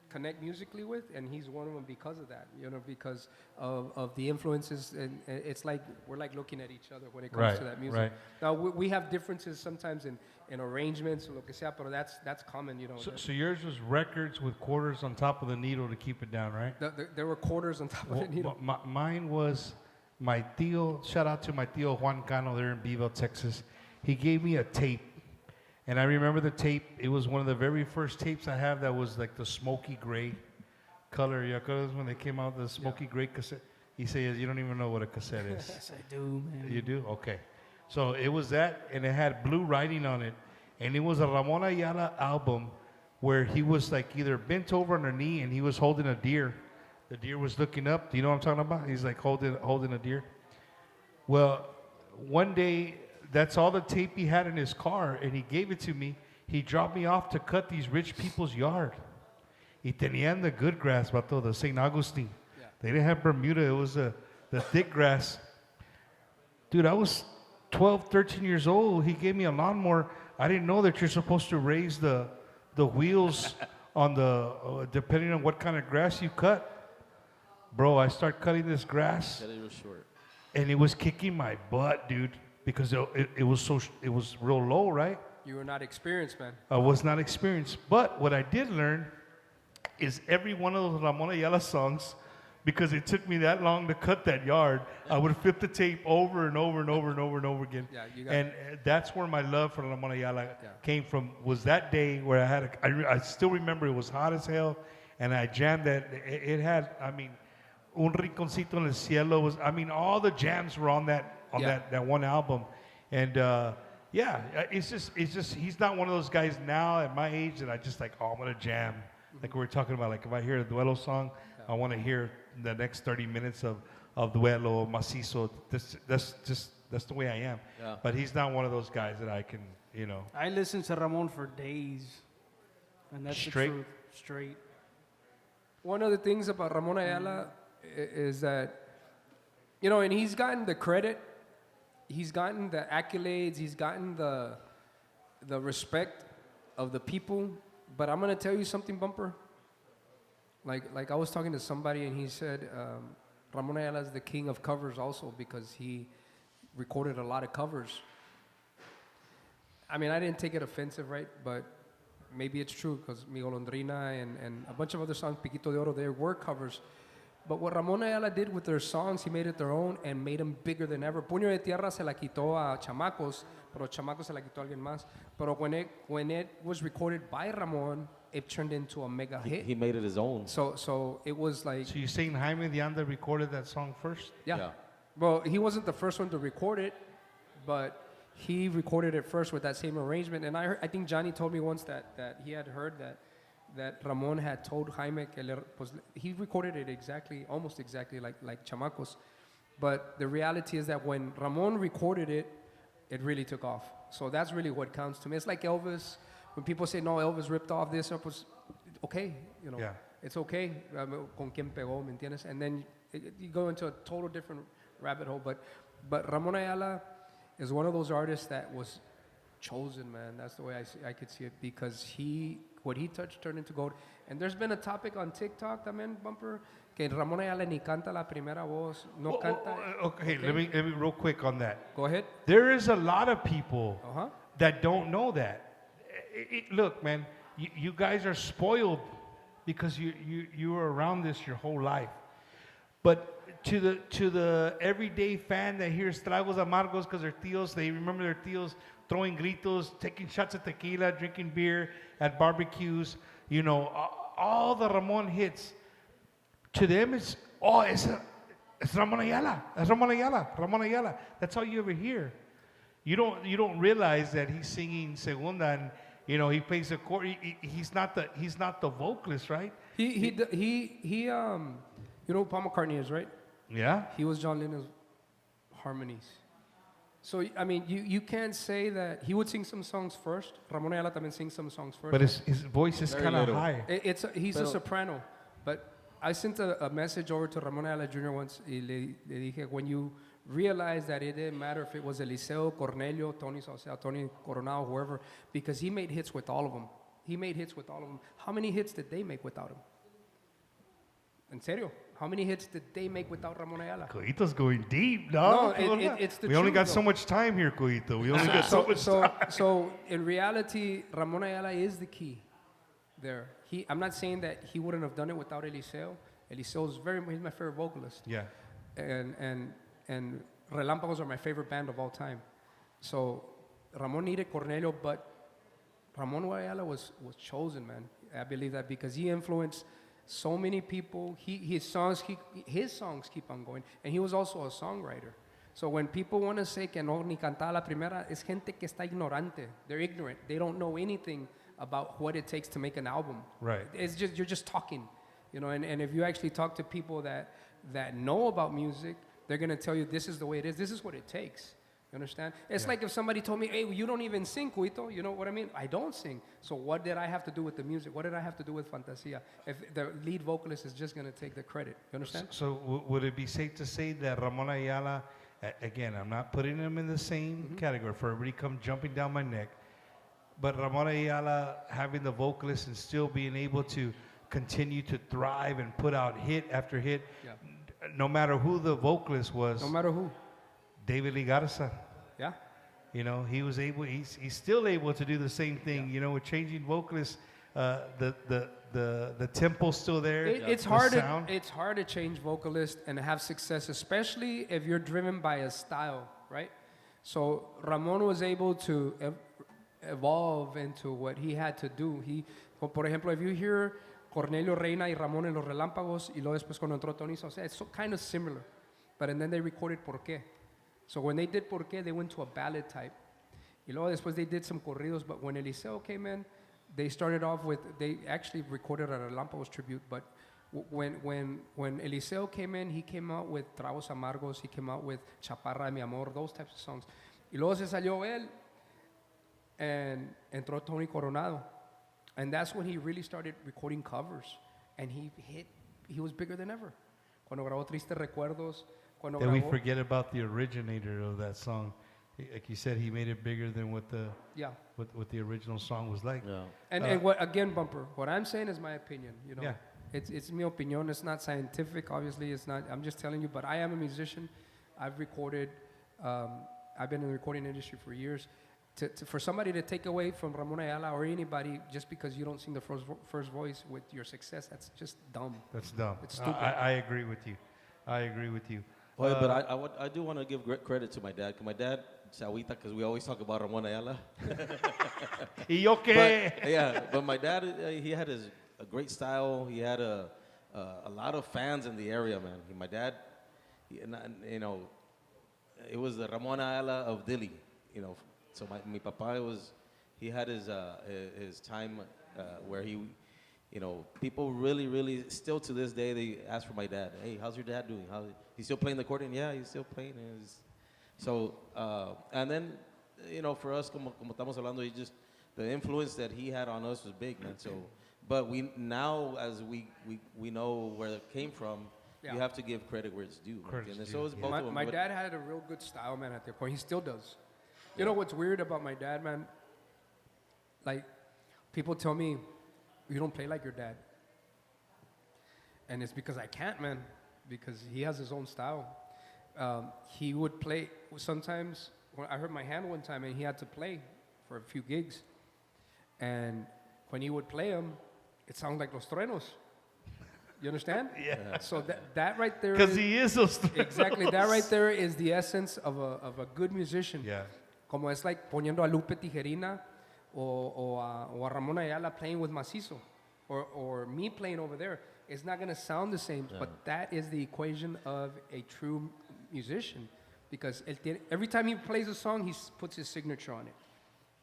connect musically with, and he's one of them because of that. Because of the influences, and it's like we're like looking at each other when it comes to that music. Right. Now we have differences sometimes in arrangements, lo que sea, but that's common. So yours was records with quarters on top of the needle to keep it down, right? There were quarters on top of the needle. Mine was my tío. Shout out to my tío Juan Cano there in Beeville, Texas. He gave me a tape. And I remember the tape. It was one of the very first tapes I have that was like the smoky gray color. Yeah, because when they came out, the smoky gray cassette. He says, you don't even know what a cassette is. Yes, I do, man. You do? Okay. So it was that, and it had blue writing on it. And it was a Ramon Ayala album where he was like either bent over on a knee and he was holding a deer. The deer was looking up. Do you know what I'm talking about? He's like holding a deer. Well, one day, that's all the tape he had in his car, and he gave it to me. He dropped me off to cut these rich people's yard. Y tenían the good grass, vato, the St. Augustine. Yeah. They didn't have Bermuda. It was the thick grass. Dude, I was 12, 13 years old. He gave me a lawnmower. I didn't know that you're supposed to raise the wheels on the, depending on what kind of grass you cut. Bro, I start cutting this grass. That it was short. And it was kicking my butt, dude. Because it was real low, right? You were not experienced, man. I was not experienced. But what I did learn is every one of those Ramon Ayala songs, because it took me that long to cut that yard, I would flip the tape over and over and over and over and over again. Yeah, you got and that's where my love for Ramon Ayala came from, was that day where I still remember it was hot as hell, and I jammed that. It had, Un Rinconcito en el Cielo was, all the jams were on that one album. And it's just he's not one of those guys now at my age that I just like, I'm gonna jam. Like we were talking about, like if I hear a Duelo song, I want to hear the next 30 minutes of Duelo, Masizzo. That's the way I am. Yeah. But he's not one of those guys that I can, I listen to Ramon for days. And that's Straight. the truth. Straight. One of the things about Ramon Ayala is that, and he's gotten the credit, he's gotten the accolades, he's gotten the respect of the people. But I'm gonna tell you something, Bumper. Like I was talking to somebody and he said Ramon Ayala is the king of covers also because he recorded a lot of covers. I didn't take it offensive, right? But maybe it's true because Mi Golondrina and a bunch of other songs, Piquito de Oro, they were covers. But what Ramon Ayala did with their songs, he made it their own and made them bigger than ever. Puño de Tierra se la quitó a Chamacos, pero Chamacos se la quitó a alguien más. Pero when it was recorded by Ramon, it turned into a mega hit. He made it his own. So it was like... So you're saying Jaime de Anda recorded that song first? Yeah. Well, he wasn't the first one to record it, but he recorded it first with that same arrangement. And I think Johnny told me once that he had heard that Ramon had told Jaime que he recorded it almost exactly like Chamacos. But the reality is that when Ramon recorded it, it really took off. So that's really what counts to me. It's like Elvis. When people say, no, Elvis ripped off this, okay, it's okay. Con quien pegó, ¿me entiendes? And then you go into a total different rabbit hole. But Ramon Ayala is one of those artists that was chosen, man. That's the way I could see it, because what he touched turned into gold. And there's been a topic on TikTok también, Bumper, que Ramon Ayala ni canta la primera voz, no canta. Okay, let me real quick on that. Go ahead. There is a lot of people that don't know that. Look, man, you guys are spoiled because you were around this your whole life. But to the everyday fan that hears Tragos Amargos because their tíos, they remember their tíos throwing gritos, taking shots of tequila, drinking beer at barbecues, all the Ramon hits. To them, it's Ramon Ayala. It's Ramon Ayala. Ramon Ayala. That's all you ever hear. you don't realize that he's singing segunda and he plays a chord. He's not the vocalist, right? He who Paul McCartney is, right? Yeah. He was John Lennon's harmonies. So I mean, you can't say that he would sing some songs first. Ramon Ayala también sings some songs first. But his voice is kind of high. He's a soprano. But I sent a message over to Ramon Ayala Jr. once. Y le dije, when you realize that it didn't matter if it was Eliseo, Cornelio, Tony Saucedo, Tony Coronado, whoever, because he made hits with all of them. He made hits with all of them. How many hits did they make without him? En serio? How many hits did they make without Ramon Ayala? Coito's going deep, no? It's the we only got though. so much time here, Coito. We only got so much time. So in reality, Ramon Ayala is the key there. I'm not saying that he wouldn't have done it without Eliseo. Eliseo's he's my favorite vocalist. Yeah. And Relámpagos are my favorite band of all time. So Ramon needed Cornelio, but Ramon Ayala was chosen, man. I believe that because he influenced so many people. His songs keep on going. And he was also a songwriter. So when people want to say que no ni cantaba la primera, es gente que está ignorante. They're ignorant. They don't know anything about what it takes to make an album. Right. It's just, you're just talking. And if you actually talk to people that know about music, they're going to tell you this is the way it is. This is what it takes. You understand? It's like if somebody told me, hey, you don't even sing, Cuito. You know what I mean? I don't sing. So what did I have to do with the music? What did I have to do with Fantasia? If the lead vocalist is just going to take the credit. You understand? So would it be safe to say that Ramon Ayala, again, I'm not putting him in the same category for everybody come jumping down my neck, but Ramon Ayala having the vocalist and still being able to continue to thrive and put out hit after hit, no matter who the vocalist was. No matter who. David Lee Garza. Yeah. He was able, he's still able to do the same thing, with changing vocalists, the tempo's still there. It's hard to change vocalists and have success, especially if you're driven by a style, right? So Ramon was able to evolve into what he had to do. Por ejemplo, if you hear Cornelio Reina y Ramón en Los Relámpagos, y luego después cuando entró Tony Saucedo, it's kind of similar. But and then they recorded Por Qué. So when they did Por Qué, they went to a ballad type. Y luego después they did some corridos, but when Eliseo came in, they started off with, they actually recorded a Relámpagos tribute, but when Eliseo came in, he came out with Tragos Amargos, he came out with Chaparra de mi Amor, those types of songs. Y luego se salió él, and entró Tony Coronado. And that's when he really started recording covers. And he was bigger than ever. Cuando grabó Tristes Recuerdos. Did we forget about the originator of that song? Like you said, he made it bigger than what the original song was like. Yeah. And what, again, Bumper, what I'm saying is my opinion. Yeah. It's mi opinión. It's not scientific, obviously. It's not. I'm just telling you. But I am a musician. I've recorded. I've been in the recording industry for years. For somebody to take away from Ramon Ayala or anybody just because you don't sing the first voice with your success, that's just dumb. That's dumb. It's stupid. I agree with you. I agree with you. Well, but I do want to give great credit to my dad. My dad, Chawita, because we always talk about Ramon Ayala. ¿Y yo qué? But my dad, he had a great style. He had a lot of fans in the area, man. My dad, it was the Ramon Ayala of Dilley, So my papa he had his time where he, people really, really, still to this day, they ask for my dad. Hey, how's your dad doing? He's still playing the accordion? Yeah, he's still playing. So, and then, for us, como estamos hablando, the influence that he had on us was big, man. So, but now, as we know where it came from, you have to give credit where it's due. And so it's both of them. My dad had a real good style, man, at that point. He still does. You know what's weird about my dad, man? Like, people tell me, you don't play like your dad. And it's because I can't, man, because he has his own style. He would play, sometimes, I hurt my hand one time and he had to play for a few gigs. And when he would play them, it sounded like Los Truenos. You understand? Yeah. So that right there. Because he is Los Truenos. Exactly. That right there is the essence of a good musician. Yeah. Como es like poniendo a Lupe Tijerina or a Ramon Ayala playing with Masizzo or me playing over there. It's not going to sound the same, but that is the equation of a true musician. because every time he plays a song, he puts his signature on it.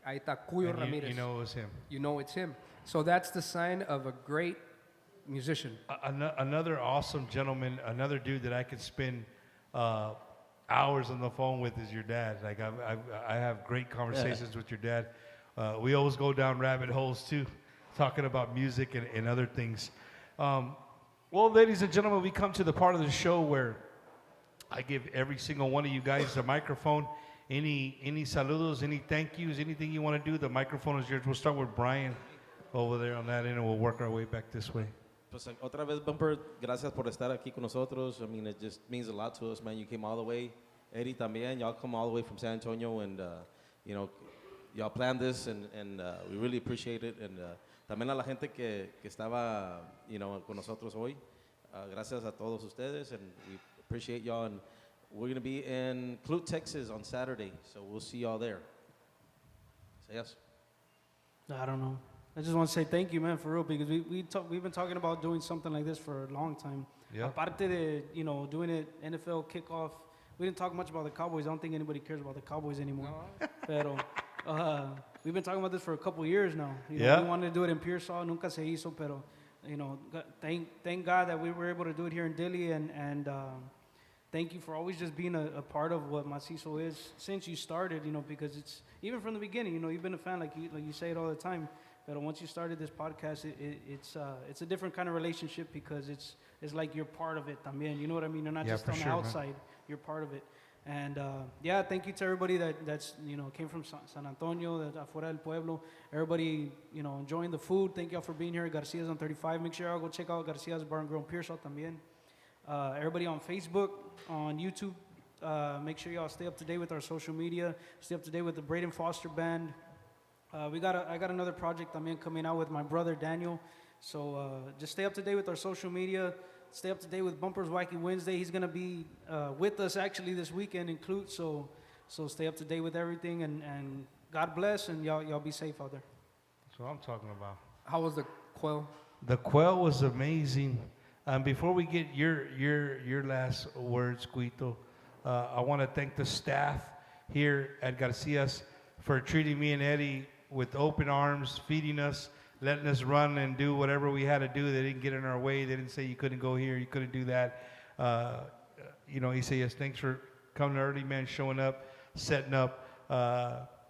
Ahí está Cuyo And Ramirez. you know it was him. You know it's him. So that's the sign of a great musician. Another awesome gentleman, another dude that I could spend hours on the phone with is your dad. Like I have great conversations with your dad. We always go down rabbit holes too, talking about music and other things. Well, ladies and gentlemen, we come to the part of the show where I give every single one of you guys a microphone. Any saludos, any thank yous, anything you want to do, the microphone is yours. We'll start with Brian over there on that end, and we'll work our way back this way. Pues otra vez, Bumper, gracias por estar aquí con nosotros. I mean, it just means a lot to us, man. You came all the way. Eddie también, y'all come all the way from San Antonio, and, you know, y'all planned this, and we really appreciate it. And también a la gente que estaba, you know, con nosotros hoy. Gracias a todos ustedes, and we appreciate y'all. And we're going to be in Clute, Texas on Saturday, so we'll see y'all there. Say yes. I don't know. I just want to say thank you, man, for real, because we've been talking about doing something like this for a long time. Yeah. Aparte de, you know, doing it NFL kickoff, we didn't talk much about the Cowboys. I don't think anybody cares about the Cowboys anymore. No. Pero we've been talking about this for a couple years now. You know, we wanted to do it in Pearsall, nunca se hizo, pero, you know, thank God that we were able to do it here in Dilley, and thank you for always just being a part of what Masizzo is since you started, you know, because it's, even from the beginning, you know, you've been a fan, like you say it all the time. But once you started this podcast, it's a different kind of relationship, because it's like you're part of it también. You know what I mean? You're not just on the outside. Man. You're part of it. And thank you to everybody that's, you know, came from San Antonio, that afuera del pueblo. Everybody, you know, enjoying the food. Thank y'all for being here. Garcia's on 35. Make sure y'all go check out Garcia's Bar and Grill in Pearsall también. Everybody on Facebook, on YouTube, make sure y'all stay up to date with our social media. Stay up to date with the Braden Foster Band. I got another project I'm coming out with my brother Daniel. So just stay up to date with our social media. Stay up to date with Bumpers Wacky Wednesday. He's gonna be with us actually this weekend in Clute. So stay up to date with everything, and God bless, and y'all be safe out there. That's what I'm talking about. How was the quail? The quail was amazing. Before we get your last words, Cuito, I want to thank the staff here at Garcia's for treating me and Eddie with open arms, feeding us, letting us run and do whatever we had to do. They didn't get in our way. They didn't say you couldn't go here, you couldn't do that. You know, he said, yes, thanks for coming early, man, showing up, setting up.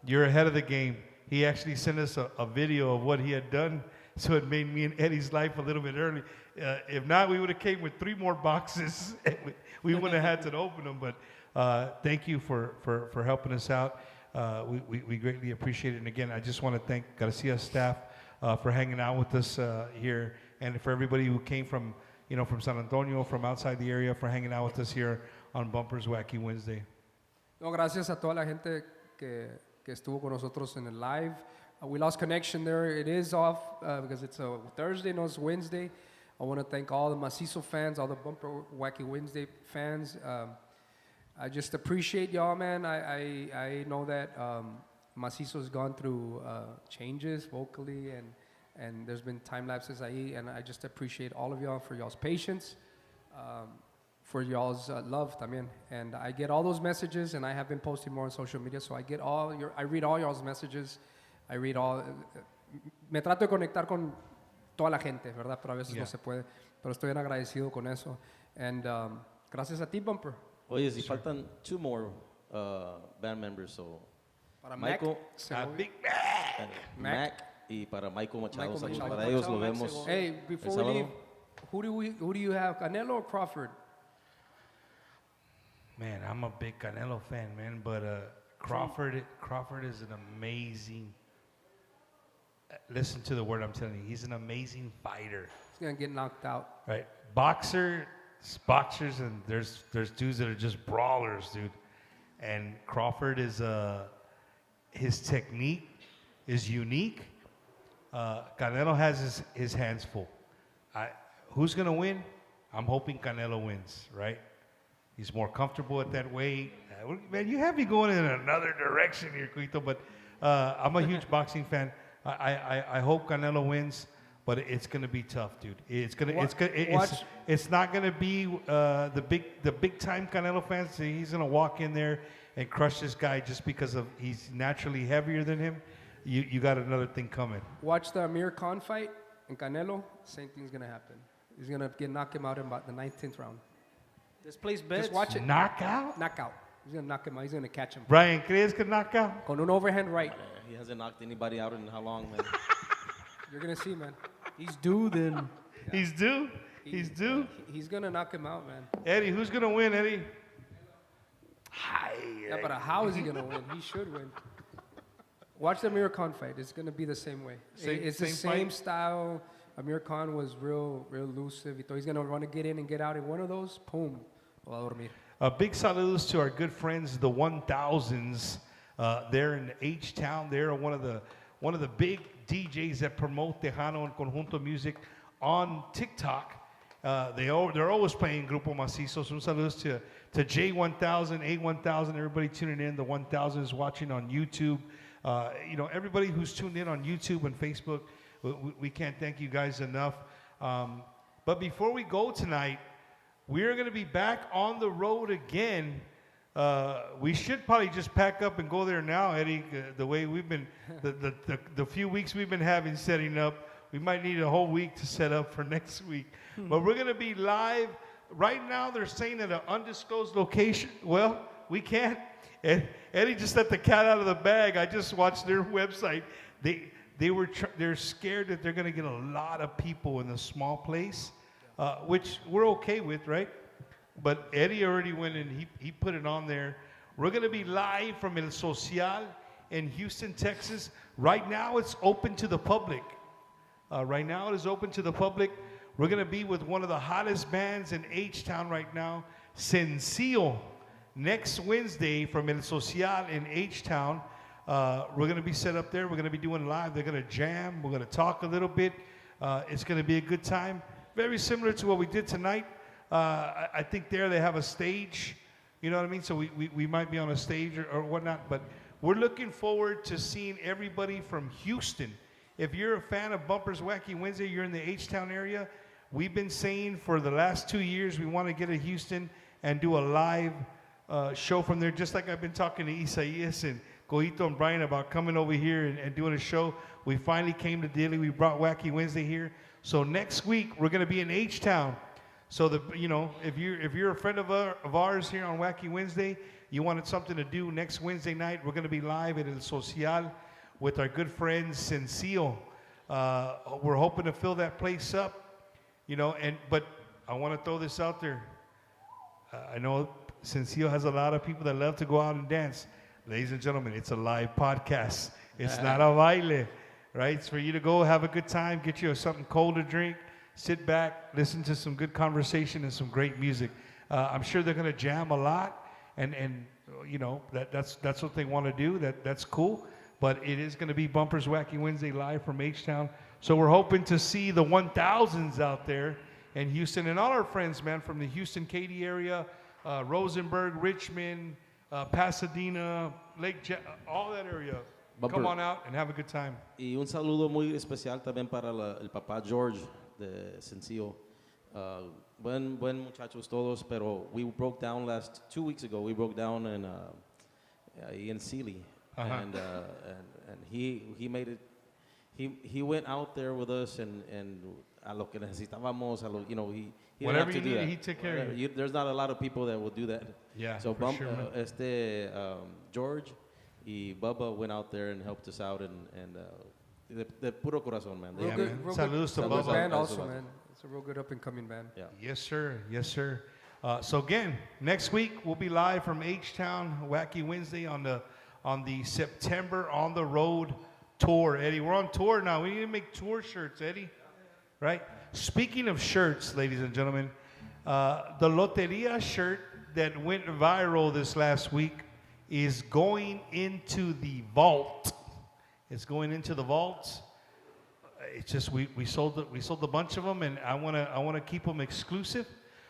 You're ahead of the game. He actually sent us a video of what he had done, so it made me and Eddie's life a little bit early. If not, we would have came with 3 more boxes. We wouldn't have had to open them, but thank you for helping us out. We greatly appreciate it. And again, I just want to thank Garcia's staff for hanging out with us here, and for everybody who came from, you know, from San Antonio, from outside the area, for hanging out with us here on Bumpers Wacky Wednesday. No, gracias a toda la gente que estuvo con nosotros en el live. We lost connection there. It is off because it's a Thursday, no, it's Wednesday. I want to thank all the Masizzo fans, all the Bumper Wacky Wednesday fans. I just appreciate y'all, man. I know that Masizzo's gone through changes vocally, and there's been time lapses ahí, and I just appreciate all of y'all for y'all's patience, for y'all's love también. And I get all those messages, and I have been posting more on social media, so I read all y'all's messages. I read all. Me trato de conectar con toda la gente, ¿verdad? Pero a veces no se puede. Pero estoy bien agradecido con eso. And gracias a ti, Bumper. Oye, si faltan 2 more band members, so para Michael, Big Mac, y para Michael Machado. Saludos Machado. para ellos, lo vemos. Hey, before we leave, who do you have, Canelo or Crawford? Man, I'm a big Canelo fan, man, but Crawford is an amazing. Listen to the word I'm telling you. He's an amazing fighter. He's gonna get knocked out. Right, boxers, and there's dudes that are just brawlers, dude. And Crawford is his technique is unique. Canelo has his hands full. Who's gonna win? I'm hoping Canelo wins, right? He's more comfortable at that weight. Man, you have me going in another direction here, Cuito, but I'm a huge boxing fan. I hope Canelo wins. but it's gonna be tough, dude. Watch. It's not gonna be the big time Canelo fans. He's gonna walk in there and crush this guy just because of he's naturally heavier than him. You got another thing coming. Watch the Amir Khan fight and Canelo. Same thing's gonna happen. He's gonna knock him out in about the 19th round. This place bets. Just watch it. Knockout? Knockout. He's gonna knock him out. He's gonna catch him. Brian, ¿crees que knockout? Con un overhand right. He hasn't knocked anybody out in how long, man? You're gonna see, man. He's due then. He's due. He's due. He's gonna knock him out, man. Eddie, who's gonna win, Eddie? Yeah, but how is he gonna win? He should win. Watch the Amir Khan fight. It's gonna be the same way. It's the same style. Amir Khan was real elusive. He's gonna want to get in and get out. In one of those, boom, va a dormir. Big saludos to our good friends, the 1000s. They're in H-Town. They're one of the big DJs that promote Tejano and Conjunto music on TikTok. They're always playing Grupo Masizzo. So saludos to J1000, A1000, everybody tuning in. The 1000 is watching on YouTube. Everybody who's tuned in on YouTube and Facebook, we can't thank you guys enough. But before we go tonight, we're going to be back on the road again. We should probably just pack up and go there now, Eddie. The way we've been, the few weeks we've been having setting up, we might need a whole week to set up for next week. But we're going to be live. Right now, they're saying at an undisclosed location. Well, we can't. Eddie just let the cat out of the bag. I just watched their website. They're scared that they're going to get a lot of people in a small place, which we're okay with, right? But Eddie already went and he put it on there. We're going to be live from El Social in Houston, Texas. Right now, it's open to the public. Right now, it is open to the public. We're going to be with one of the hottest bands in H-Town right now, Sencillo. Next Wednesday from El Social in H-Town. We're going to be set up there. We're going to be doing live. They're going to jam. We're going to talk a little bit. It's going to be a good time. Very similar to what we did tonight. I think there they have a stage. You know what I mean? So we might be on a stage or whatnot. But we're looking forward to seeing everybody from Houston. If you're a fan of Bumpers Wacky Wednesday, you're in the H-Town area. We've been saying for the last 2 years we want to get to Houston and do a live show from there, just like I've been talking to Isaias and Coito and Brian about coming over here and doing a show. We finally came to Dilley. We brought Wacky Wednesday here. So next week we're going to be in H-Town. So if you're a friend of ours here on Wacky Wednesday, you wanted something to do next Wednesday night, we're going to be live at El Social with our good friends Sencillo. We're hoping to fill that place up, but I want to throw this out there. I know Sencillo has a lot of people that love to go out and dance. Ladies and gentlemen, it's a live podcast. It's not a baile, right? It's for you to go have a good time, get you something cold to drink, sit back, listen to some good conversation and some great music. I'm sure they're going to jam a lot, and that's what they want to do. That's cool. But it is going to be Bumpers Wacky Wednesday live from H-Town. So we're hoping to see the 1000s out there in Houston and all our friends, man, from the Houston, Katy area, Rosenberg, Richmond, Pasadena, all that area. Bumper. Come on out and have a good time. Y un saludo muy especial también para el papá George de Sencillo. Buen muchachos todos, pero we broke down 2 weeks ago. We broke down in Sealy. And he made it. He went out there with us and a lo que necesitábamos, he whatever didn't have to you do need, that. he took care of you. There's not a lot of people that will do that. Yeah, so for sure, George y Bubba went out there and helped us out and de puro corazón, man. Real good Saludos to Bubba. Band also, man. It's a real good up and coming band. Yeah. Yes, sir. Yes, sir. So again, next week we'll be live from H-Town, Wacky Wednesday on the September On the Road tour. Eddie, we're on tour now. We need to make tour shirts, Eddie. Right? Speaking of shirts, ladies and gentlemen, the Loteria shirt that went viral this last week is going into the vault. It's going into the vault. It's just we sold a bunch of them, and I wanna keep them exclusive.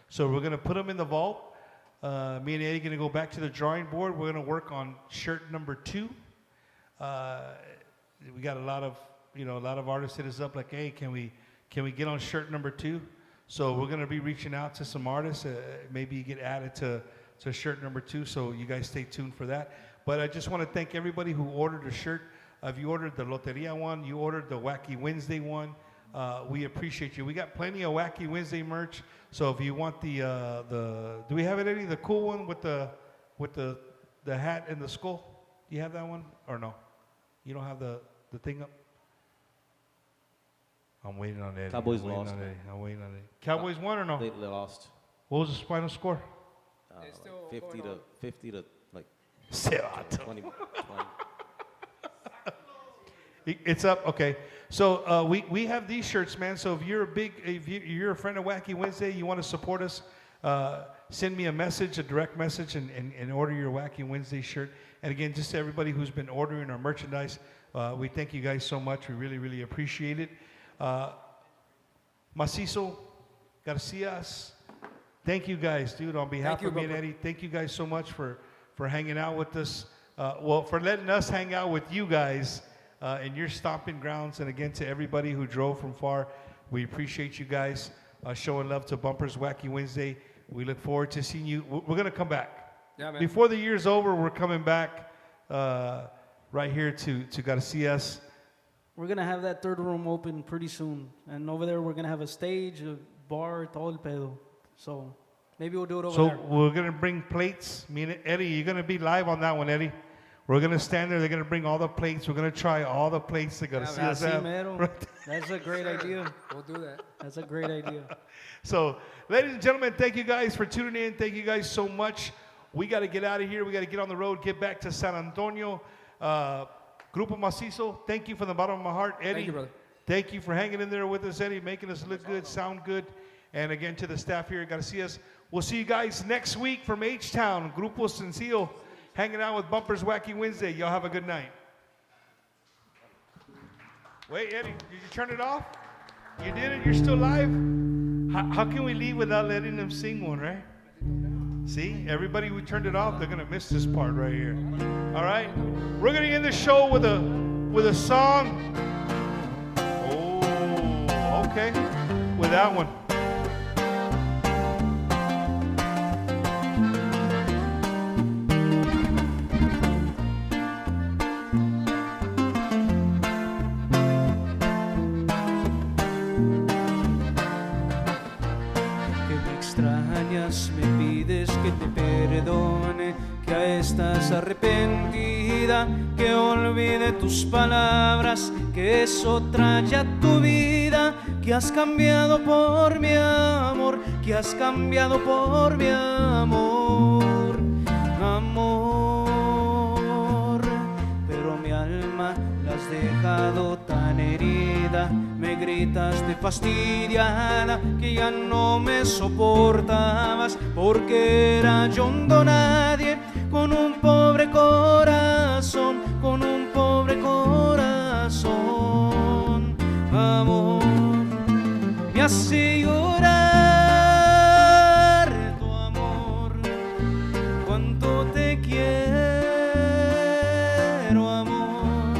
So we're gonna put them in the vault. Me and Eddie are gonna go back to the drawing board. We're gonna work on shirt number 2. We got a lot of artists hit us up like, hey, can we can we get on shirt number 2? So we're going to be reaching out to some artists. Maybe you get added to shirt number 2, so you guys stay tuned for that. But I just want to thank everybody who ordered a shirt. If you ordered the Loteria one, you ordered the Wacky Wednesday one, we appreciate you. We got plenty of Wacky Wednesday merch. So if you want the do we have it, Eddie? The cool one with the hat and the skull? Do you have that one or no? You don't have the thing up? I'm waiting on Eddie. Cowboys lost. I'm waiting on Eddie. Cowboys won or no? They lost. What was the final score? 50 to like 20. It's up, okay. So we have these shirts, man. So if you're a friend of Wacky Wednesday, you want to support us, send me a message, a direct message, and order your Wacky Wednesday shirt. And again, just to everybody who's been ordering our merchandise, we thank you guys so much. We really, really appreciate it. Masizzo, Garcia, thank you guys, dude. On behalf of me and Eddie, thank you guys so much for hanging out with us. For letting us hang out with you guys in your stomping grounds. And again, to everybody who drove from far, we appreciate you guys showing love to Bumpers Wacky Wednesday. We look forward to seeing you. We're going to come back. Yeah, man. Before the year's over, we're coming back right here to Garcia's. We're going to have that third room open pretty soon. And over there, we're going to have a stage, a bar, todo el pedo. So maybe we'll do it over there. So we're going to bring plates. Me and Eddie, you're going to be live on that one, Eddie. We're going to stand there. They're going to bring all the plates. We're going to try all the plates that Garcia's have. That's a great idea. We'll do that. That's a great idea. So, ladies and gentlemen, thank you guys for tuning in. Thank you guys so much. We got to get out of here. We got to get on the road, get back to San Antonio. Grupo Masizzo, thank you from the bottom of my heart. Eddie, thank you, brother. Thank you for hanging in there with us, Eddie, making us look good, sound good. And again, to the staff here at Garcia's. We'll see you guys next week from H-Town. Grupo Sencillo, hanging out with Bumpers Wacky Wednesday. Y'all have a good night. Wait, Eddie, did you turn it off? You did it? You're still live? How can we leave without letting them sing one, right? See, everybody who turned it off, they're going to miss this part right here. All right? We're going to end the show with a song. Oh, okay. With that one. Me pides que te perdone, que estás arrepentida, que olvide tus palabras, que es otra ya tu vida, que has cambiado por mi amor, que has cambiado por mi amor, amor. Pero mi alma la has dejado tan herida, me gritas de fastidiada, que ya no me soportabas, porque era yo un don nadie, con un pobre corazón, con un pobre corazón. Amor, me hace llorar tu amor, cuánto te quiero, amor,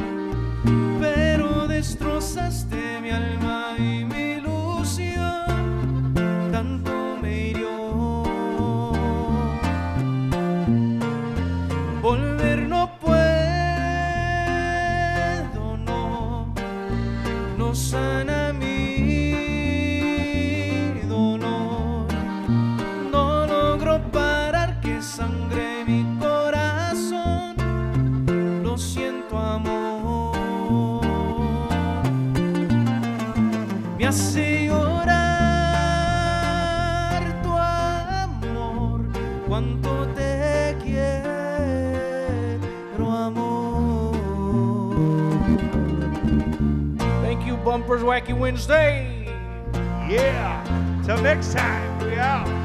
pero destrozaste mi alma y mi ilusión, tanto me hirió. Volver no puedo, no sana mi dolor, no logro parar que sangre mi corazón, lo siento, amor. Me hace llorar tu amor, cuánto te quiero, amor. Thank you, Bumpers Wacky Wednesday. Yeah. Till next time. We out.